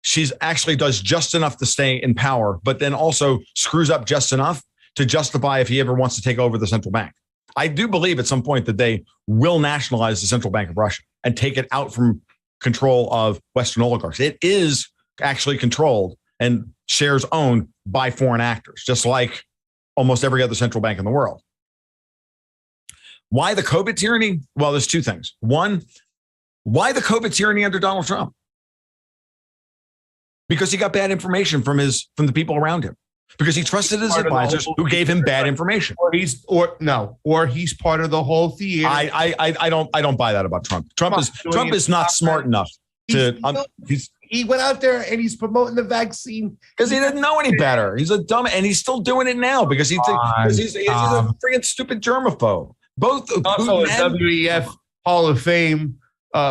she's actually does just enough to stay in power, but then also screws up just enough to justify if he ever wants to take over the central bank. I do believe at some point that they will nationalize the Central Bank of Russia and take it out from control of Western oligarchs. It is actually controlled and shares owned by foreign actors, just like almost every other central bank in the world. Why the COVID tyranny? Well, there's two things. One, why the COVID tyranny under Donald Trump? Because he got bad information from the people around him. Because he trusted his advisors who gave him bad information. Or he's part of the whole theater. I don't buy that about Trump. Trump is not smart enough to. He went out there and he's promoting the vaccine because he didn't know any better. He's a dumb, and he's still doing it now because he's a freaking stupid germaphobe. Both also a WEF Hall of Fame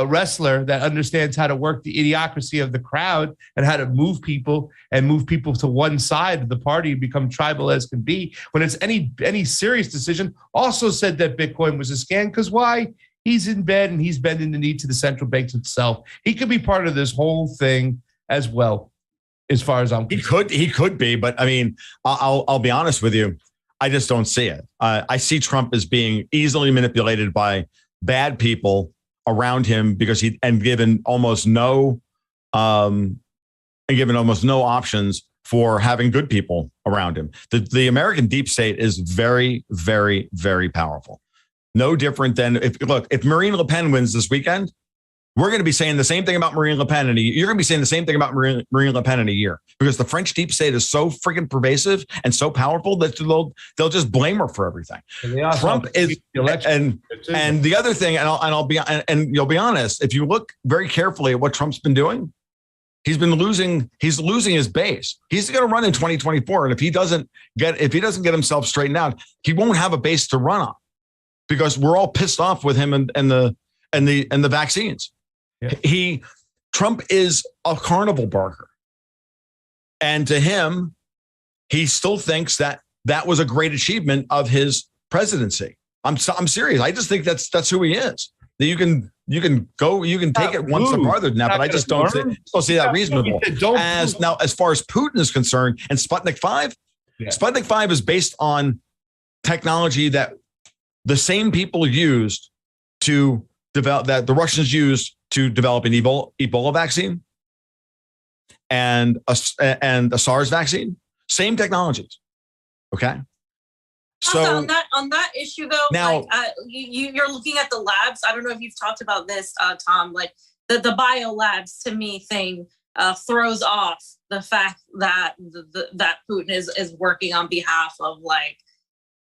wrestler that understands how to work the idiocracy of the crowd and how to move people to one side of the party and become tribal as can be. When it's any serious decision, also said that Bitcoin was a scam because why? He's in bed and he's bending the knee to the central banks itself. He could be part of this whole thing as well, as far as I'm concerned. He could be, but I mean, I'll be honest with you. I just don't see it. I see Trump as being easily manipulated by bad people around him because given almost no options for having good people around him. The American deep state is very, very, very powerful. No different than if Marine Le Pen wins this weekend, we're going to be saying the same thing about Marine Le Pen you're going to be saying the same thing about Marine Le Pen in a year because the French deep state is so freaking pervasive and so powerful that they'll just blame her for everything. Trump is and the other thing, and you'll be honest, if you look very carefully at what Trump's been doing, he's losing his base. He's going to run in 2024, and if he doesn't get himself straightened out, he won't have a base to run on because we're all pissed off with him and the vaccines. Yeah. Trump is a carnival barker. And to him, he still thinks that was a great achievement of his presidency. I'm serious. I just think that's who he is. That you can take it one step farther than that, but I just don't see that reasonable. As far as Putin is concerned and Sputnik 5, Sputnik 5 is based on technology that the same people used to develop, that the Russians used to develop an Ebola vaccine and a SARS vaccine. Same technologies. Okay. So on that issue though, now, like, you're looking at the labs. I don't know if you've talked about this, Tom. Like the bio labs to me thing throws off the fact that that Putin is working on behalf of like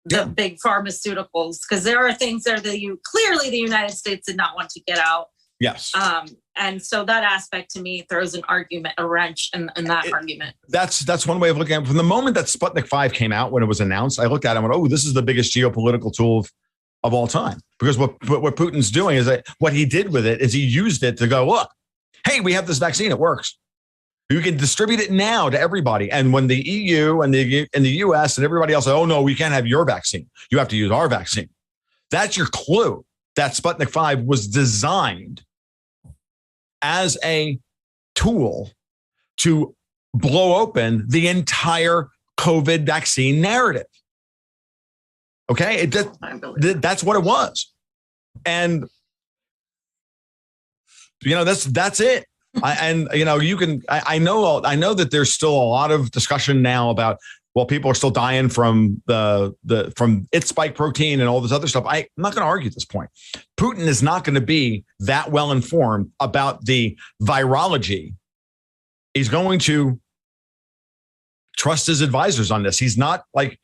the big pharmaceuticals, because there are things there that clearly the United States did not want to get out. Yes. And so that aspect to me throws a wrench in that argument. That's one way of looking at it. From the moment that Sputnik 5 came out, when it was announced, I looked at it and went, oh, this is the biggest geopolitical tool of all time. Because what Putin's doing is that what he did with it is he used it to go, look, hey, we have this vaccine. It works. You can distribute it now to everybody. And when the EU and the US and everybody else said, oh, no, we can't have your vaccine. You have to use our vaccine. That's your clue that Sputnik 5 was designed as a tool to blow open the entire COVID vaccine narrative. Okay, that's what it was, and that's it. I know that there's still a lot of discussion now about, well, people are still dying from from its spike protein and all this other stuff. I'm not going to argue this point. Putin is not going to be that well informed about the virology. He's going to trust his advisors on this. He's not like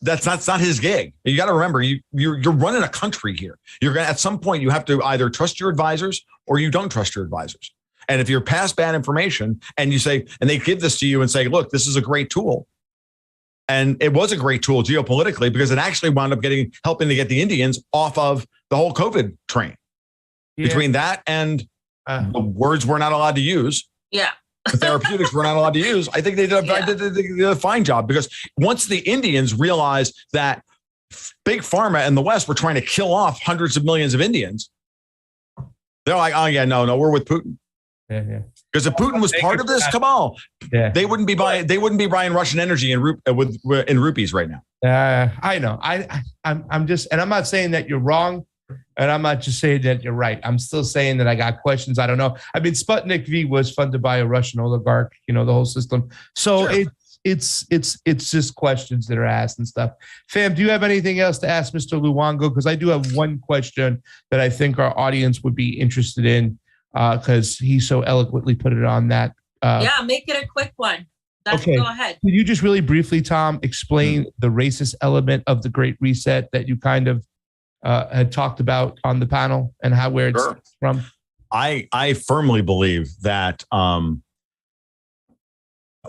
that's not his gig. You got to remember, you're running a country here. You're going to, at some point, you have to either trust your advisors or you don't trust your advisors. And if you're past bad information and you say, and they give this to you and say, look, this is a great tool. And it was a great tool geopolitically because it actually wound up helping to get the Indians off of the whole COVID train. Yeah. Between that and the words we're not allowed to use. Yeah. The therapeutics we're not allowed to use. I think they did a fine job, because once the Indians realized that big pharma in the West were trying to kill off hundreds of millions of Indians, they're like, oh yeah, no, we're with Putin. Yeah. Because if Putin was part of this, come on, they wouldn't be buying Russian energy in rupees right now. I know. I'm just, and I'm not saying that you're wrong, and I'm not just saying that you're right. I'm still saying that I got questions. I don't know. I mean, Sputnik V was funded by a Russian oligarch. The whole system. So sure. It's just questions that are asked and stuff. Fam, do you have anything else to ask Mr. Luongo? Because I do have one question that I think our audience would be interested in. Because he so eloquently put it on that. Make it a quick one. Okay. Go ahead. Could you just really briefly, Tom, explain the racist element of the Great Reset that you kind of had talked about on the panel and where it's from? I firmly believe that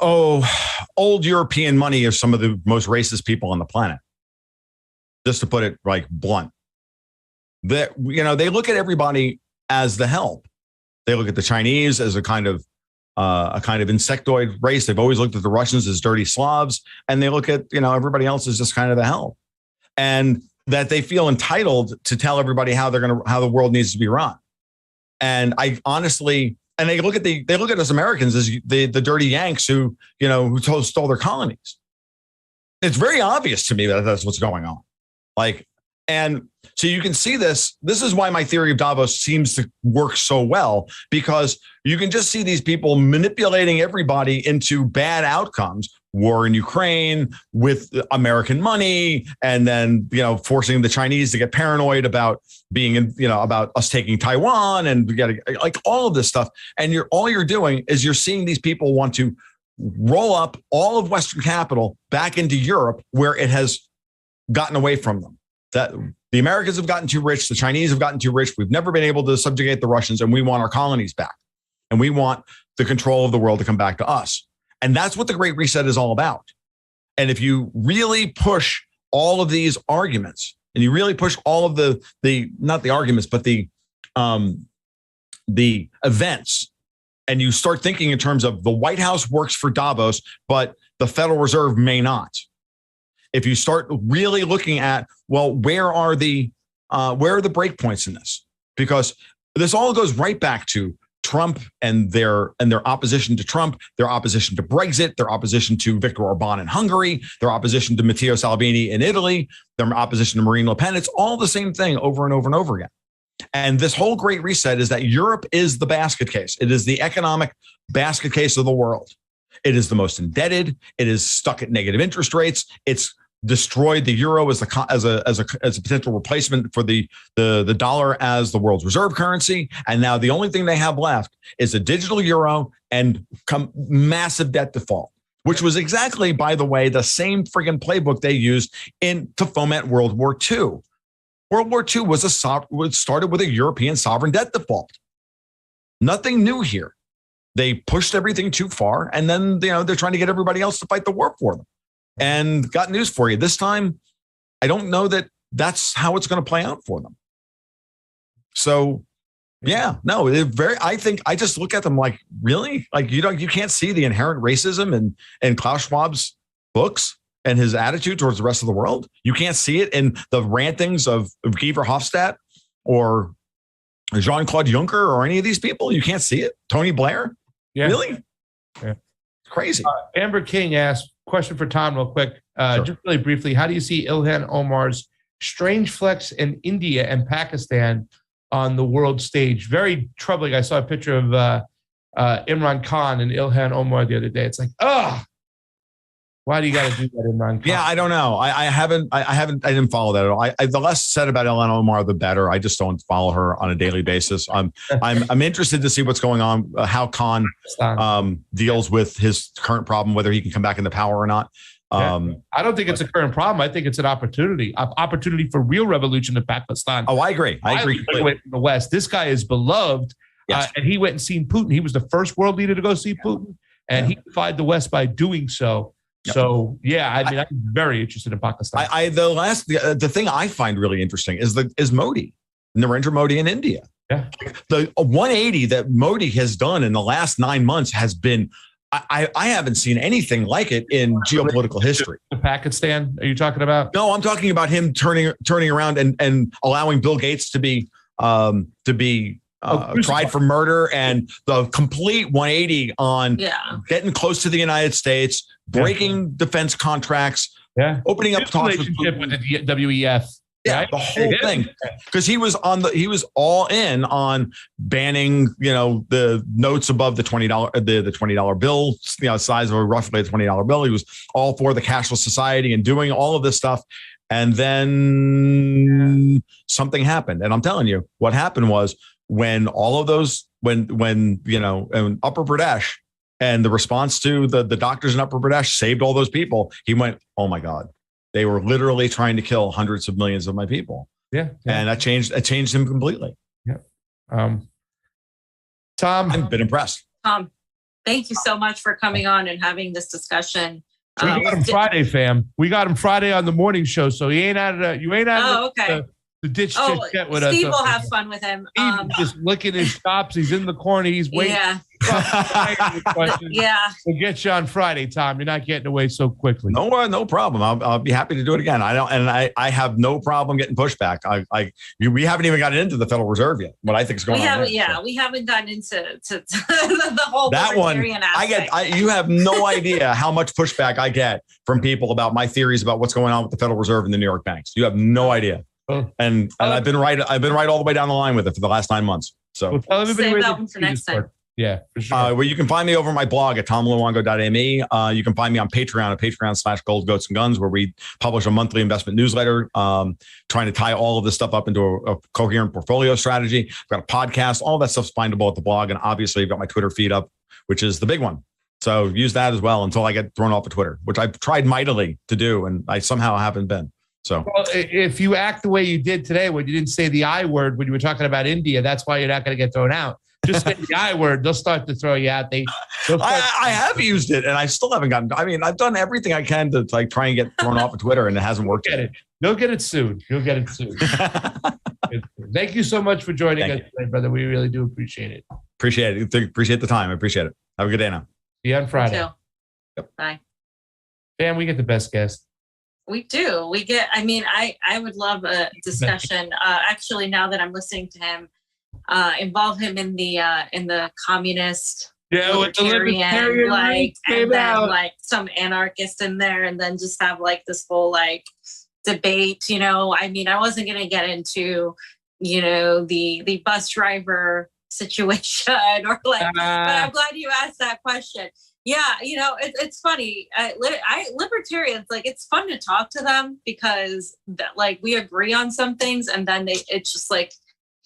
old European money is some of the most racist people on the planet. Just to put it like blunt, that they look at everybody as the help. They look at the Chinese as a kind of insectoid race. They've always looked at the Russians as dirty Slavs, and they look at everybody else as just kind of the help, and that they feel entitled to tell everybody how the world needs to be run. And I honestly, and they look at us Americans as the dirty Yanks who stole their colonies. It's very obvious to me that that's what's going on. And so you can see this. This is why my theory of Davos seems to work so well, because you can just see these people manipulating everybody into bad outcomes. War in Ukraine with American money, and then forcing the Chinese to get paranoid about about us taking Taiwan, and like all of this stuff. And all you're doing is you're seeing these people want to roll up all of Western capital back into Europe, where it has gotten away from them. That the Americans have gotten too rich, the Chinese have gotten too rich. We've never been able to subjugate the Russians, and we want our colonies back. And we want the control of the world to come back to us. And that's what the Great Reset is all about. And if you really push all of these arguments, and you really push all of the not the arguments, but the events, and you start thinking in terms of the White House works for Davos, but the Federal Reserve may not. If you start really looking at, well, where are the breakpoints in this? Because this all goes right back to Trump and their opposition to Trump, their opposition to Brexit, their opposition to Viktor Orban in Hungary, their opposition to Matteo Salvini in Italy, their opposition to Marine Le Pen. It's all the same thing over and over and over again. And this whole Great Reset is that Europe is the basket case. It is the economic basket case of the world. It is the most indebted. It is stuck at negative interest rates. It's destroyed the euro as a potential replacement for the dollar as the world's reserve currency. And now the only thing they have left is a digital euro and massive debt default, which was exactly, by the way, the same friggin' playbook they used to foment World War II. World War II started with a European sovereign debt default. Nothing new here. They pushed everything too far, and then they're trying to get everybody else to fight the war for them. And got news for you. This time, I don't know that that's how it's going to play out for them. So, yeah, no, I think I just look at them like, really? Like you can't see the inherent racism in Klaus Schwab's books and his attitude towards the rest of the world. You can't see it in the rantings of Guy Verhofstadt or Jean-Claude Juncker or any of these people. You can't see it. Tony Blair. Yeah. Really? Yeah. It's crazy. Amber King asked, question for Tom real quick. Sure. Just really briefly, how do you see Ilhan Omar's strange flex in India and Pakistan on the world stage? Very troubling. I saw a picture of Imran Khan and Ilhan Omar the other day. It's like, why do you got to do that, Imran Khan? Yeah, I don't know. I didn't follow that at all. The less said about Ilhan Omar, the better. I just don't follow her on a daily basis. I'm interested to see what's going on, how Khan deals with his current problem, whether he can come back into power or not. I don't think it's a current problem. I think it's an opportunity for real revolution in Pakistan. Oh, I agree. I agree. Away from the West. This guy is beloved, yes. And he went and seen Putin. He was the first world leader to go see Putin, and he defied the West by doing so. Yep. So I'm very interested in Pakistan. The thing I find really interesting is Modi, Narendra Modi in India. Yeah, the 180 that Modi has done in the last 9 months has been. I haven't seen anything like it in geopolitical history. Pakistan, are you talking about? No, I'm talking about him turning around and allowing Bill Gates to be tried for murder, and the complete 180 on getting close to the United States, breaking defense contracts, opening up talks with the WEF. Yeah, right? The whole thing, because he was all in on banning, the notes above the $20 the $20 bill, size of roughly a $20 bill. He was all for the cashless society and doing all of this stuff, and then something happened. And I'm telling you, what happened was when all of those, when in Upper Pradesh, and the response to the doctors in Upper Pradesh saved all those people, he went, oh my God. They were literally trying to kill hundreds of millions of my people. Yeah. And that changed him completely. Yeah. Tom, I've been impressed. Tom, thank you so much for coming on and having this discussion. We got him Friday, fam. We got him Friday on the morning show, so you ain't out of the ditch yet with us. Steve will have fun with him. Just licking his chops. He's in the corner. He's waiting. Yeah. We'll get you on Friday, Tom. You're not getting away so quickly. No problem. I'll be happy to do it again. I have no problem getting pushback. We haven't even gotten into the Federal Reserve yet. What I think is going on. We haven't gotten into the whole that one. Aspect. You have no idea how much pushback I get from people about my theories about what's going on with the Federal Reserve and the New York banks. You have no idea. And I've been right all the way down the line with it for the last 9 months. So tell everybody save that one for next time. Yeah, for sure. Well, you can find me over my blog at tomluongo.me. You can find me on Patreon at patreon.com/goldgoatsandguns, where we publish a monthly investment newsletter, trying to tie all of this stuff up into a coherent portfolio strategy. I've got a podcast. All that stuff's findable at the blog. And obviously I've got my Twitter feed up, which is the big one. So use that as well until I get thrown off of Twitter, which I've tried mightily to do. And I somehow haven't been. So if you act the way you did today, when you didn't say the I word, when you were talking about India, that's why you're not going to get thrown out. Just say the I word, they'll start to throw you out. I have used it, and I still haven't gotten. I mean, I've done everything I can to try and get thrown off of Twitter, and it hasn't worked. You'll get it soon. Thank you so much for joining us today, brother. We really do appreciate it. Appreciate it. Appreciate the time. I appreciate it. Have a good day now. See you on Friday. Yep. Bye. And we get the best guest. We do. We get. I mean, I would love a discussion. Actually, now that I'm listening to him. Involve him in the communist libertarian, and then some anarchist in there, and then just have this whole debate. I mean, I wasn't going to get into the bus driver situation or but I'm glad you asked that question. Yeah, it's funny. Libertarians, like, it's fun to talk to them because like we agree on some things, and then it's just like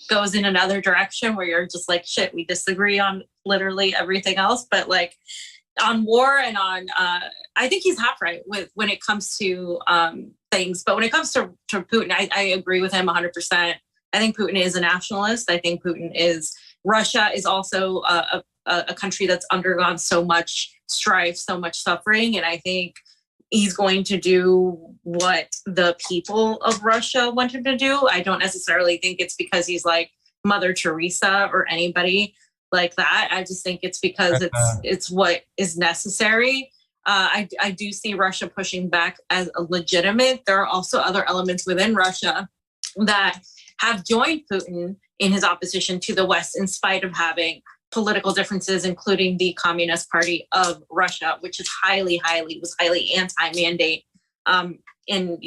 goes in another direction where you're just like, shit, we disagree on literally everything else. But like on war and on, I think he's half right with when it comes to things. But when it comes to Putin, I agree with him 100%. I think Putin is a nationalist. I think Russia is also a country that's undergone so much strife, so much suffering. And I think he's going to do what the people of Russia want him to do. I don't necessarily think it's because he's like Mother Teresa or anybody like that. I just think it's because it's what is necessary. I do see Russia pushing back as a legitimate. There are also other elements within Russia that have joined Putin in his opposition to the West in spite of having political differences, including the Communist Party of Russia, which is highly anti-mandate in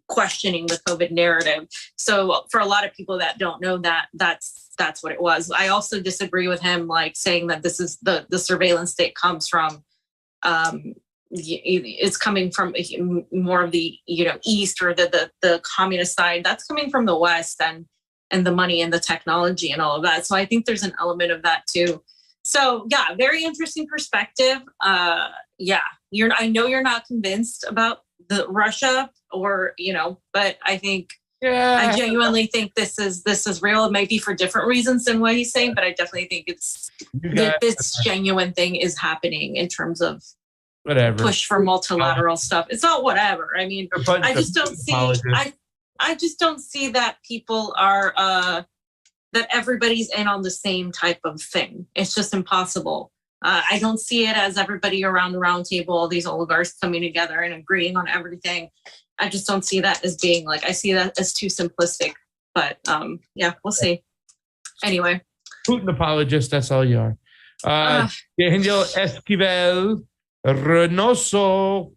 questioning the COVID narrative. So for a lot of people that don't know that's what it was. I also disagree with him, like saying that this is the surveillance state comes from it's coming from more of the East or the communist side. That's coming from the West and the money and the technology and all of that. So I think there's an element of that too. So yeah, very interesting perspective. I know you're not convinced about the Russia but I think I genuinely think this is real. It might be for different reasons than what he's saying, but I definitely think this genuine thing is happening in terms of whatever push for multilateral stuff. It's not whatever. I mean, I just don't see. I just don't see that people are that everybody's in on the same type of thing. It's just impossible. I don't see it as everybody around the round table, all these oligarchs coming together and agreeing on everything. I just don't see that as being like, I see that as too simplistic. But we'll see. Anyway. Putin apologist, that's all you are. Daniel Esquivel Reynoso,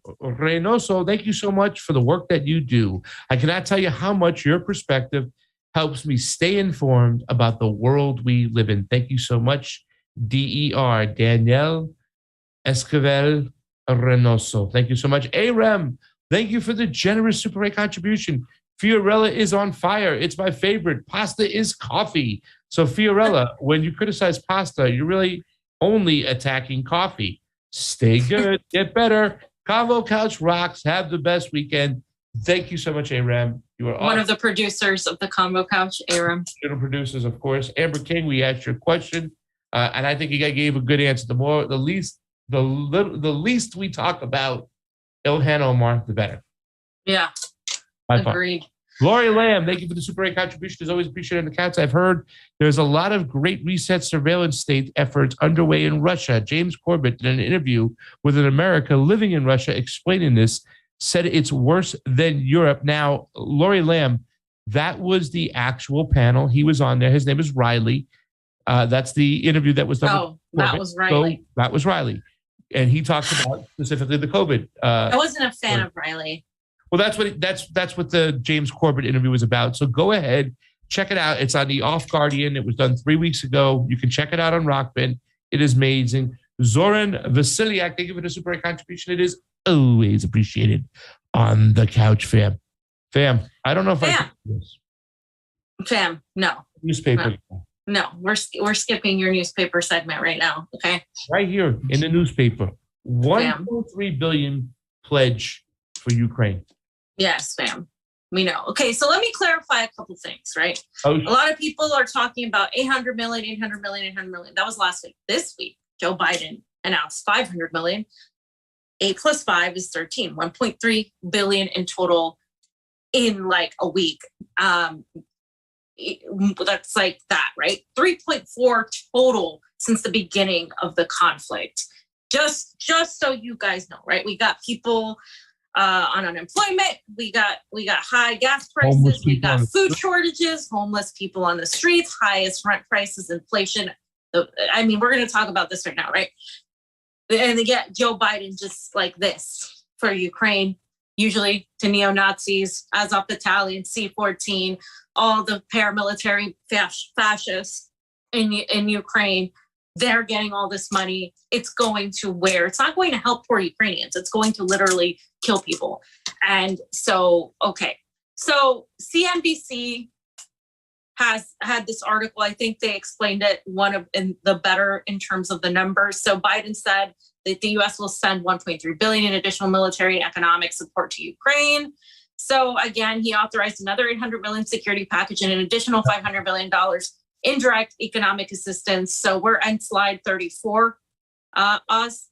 thank you so much for the work that you do. I cannot tell you how much your perspective helps me stay informed about the world we live in. Thank you so much, DER, Daniel Esquivel Reynoso. Thank you so much. AREM, thank you for the generous Super 8 contribution. Fiorella is on fire. It's my favorite. Pasta is coffee. So Fiorella, when you criticize pasta, you're really only attacking coffee. Stay good, get better. Convo Couch rocks. Have the best weekend. Thank you so much, AREM. You are one of the producers of the Convo Couch, AREM. Producers, of course. Amber King, we asked your question, and I think you gave a good answer. The least we talk about Ilhan Omar, the better. Yeah, agreed. Lori Lamb, thank you for the Super 8 contribution. As always, appreciated in the counts. I've heard there's a lot of great reset surveillance state efforts underway in Russia. James Corbett did an interview with an American living in Russia explaining this, said it's worse than Europe. Now, Lori Lamb, that was the actual panel. He was on there. His name is Riley. That's the interview that was done. Oh, that was Riley. So that was Riley. And he talked about specifically the COVID. I wasn't a fan of Riley. Well, that's what the James Corbett interview was about. So go ahead, check it out. It's on the Off Guardian. It was done 3 weeks ago. You can check it out on Rockbin. It is amazing. Zoran Vasiliak, thank you for the Super 8 contribution. It is always appreciated on the couch, fam. Fam, I don't know if I can do this. Fam, no. Newspaper. No, we're skipping your newspaper segment right now. Okay. Right here in the newspaper, 1.3 billion pledge for Ukraine. Yes, fam. We know. Okay, so let me clarify a couple things, right? A lot of people are talking about 800 million. That was last week. This week, Joe Biden announced 500 million. 8 plus 5 is 13. 1.3 billion in total in like a week. That's like that, right? 3.4 total since the beginning of the conflict. Just so you guys know, right? We got people on unemployment. We got high gas prices. We got food shortages, homeless people on the streets, highest rent prices, inflation. I mean, we're going to talk about this right now, right? And they get Joe Biden just like this for Ukraine, usually to neo-Nazis, Azov Battalion, C-14, all the paramilitary fascists in Ukraine. they're getting all this money. It's going to where? It's not going to help poor Ukrainians. It's going to literally kill people. And so, okay. So CNBC has had this article. I think they explained it the better in terms of the numbers. So Biden said that the U.S. will send 1.3 billion in additional military and economic support to Ukraine. So again, he authorized another 800 million security package and an additional $500 billion indirect economic assistance. So we're on slide 34, us.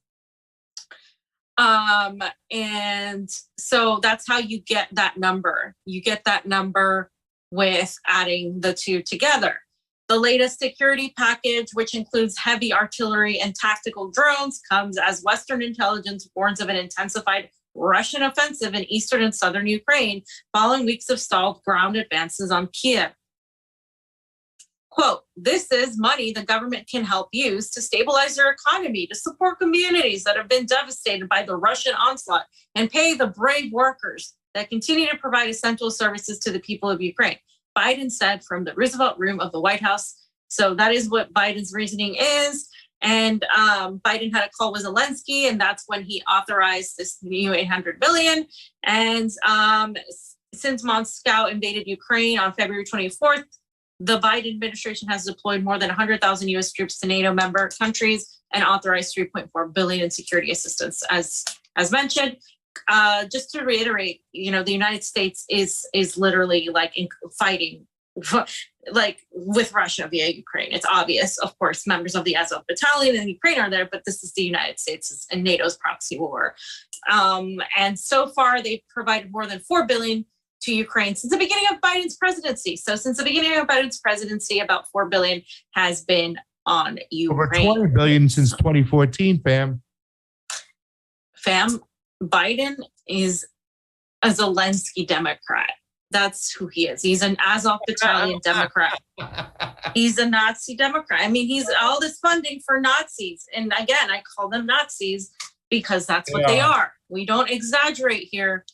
And so that's how you get that number. You get that number with adding the two together. The latest security package, which includes heavy artillery and tactical drones, comes as Western intelligence warns of an intensified Russian offensive in eastern and southern Ukraine following weeks of stalled ground advances on Kiev. Quote, this is money the government can help use to stabilize their economy, to support communities that have been devastated by the Russian onslaught, and pay the brave workers that continue to provide essential services to the people of Ukraine, Biden said from the Roosevelt Room of the White House. So that is what Biden's reasoning is. And Biden had a call with Zelensky, and that's when he authorized this new 800 billion. And since Moscow invaded Ukraine on February 24th, the Biden administration has deployed more than 100,000 U.S. troops to NATO member countries and authorized 3.4 billion in security assistance, as mentioned. Just to reiterate, the United States is literally like fighting like with Russia via Ukraine. It's obvious, of course, members of the Azov battalion in Ukraine are there, but this is the United States and NATO's proxy war. And so far, they've provided more than 4 billion to Ukraine since the beginning of Biden's presidency. So since the beginning of Biden's presidency, about 4 billion has been on Ukraine. Over 20 billion since 2014, fam. Biden is a Zelensky Democrat. That's who he is. He's an Azov battalion Democrat. He's a Nazi Democrat. I mean, he's all this funding for Nazis. And again, I call them Nazis because that's what they are. We don't exaggerate here.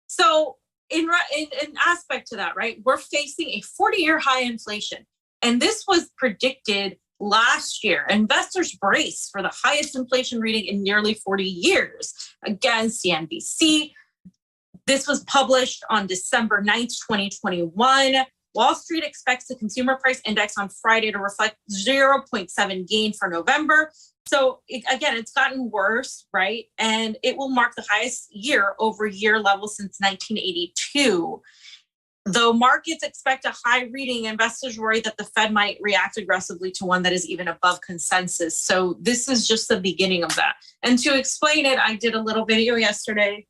So in aspect to that, right, we're facing a 40-year high inflation. And this was predicted last year. Investors brace for the highest inflation reading in nearly 40 years. Again, CNBC. This was published on December 9th, 2021. Wall Street expects the consumer price index on Friday to reflect 0.7 gain for November. So again, it's gotten worse, right? And it will mark the highest year-over-year level since 1982. Though markets expect a high reading, investors worry that the Fed might react aggressively to one that is even above consensus. So this is just the beginning of that. And to explain it, I did a little video yesterday.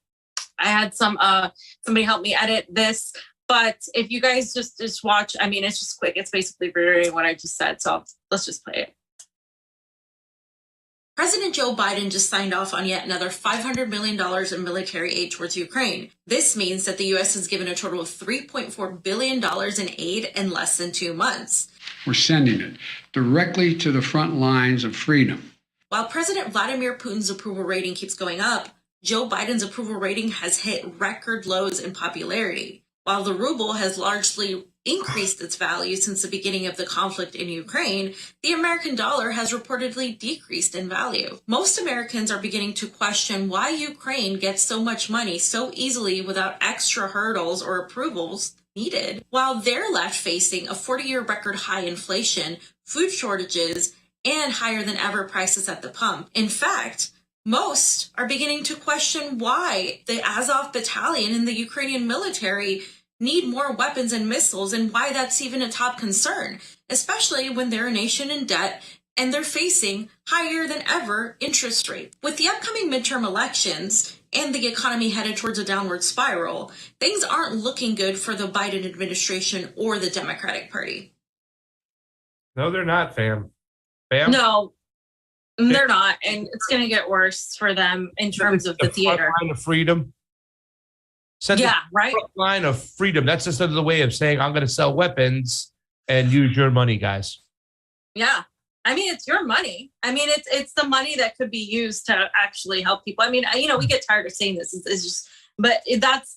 I had somebody help me edit this. But if you guys just watch, I mean, it's just quick. It's basically reiterating what I just said. So let's just play it. President Joe Biden just signed off on yet another $500 million in military aid towards Ukraine. This means that the U.S. has given a total of $3.4 billion in aid in less than 2 months. We're sending it directly to the front lines of freedom. While President Vladimir Putin's approval rating keeps going up, Joe Biden's approval rating has hit record lows in popularity. While the ruble has largely increased its value since the beginning of the conflict in Ukraine, the American dollar has reportedly decreased in value. Most Americans are beginning to question why Ukraine gets so much money so easily without extra hurdles or approvals needed, while they're left facing a 40-year record high inflation, food shortages, and higher than ever prices at the pump. In fact, most are beginning to question why the Azov battalion in the Ukrainian military need more weapons and missiles and why that's even a top concern, especially when they're a nation in debt and they're facing higher than ever interest rates. With the upcoming midterm elections and the economy headed towards a downward spiral, things aren't looking good for the Biden administration or the Democratic Party. No, they're not, fam. No, they're not. And it's going to get worse for them in terms of the theater. Line of freedom. Right. Line of freedom. That's just another way of saying I'm going to sell weapons and use your money, guys. Yeah. I mean, it's your money. I mean, it's the money that could be used to actually help people. I mean, we get tired of saying this. It's just, but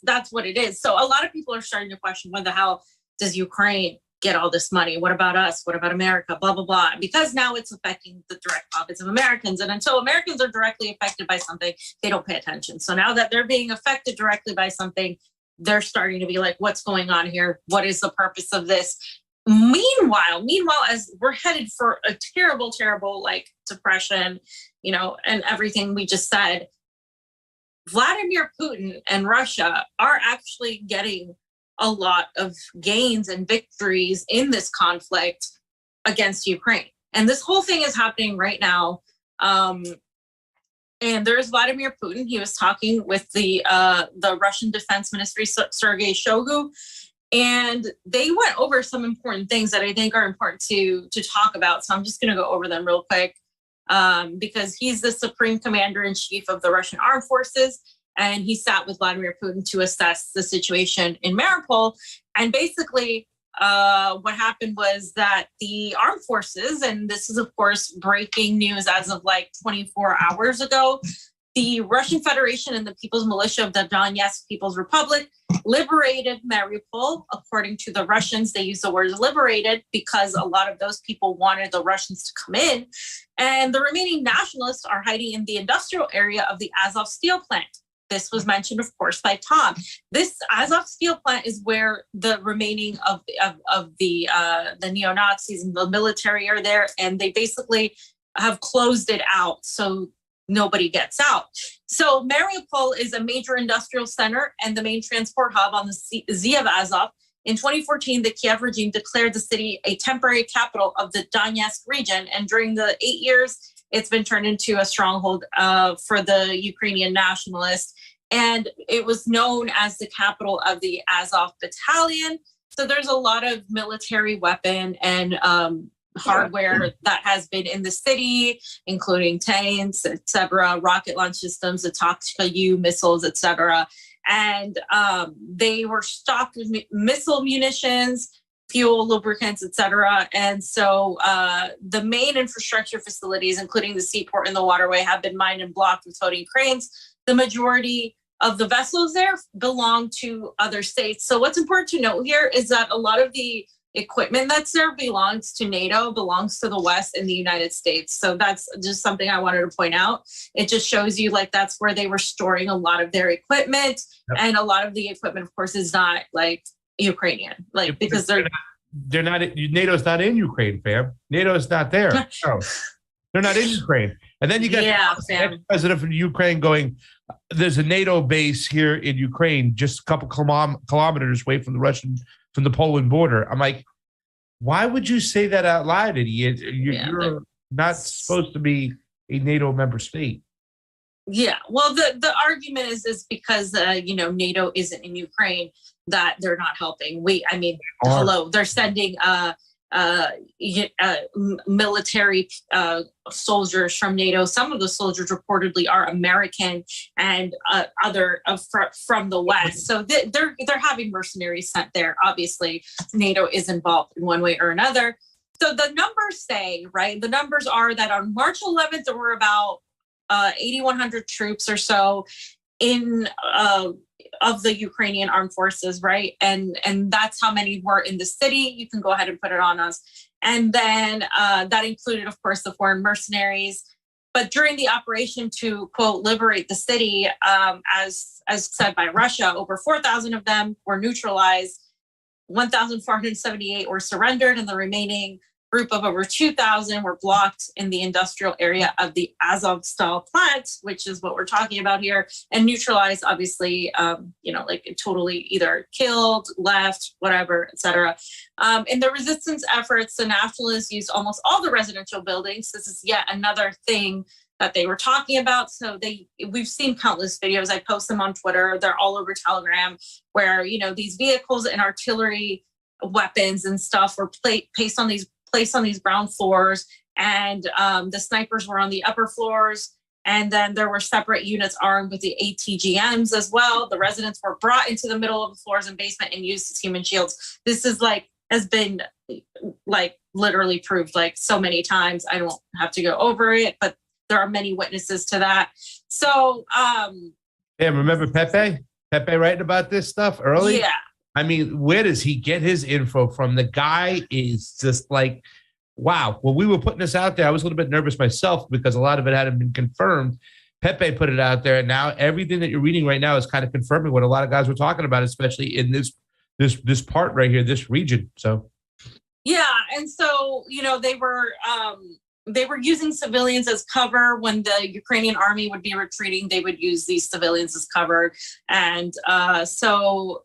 that's what it is. So a lot of people are starting to question when the hell does Ukraine get all this money? What about us? What about America? Blah, blah, blah. Because now it's affecting the direct profits of Americans. And until Americans are directly affected by something, they don't pay attention. So now that they're being affected directly by something, they're starting to be like, what's going on here? What is the purpose of this? Meanwhile, as we're headed for a terrible, terrible like depression, you know, and everything we just said, Vladimir Putin and Russia are actually getting a lot of gains and victories in this conflict against Ukraine. And this whole thing is happening right now. And there's Vladimir Putin. He was talking with the Russian Defense Ministry, Sergei Shoigu, and they went over some important things that I think are important to talk about. So I'm just going to go over them real quick because he's the Supreme Commander-in-Chief of the Russian Armed Forces, and he sat with Vladimir Putin to assess the situation in Mariupol. And basically, what happened was that the armed forces, and this is, of course, breaking news as of like 24 hours ago, the Russian Federation and the People's Militia of the Donetsk People's Republic liberated Mariupol. According to the Russians, they use the word liberated because a lot of those people wanted the Russians to come in. And the remaining nationalists are hiding in the industrial area of the Azov steel plant. This was mentioned, of course, by Tom. This Azov steel plant is where the remaining of the neo-Nazis and the military are there, and they basically have closed it out so nobody gets out. So Mariupol is a major industrial center and the main transport hub on the Sea of Azov. In 2014, the Kiev regime declared the city a temporary capital of the Donetsk region, and during the 8 years, it's been turned into a stronghold for the Ukrainian nationalists. And it was known as the capital of the Azov Battalion. So there's a lot of military weapon and hardware that has been in the city, including tanks, etc., rocket launch systems, the Toxika U missiles, etc. And they were stocked with missile munitions, fuel, lubricants, etc. And so the main infrastructure facilities, including the seaport and the waterway, have been mined and blocked with floating cranes. The majority of the vessels there belong to other states. So what's important to note here is that a lot of the equipment that's there belongs to NATO, belongs to the West and the United States. So that's just something I wanted to point out. It just shows you like that's where they were storing a lot of their equipment. Yep. And a lot of the equipment, of course, is not like Ukrainian, like because they're not NATO's not in Ukraine, fam. NATO's not there. No, they're not in Ukraine. And then you got the president of Ukraine going, there's a NATO base here in Ukraine, just a couple kilometers away from the Poland border. I'm like, why would you say that out loud, idiot? You're not supposed to be a NATO member state. Yeah, well, the argument is because NATO isn't in Ukraine that they're not helping. Hello, they're sending military soldiers from NATO. Some of the soldiers reportedly are American and other from the West. So they're having mercenaries sent there. Obviously, NATO is involved in one way or another. So the numbers say, right? The numbers are that on March 11th, there were about 8,100 troops or so in of the Ukrainian armed forces, right? And that's how many were in the city. You can go ahead and put it on us. And then that included, of course, the foreign mercenaries. But during the operation to, quote, liberate the city, as said by Russia, over 4,000 of them were neutralized, 1,478 were surrendered, and the remaining group of over 2,000 were blocked in the industrial area of the Azovstal plant, which is what we're talking about here, and neutralized, obviously, like totally either killed, left, whatever, etc. In the resistance efforts, the nationalists used almost all the residential buildings. This is yet another thing that they were talking about. So we've seen countless videos. I post them on Twitter. They're all over Telegram, where these vehicles and artillery weapons and stuff were placed on these ground floors, and the snipers were on the upper floors. And then there were separate units armed with the ATGMs as well. The residents were brought into the middle of the floors and basement and used as human shields. This is has been literally proved so many times. I don't have to go over it, but there are many witnesses to that. So, remember Pepe? Pepe writing about this stuff early? Yeah. I mean, where does he get his info from? The guy is just like, wow. When we were putting this out there, I was a little bit nervous myself because a lot of it hadn't been confirmed. Pepe put it out there, and now everything that you're reading right now is kind of confirming what a lot of guys were talking about, especially in this part right here, this region. So yeah, and so they were using civilians as cover when the Ukrainian army would be retreating. They would use these civilians as cover, and so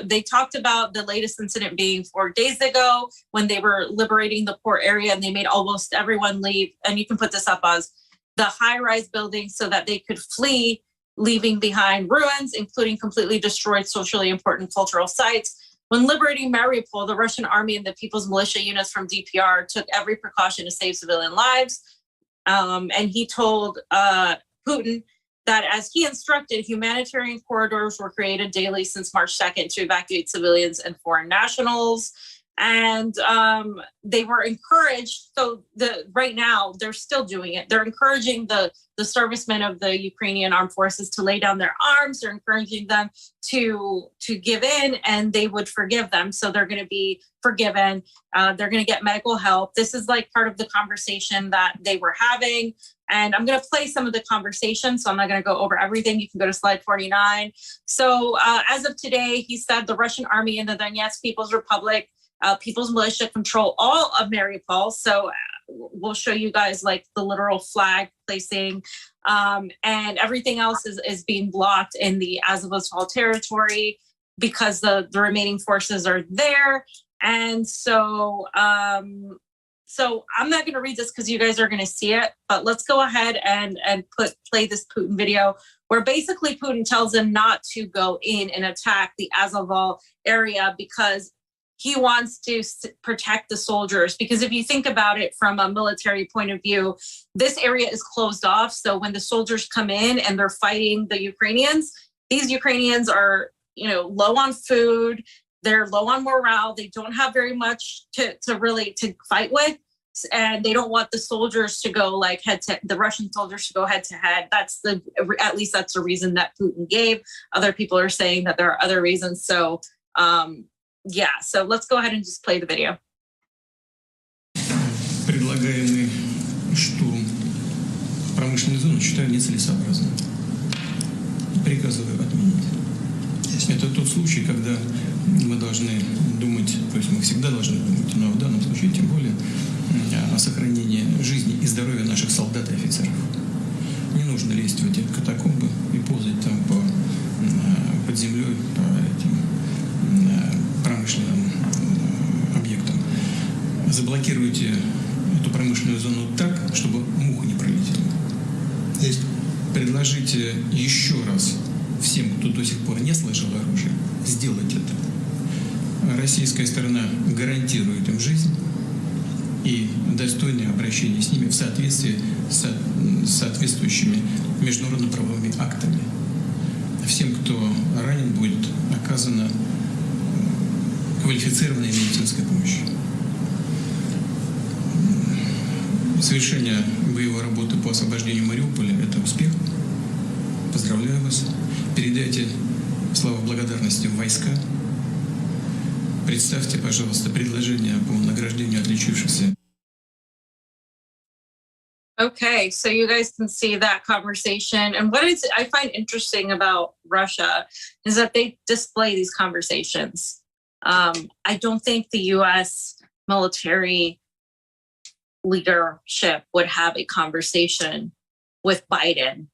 they talked about the latest incident being 4 days ago when they were liberating the port area, and they made almost everyone leave. And you can put this up as the high-rise buildings so that they could flee, leaving behind ruins, including completely destroyed socially important cultural sites. When liberating Mariupol, the Russian army and the People's Militia units from DPR took every precaution to save civilian lives. And he told Putin that as he instructed, humanitarian corridors were created daily since March 2nd to evacuate civilians and foreign nationals. And they were encouraged. So right now they're still doing it. They're encouraging the servicemen of the Ukrainian armed forces to lay down their arms. They're encouraging them to give in, and they would forgive them. So they're going to be forgiven. They're going to get medical help. This is like part of the conversation that they were having. And I'm going to play some of the conversation, so I'm not going to go over everything. You can go to slide 49. So as of today, he said the Russian army and the Donetsk People's Republic People's Militia control all of Mariupol. So we'll show you guys like the literal flag placing, and everything else is being blocked in the Azovstal territory because the remaining forces are there. And so so I'm not going to read this because you guys are going to see it, but let's go ahead and play this Putin video where basically Putin tells them not to go in and attack the Azovstal area because he wants to protect the soldiers. Because if you think about it from a military point of view, this area is closed off. So when the soldiers come in and they're fighting the Ukrainians, these Ukrainians are, low on food. They're low on morale. They don't have very much to really fight with. And they don't want the soldiers to go the Russian soldiers to go head to head. At least that's the reason that Putin gave. Other people are saying that there are other reasons. So, yeah, so let's go ahead and just play the video. Предлагаемый штурм промышленной зоны считаю нецелесообразным. Приказываю отменить. Это тот случай, когда мы должны думать, то есть мы всегда должны думать, но в данном случае тем более о сохранении жизни и здоровья наших солдат и офицеров. Не нужно лезть в эти катакомбы и ползать там под землей по этим промышленным объектам. Заблокируйте эту промышленную зону так, чтобы муха не пролетела. Предложите еще раз всем, кто до сих пор не сложил оружие, сделать это. Российская сторона гарантирует им жизнь и достойное обращение с ними в соответствии с соответствующими международно-правовыми актами. Всем, кто ранен, будет оказана квалифицированная медицинская помощь. Совершение боевой работы по освобождению Мариуполя – это успех. Поздравляю вас. Передайте слова благодарности в войска. Представьте, пожалуйста, предложение по награждению отличившихся. Okay, so you guys can see that conversation. And what I find interesting about Russia is that they display these conversations. I don't think the U.S. military leadership would have a conversation with Biden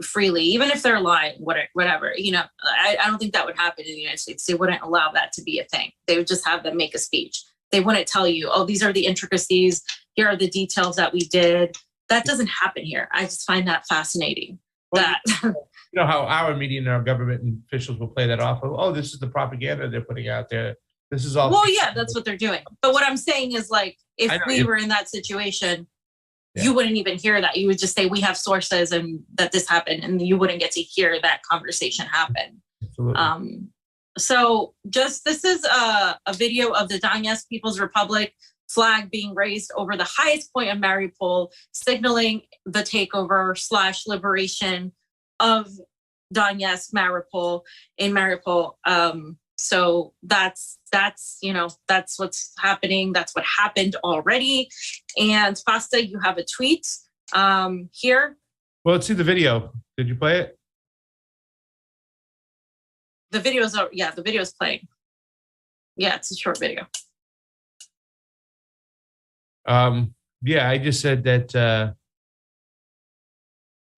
freely, even if they're lying, whatever. I don't think that would happen in the United States. They wouldn't allow that to be a thing. They would just have them make a speech. They wouldn't tell you, oh, these are the intricacies. Here are the details that we did. That doesn't happen here. I just find that fascinating. Well, you know how our media and our government officials will play that off of, oh, this is the propaganda they're putting out there. This is all. Well, yeah, that's what they're doing. But what I'm saying is, if we were in that situation, you wouldn't even hear that. You would just say, we have sources and that this happened, and you wouldn't get to hear that conversation happen. Absolutely. So this is a video of the Donetsk People's Republic flag being raised over the highest point of Mariupol, signaling the takeover / liberation of Donetsk, Mariupol, in Mariupol. So that's that's what's happening. That's what happened already. And Pasta, you have a tweet here. Well, let's see the video. Did you play it? The video's playing. Yeah, it's a short video. Yeah, I just said that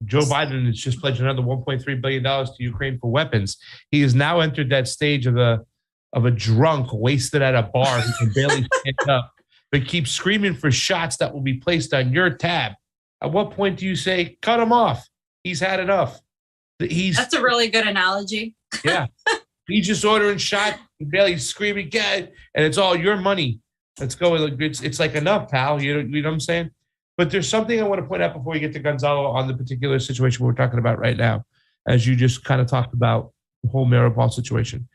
Joe Biden has just pledged another $1.3 billion to Ukraine for weapons. He has now entered that stage of a drunk wasted at a bar who can barely stand up, but keeps screaming for shots that will be placed on your tab. At what point do you say, cut him off? He's had enough. That's a really good analogy. Yeah. He's just ordering shot, barely screaming, get it, and it's all your money. Let's go. It's like enough, pal. You know what I'm saying? But there's something I want to point out before we get to Gonzalo on the particular situation we're talking about right now, as you just kind of talked about the whole Mariupol situation.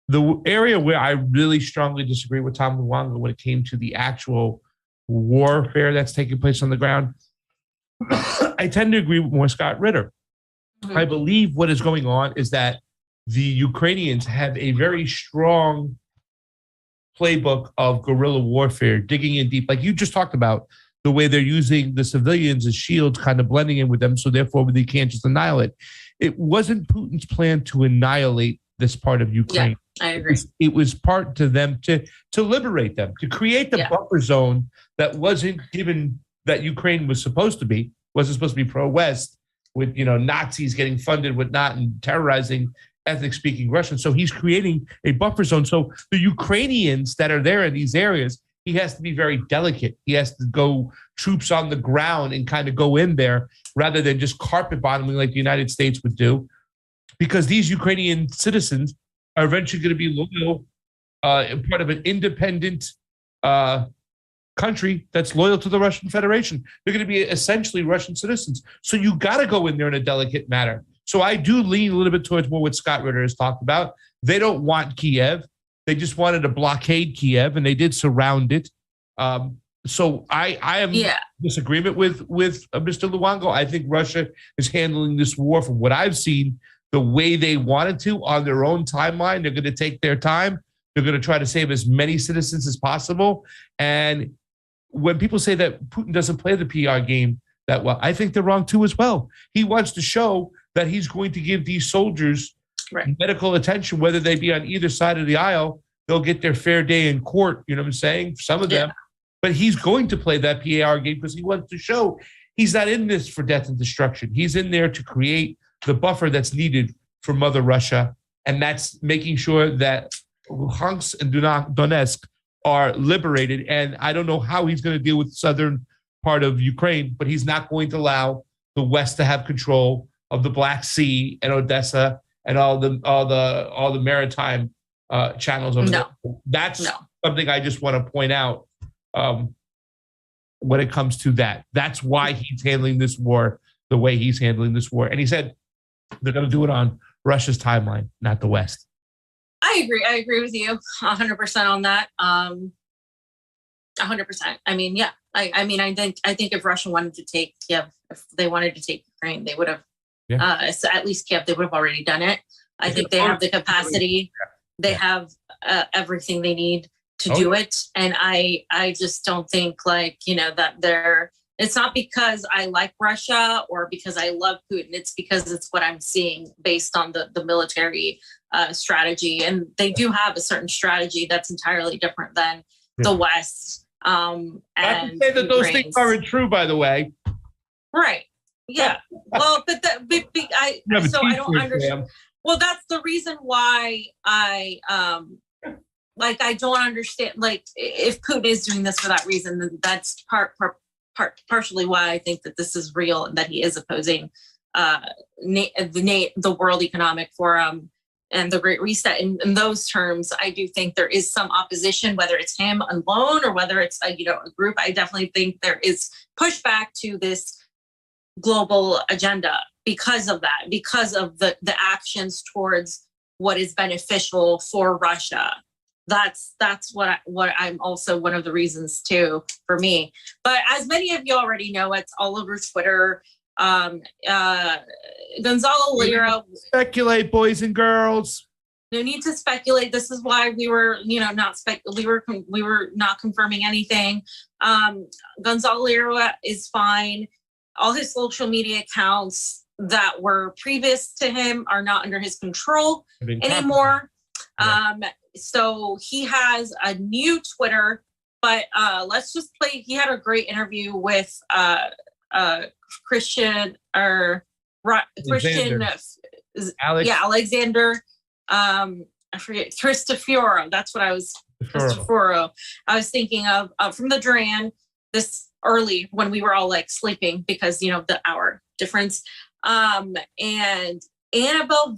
The area where I really strongly disagree with Tom Luongo when it came to the actual warfare that's taking place on the ground, I tend to agree with more Scott Ritter. Mm-hmm. I believe what is going on is that the Ukrainians have a very strong playbook of guerrilla warfare, digging in deep, like you just talked about, the way they're using the civilians as shields, kind of blending in with them, so therefore they can't just annihilate. It wasn't Putin's plan to annihilate this part of Ukraine. Yeah, I agree. It was part to them to liberate them, to create the buffer zone that wasn't given, that Ukraine was supposed to be, wasn't supposed to be pro-West, with Nazis getting funded, whatnot, and terrorizing ethnic-speaking Russians. So he's creating a buffer zone. So the Ukrainians that are there in these areas, he has to be very delicate. He has to go troops on the ground and kind of go in there rather than just carpet bombing like the United States would do, because these Ukrainian citizens are eventually going to be loyal, part of an independent country that's loyal to the Russian Federation. They're going to be essentially Russian citizens. So you got to go in there in a delicate manner. So I do lean a little bit towards more what Scott Ritter has talked about. They don't want Kiev. They just wanted to blockade Kiev, and they did surround it. So I am in disagreement with Mr. Luongo. I think Russia is handling this war, from what I've seen, the way they wanted to, on their own timeline. They're going to take their time. They're going to try to save as many citizens as possible. And when people say that Putin doesn't play the PR game that well, I think they're wrong too as well. He wants to show that he's going to give these soldiers medical attention, whether they be on either side of the aisle. They'll get their fair day in court, you know what I'm saying? Some of them. But he's going to play that PR game because he wants to show he's not in this for death and destruction. He's in there to create the buffer that's needed for Mother Russia. And that's making sure that Luhansk and Donetsk are liberated. And I don't know how he's going to deal with the southern part of Ukraine, but he's not going to allow the West to have control of the Black Sea and Odessa and all the maritime channels over there. That's something I just want to point out when it comes to that. That's why he's handling this war the way he's handling this war. And he said they're going to do it on Russia's timeline, not the West. I agree. I agree with you 100% on that. 100%. I mean, yeah. I think if Russia wanted to take Kiev, if they wanted to take Ukraine, they would have. So at least Kiev, they would have already done it. I think they have the capacity. They have everything they need to do it. And I just don't think that it's not because I like Russia or because I love Putin. It's because it's what I'm seeing based on the military strategy. And they do have a certain strategy that's entirely different than the West. And I can say that those things aren't true, by the way. Right. Yeah. Well, but I don't understand. Well, that's the reason why I don't understand. Like, if Putin is doing this for that reason, then that's partially why I think that this is real and that he is opposing the World Economic Forum and the Great Reset. In those terms, I do think there is some opposition, whether it's him alone or whether it's a group. I definitely think there is pushback to this global agenda because of that, because of the actions towards what is beneficial for Russia. That's what I'm also one of the reasons too for me. But as many of you already know, it's all over Twitter. Gonzalo Lira. Speculate, boys and girls. No need to speculate. This is why we were, we were not confirming anything. Gonzalo Lira is fine. All his social media accounts that were previous to him are not under his control anymore. So he has a new Twitter, but let's just play. He had a great interview with Christian Alexander. I forget, Cristoforo. That's what I was. Cristoforo. I was thinking of from the Duran this early when we were all like sleeping because the hour difference. And Annabelle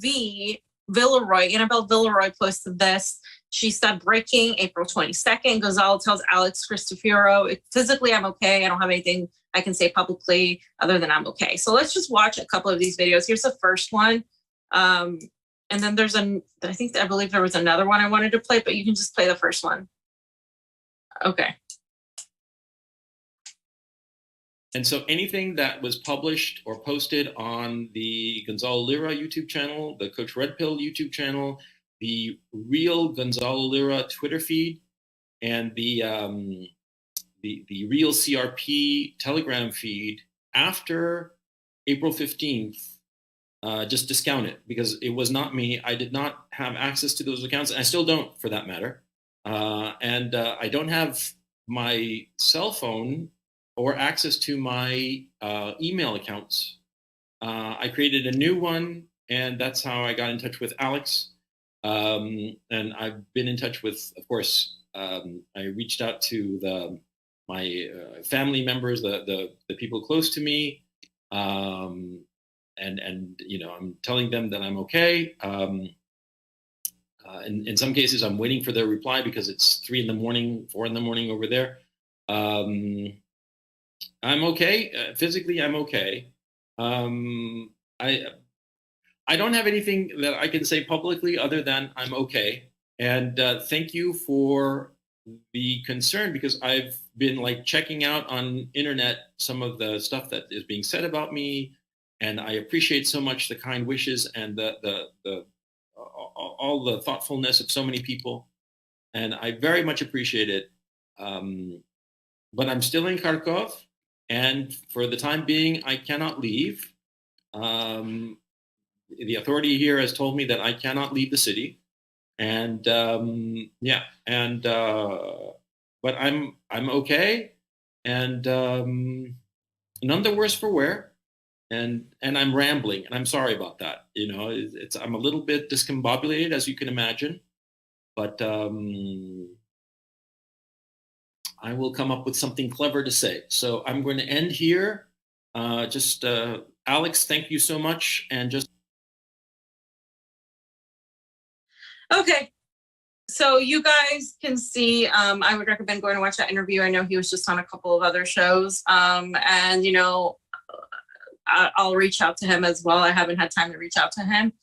Villeroy posted this. She said, breaking April 22nd. Gonzalo tells Alex Cristoforo, physically, I'm okay. I don't have anything I can say publicly other than I'm okay. So let's just watch a couple of these videos. Here's the first one. And then there's I believe there was another one I wanted to play, but you can just play the first one. Okay. And so anything that was published or posted on the Gonzalo Lira YouTube channel, the Coach Red Pill YouTube channel, the real Gonzalo Lira Twitter feed, and the real CRP Telegram feed after April 15th, just discount it because it was not me. I did not have access to those accounts, and I still don't, for that matter. And I don't have my cell phone or access to my email accounts. I created a new one, and that's how I got in touch with Alex. And I've been in touch with, of course, I reached out to my family members, the people close to me, and I'm telling them that I'm okay. In some cases, I'm waiting for their reply because it's 3 a.m, 4 a.m over there. I'm okay. Physically, I'm okay. I don't have anything that I can say publicly other than I'm okay. And thank you for the concern, because I've been like checking out on internet some of the stuff that is being said about me, and I appreciate so much the kind wishes and all the thoughtfulness of so many people, and I very much appreciate it. But I'm still in Kharkov, and for the time being, I cannot leave. The authority here has told me that I cannot leave the city, and but I'm okay, and none the worse for wear, and I'm rambling, and I'm sorry about that. I'm a little bit discombobulated, as you can imagine, but I will come up with something clever to say. So I'm going to end here. Alex, thank you so much, and just. Okay, so you guys can see, I would recommend going to watch that interview. I know he was just on a couple of other shows, and I'll reach out to him as well. I haven't had time to reach out to him,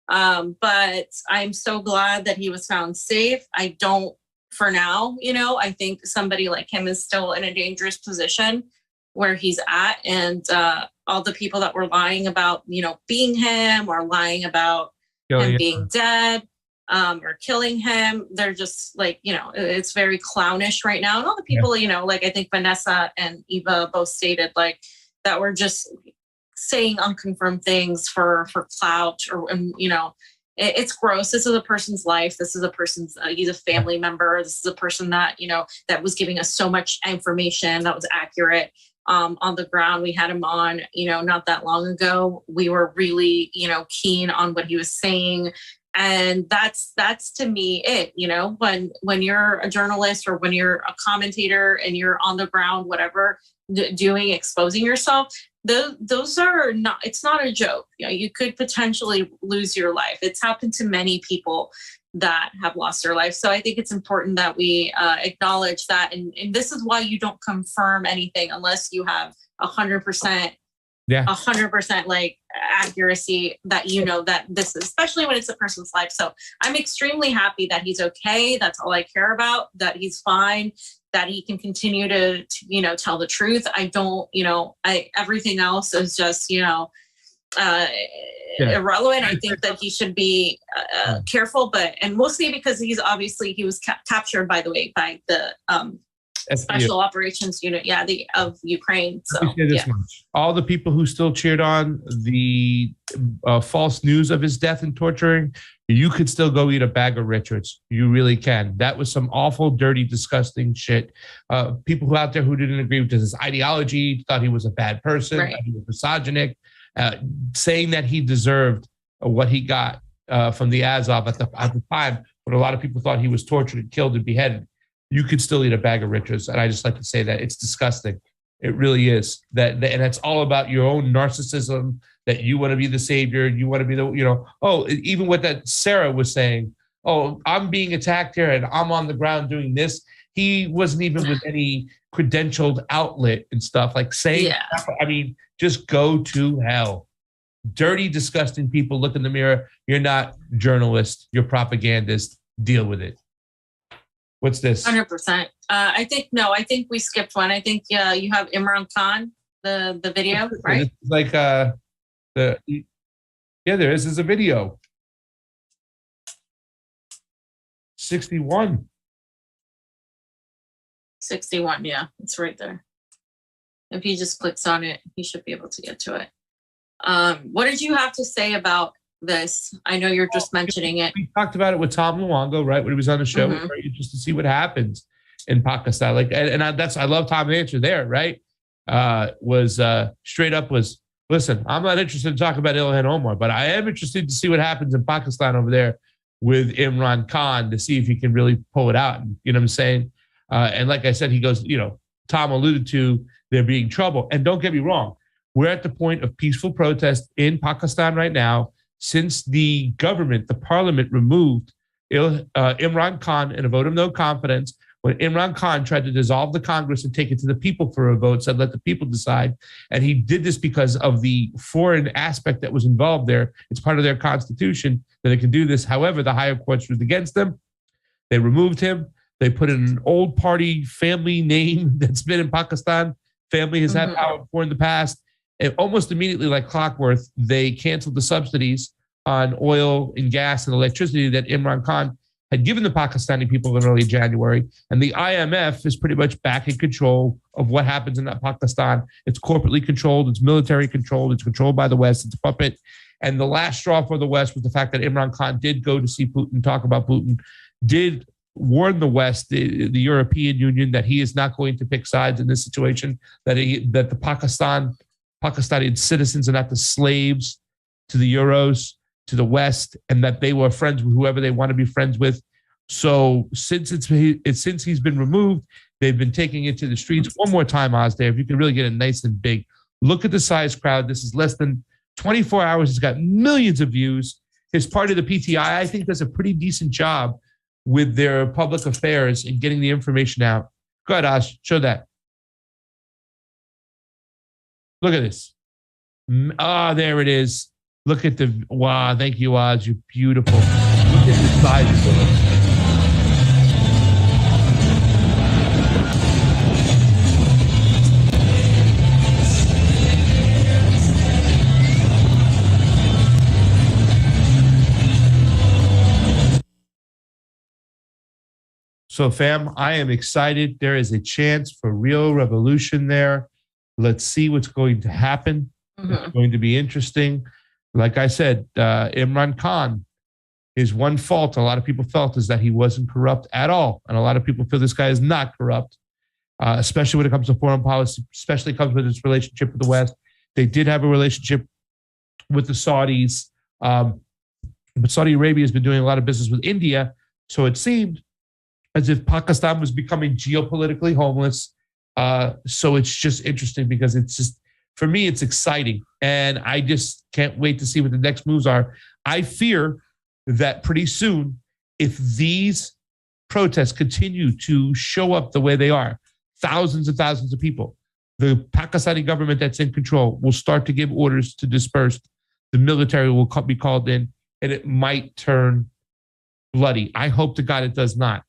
but I'm so glad that he was found safe. I don't, for now, I think somebody like him is still in a dangerous position where he's at, and all the people that were lying about, being him or lying about him being dead, or killing him, they're just like, it's very clownish right now. And all the people, like I think Vanessa and Eva both stated like that we're just saying unconfirmed things for clout, or it's gross. This is a person's life. This is a person's, he's a family member. This is a person that, that was giving us so much information that was accurate. On the ground, we had him on, not that long ago. We were really, keen on what he was saying. And that's to me it, when you're a journalist or when you're a commentator and you're on the ground, whatever, exposing yourself, those are not, it's not a joke. You could potentially lose your life. It's happened to many people that have lost their life. So I think it's important that we acknowledge that. And this is why you don't confirm anything unless you have 100%. 100% like accuracy that that this is, especially when it's a person's life. So I'm extremely happy that he's okay. That's all I care about, that he's fine. that he can continue to tell the truth. I don't, everything else is just, irrelevant. I think that he should be careful, and mostly because he was captured, by the way, by the Special Operations Unit, of Ukraine. So all the people who still cheered on the false news of his death and torturing, you could still go eat a bag of Richards. You really can. That was some awful, dirty, disgusting shit. People who out there who didn't agree with his ideology, thought he was a bad person, right. He was misogynic, saying that he deserved what he got from the Azov at the time, when a lot of people thought he was tortured and killed and beheaded. You could still eat a bag of Richards. And I just like to say that it's disgusting. It really is. And it's all about your own narcissism, that you want to be the savior. You want to be the, even what that Sarah was saying, I'm being attacked here and I'm on the ground doing this. He wasn't even with any credentialed outlet and stuff like saying, just go to hell. Dirty, disgusting people. Look in the mirror. You're not journalist. You're propagandist. Deal with it. What's this? 100%. I think we skipped one. I think you have Imran Khan, the video, right? It's like there is a video. 61. 61, yeah, it's right there. If he just clicks on it, he should be able to get to it. What did you have to say about this? I know you're just mentioning it. We talked about it with Tom Luongo, right, when he was on the show, just to see what happens in Pakistan. I love Tom's answer there, right? Straight up was, listen, I'm not interested in talking about Ilhan Omar, but I am interested to see what happens in Pakistan over there with Imran Khan, to see if he can really pull it out. You know what I'm saying? And like I said, he goes, Tom alluded to there being trouble. And don't get me wrong, we're at the point of peaceful protest in Pakistan right now, since the government, the parliament, removed Imran Khan in a vote of no confidence. When Imran Khan tried to dissolve the Congress and take it to the people for a vote, said let the people decide. And he did this because of the foreign aspect that was involved there. It's part of their constitution that they can do this. However, the higher courts ruled against them. They removed him. They put in an old party family name that's been in Pakistan. Family has had power before in the past. And almost immediately, like clockwork, they canceled the subsidies on oil and gas and electricity that Imran Khan had given the Pakistani people in early January. And the IMF is pretty much back in control of what happens in that Pakistan. It's corporately controlled. It's military controlled. It's controlled by the West. It's a puppet. And the last straw for the West was the fact that Imran Khan did go to see Putin, talk about Putin, did warn the West, the European Union, that he is not going to pick sides in this situation, that the Pakistani citizens are not the slaves to the Euros, to the West, and that they were friends with whoever they want to be friends with. So since he's been removed, they've been taking it to the streets. One more time, Oz, there, if you can really get it nice and big. Look at the size crowd. This is less than 24 hours. It's got millions of views. His party, the PTI, I think does a pretty decent job with their public affairs and getting the information out. Go ahead, Oz, show that. Look at this. There it is. Look at wow, thank you, Oz. You're beautiful. Look at the size of it. So, fam, I am excited. There is a chance for real revolution there. Let's see what's going to happen. It's going to be interesting. Like I said, Imran Khan, his one fault, a lot of people felt, is that he wasn't corrupt at all. And a lot of people feel this guy is not corrupt, especially when it comes to foreign policy, especially comes with his relationship with the West. They did have a relationship with the Saudis, but Saudi Arabia has been doing a lot of business with India. So it seemed as if Pakistan was becoming geopolitically homeless. So it's just interesting because it's just, for me, it's exciting. And I just can't wait to see what the next moves are. I fear that pretty soon, if these protests continue to show up the way they are, thousands and thousands of people, the Pakistani government that's in control will start to give orders to disperse. The military will be called in, and it might turn bloody. I hope to God it does not.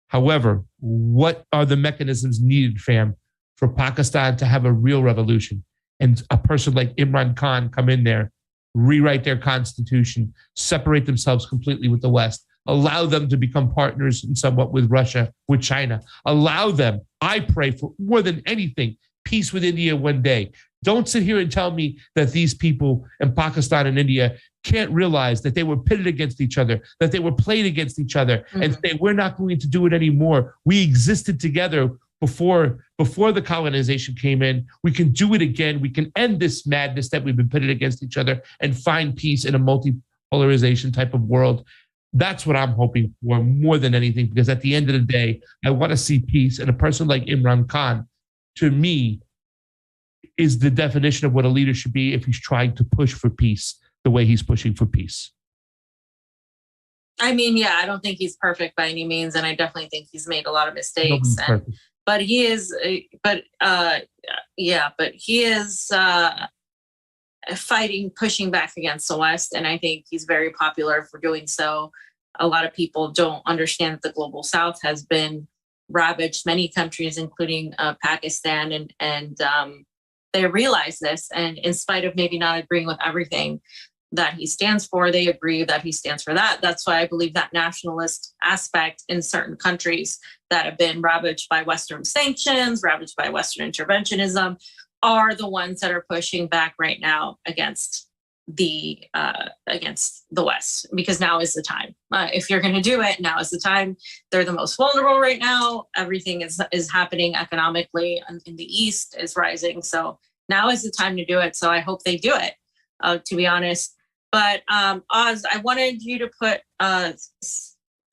However, what are the mechanisms needed, fam, for Pakistan to have a real revolution and a person like Imran Khan come in there, rewrite their constitution, separate themselves completely with the West, allow them to become partners in somewhat with Russia, with China, allow them, I pray for more than anything, peace with India one day. Don't sit here and tell me that these people in Pakistan and India can't realize that they were pitted against each other, that they were played against each other, and say, we're not going to do it anymore. We existed together before the colonization came in. We can do it again. We can end this madness that we've been pitted against each other and find peace in a multipolarization type of world. That's what I'm hoping for more than anything, because at the end of the day, I want to see peace. And a person like Imran Khan, to me, is the definition of what a leader should be if he's trying to push for peace the way he's pushing for peace. I mean, yeah, I don't think he's perfect by any means, and I definitely think he's made a lot of mistakes. But he is fighting, pushing back against the West, and I think he's very popular for doing so. A lot of people don't understand that the global South has been ravaged, many countries, including Pakistan, and they realize this, and in spite of maybe not agreeing with everything that he stands for, they agree that he stands for that. That's why I believe that nationalist aspect in certain countries that have been ravaged by Western sanctions, ravaged by Western interventionism, are the ones that are pushing back right now against the West, because now is the time. If you're going to do it, now is the time. They're the most vulnerable right now. Everything is happening economically in the East is rising. So now is the time to do it. So I hope they do it, to be honest. But Oz, I wanted you to put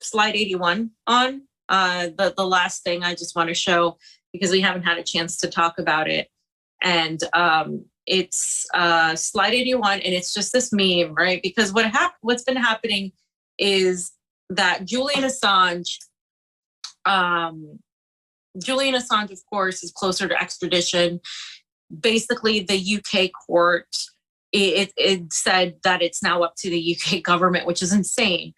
slide 81 on, the last thing I just want to show, because we haven't had a chance to talk about it. And it's slide 81, and it's just this meme, right? Because what's been happening is that Julian Assange, of course, is closer to extradition. Basically, the UK court, it said that it's now up to the UK government, which is insane.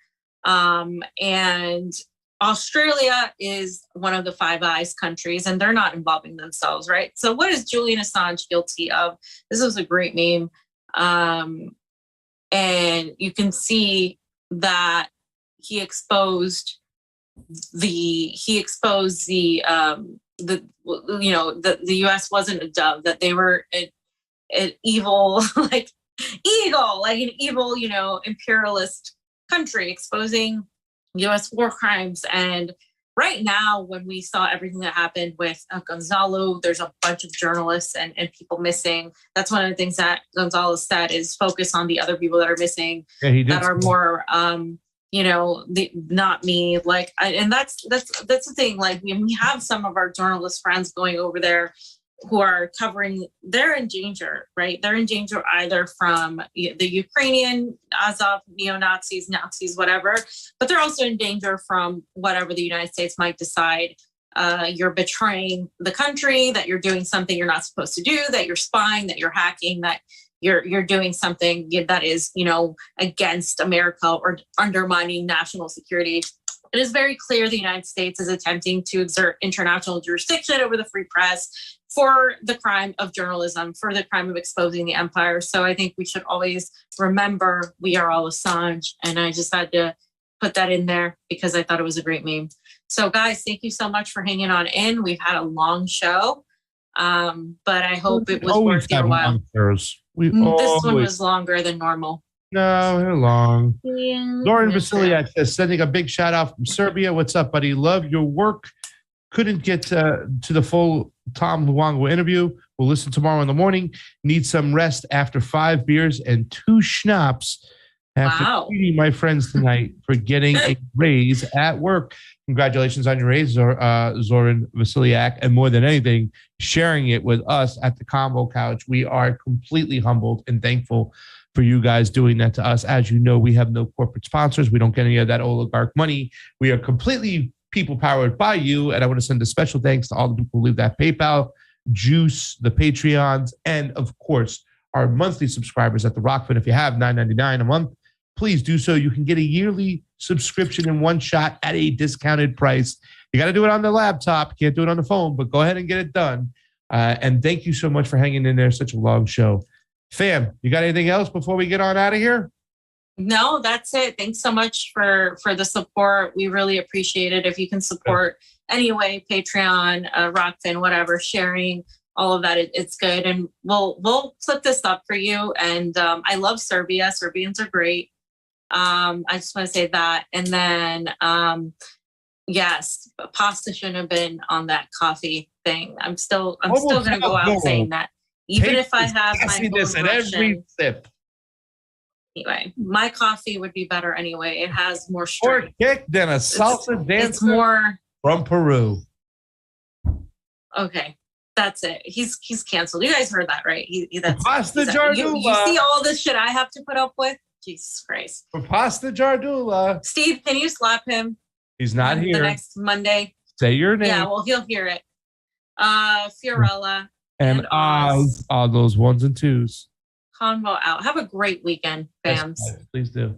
And Australia is one of the Five Eyes countries, and they're not involving themselves, right? So what is Julian Assange guilty of? This was a great meme. And you can see that he exposed the US wasn't a dove, that they were an evil, like an evil, imperialist country exposing US war crimes. And right now, when we saw everything that happened with Gonzalo, there's a bunch of journalists and people missing. That's one of the things that Gonzalo said, is focus on the other people that are missing, that are more, not me. And that's the thing. Like, we have some of our journalist friends going over there who are covering, they're in danger, right? They're in danger either from the Ukrainian Azov, neo-Nazis, Nazis, whatever, but they're also in danger from whatever the United States might decide. You're betraying the country, that you're doing something you're not supposed to do, that you're spying, that you're hacking, that you're doing something that is, against America or undermining national security. It is very clear the United States is attempting to exert international jurisdiction over the free press for the crime of journalism, for the crime of exposing the empire. So I think we should always remember we are all Assange. And I just had to put that in there because I thought it was a great meme. So guys, thank you so much for hanging on in. We've had a long show, but I hope it was worth your while. This one was longer than normal. No, they're long. Yeah, Zoran Vasiliak says, sending a big shout out from Serbia. What's up, buddy? Love your work. Couldn't get to the full Tom Luongo interview. We'll listen tomorrow in the morning. Need some rest after 5 beers and 2 schnapps after treating my friends tonight for getting a raise at work. Congratulations on your raise, Zoran Vasiliak, and more than anything, sharing it with us at the Combo Couch. We are completely humbled and thankful for you guys doing that to us. As you know, we have no corporate sponsors. We don't get any of that oligarch money. We are completely people powered by you. And I want to send a special thanks to all the people who leave that PayPal, Juice, the Patreons, and of course, our monthly subscribers at the Rockfin. If you have $9.99 a month, please do so. You can get a yearly subscription in one shot at a discounted price. You got to do it on the laptop. Can't do it on the phone, but go ahead and get it done. And thank you so much for hanging in there. Such a long show. Fam, you got anything else before we get on out of here? No, that's it. Thanks so much for the support. We really appreciate it. If you can support anyway, Patreon, Rockfin, whatever, sharing, all of that, it's good. And we'll flip this up for you. And I love Serbia. Serbians are great. I just want to say that. And then yes, pasta shouldn't have been on that coffee thing. I'm still gonna go out saying that. Even if I have my own at every sip. Anyway, my coffee would be better anyway. It has more More strength. kick than a salsa It's dancer more from Peru. okay. That's it. He's canceled. You guys heard that, right? That's Pasta you Jardula. see all this shit I have to put up with? Jesus Christ. For Pasta Jardula. Steve, can you slap him? He's not the here. next Monday. Say your name. Yeah, well, he'll hear it. Fiorella and Oz. all those ones and twos. Convo out. Have a great weekend, fams. Yes, please do.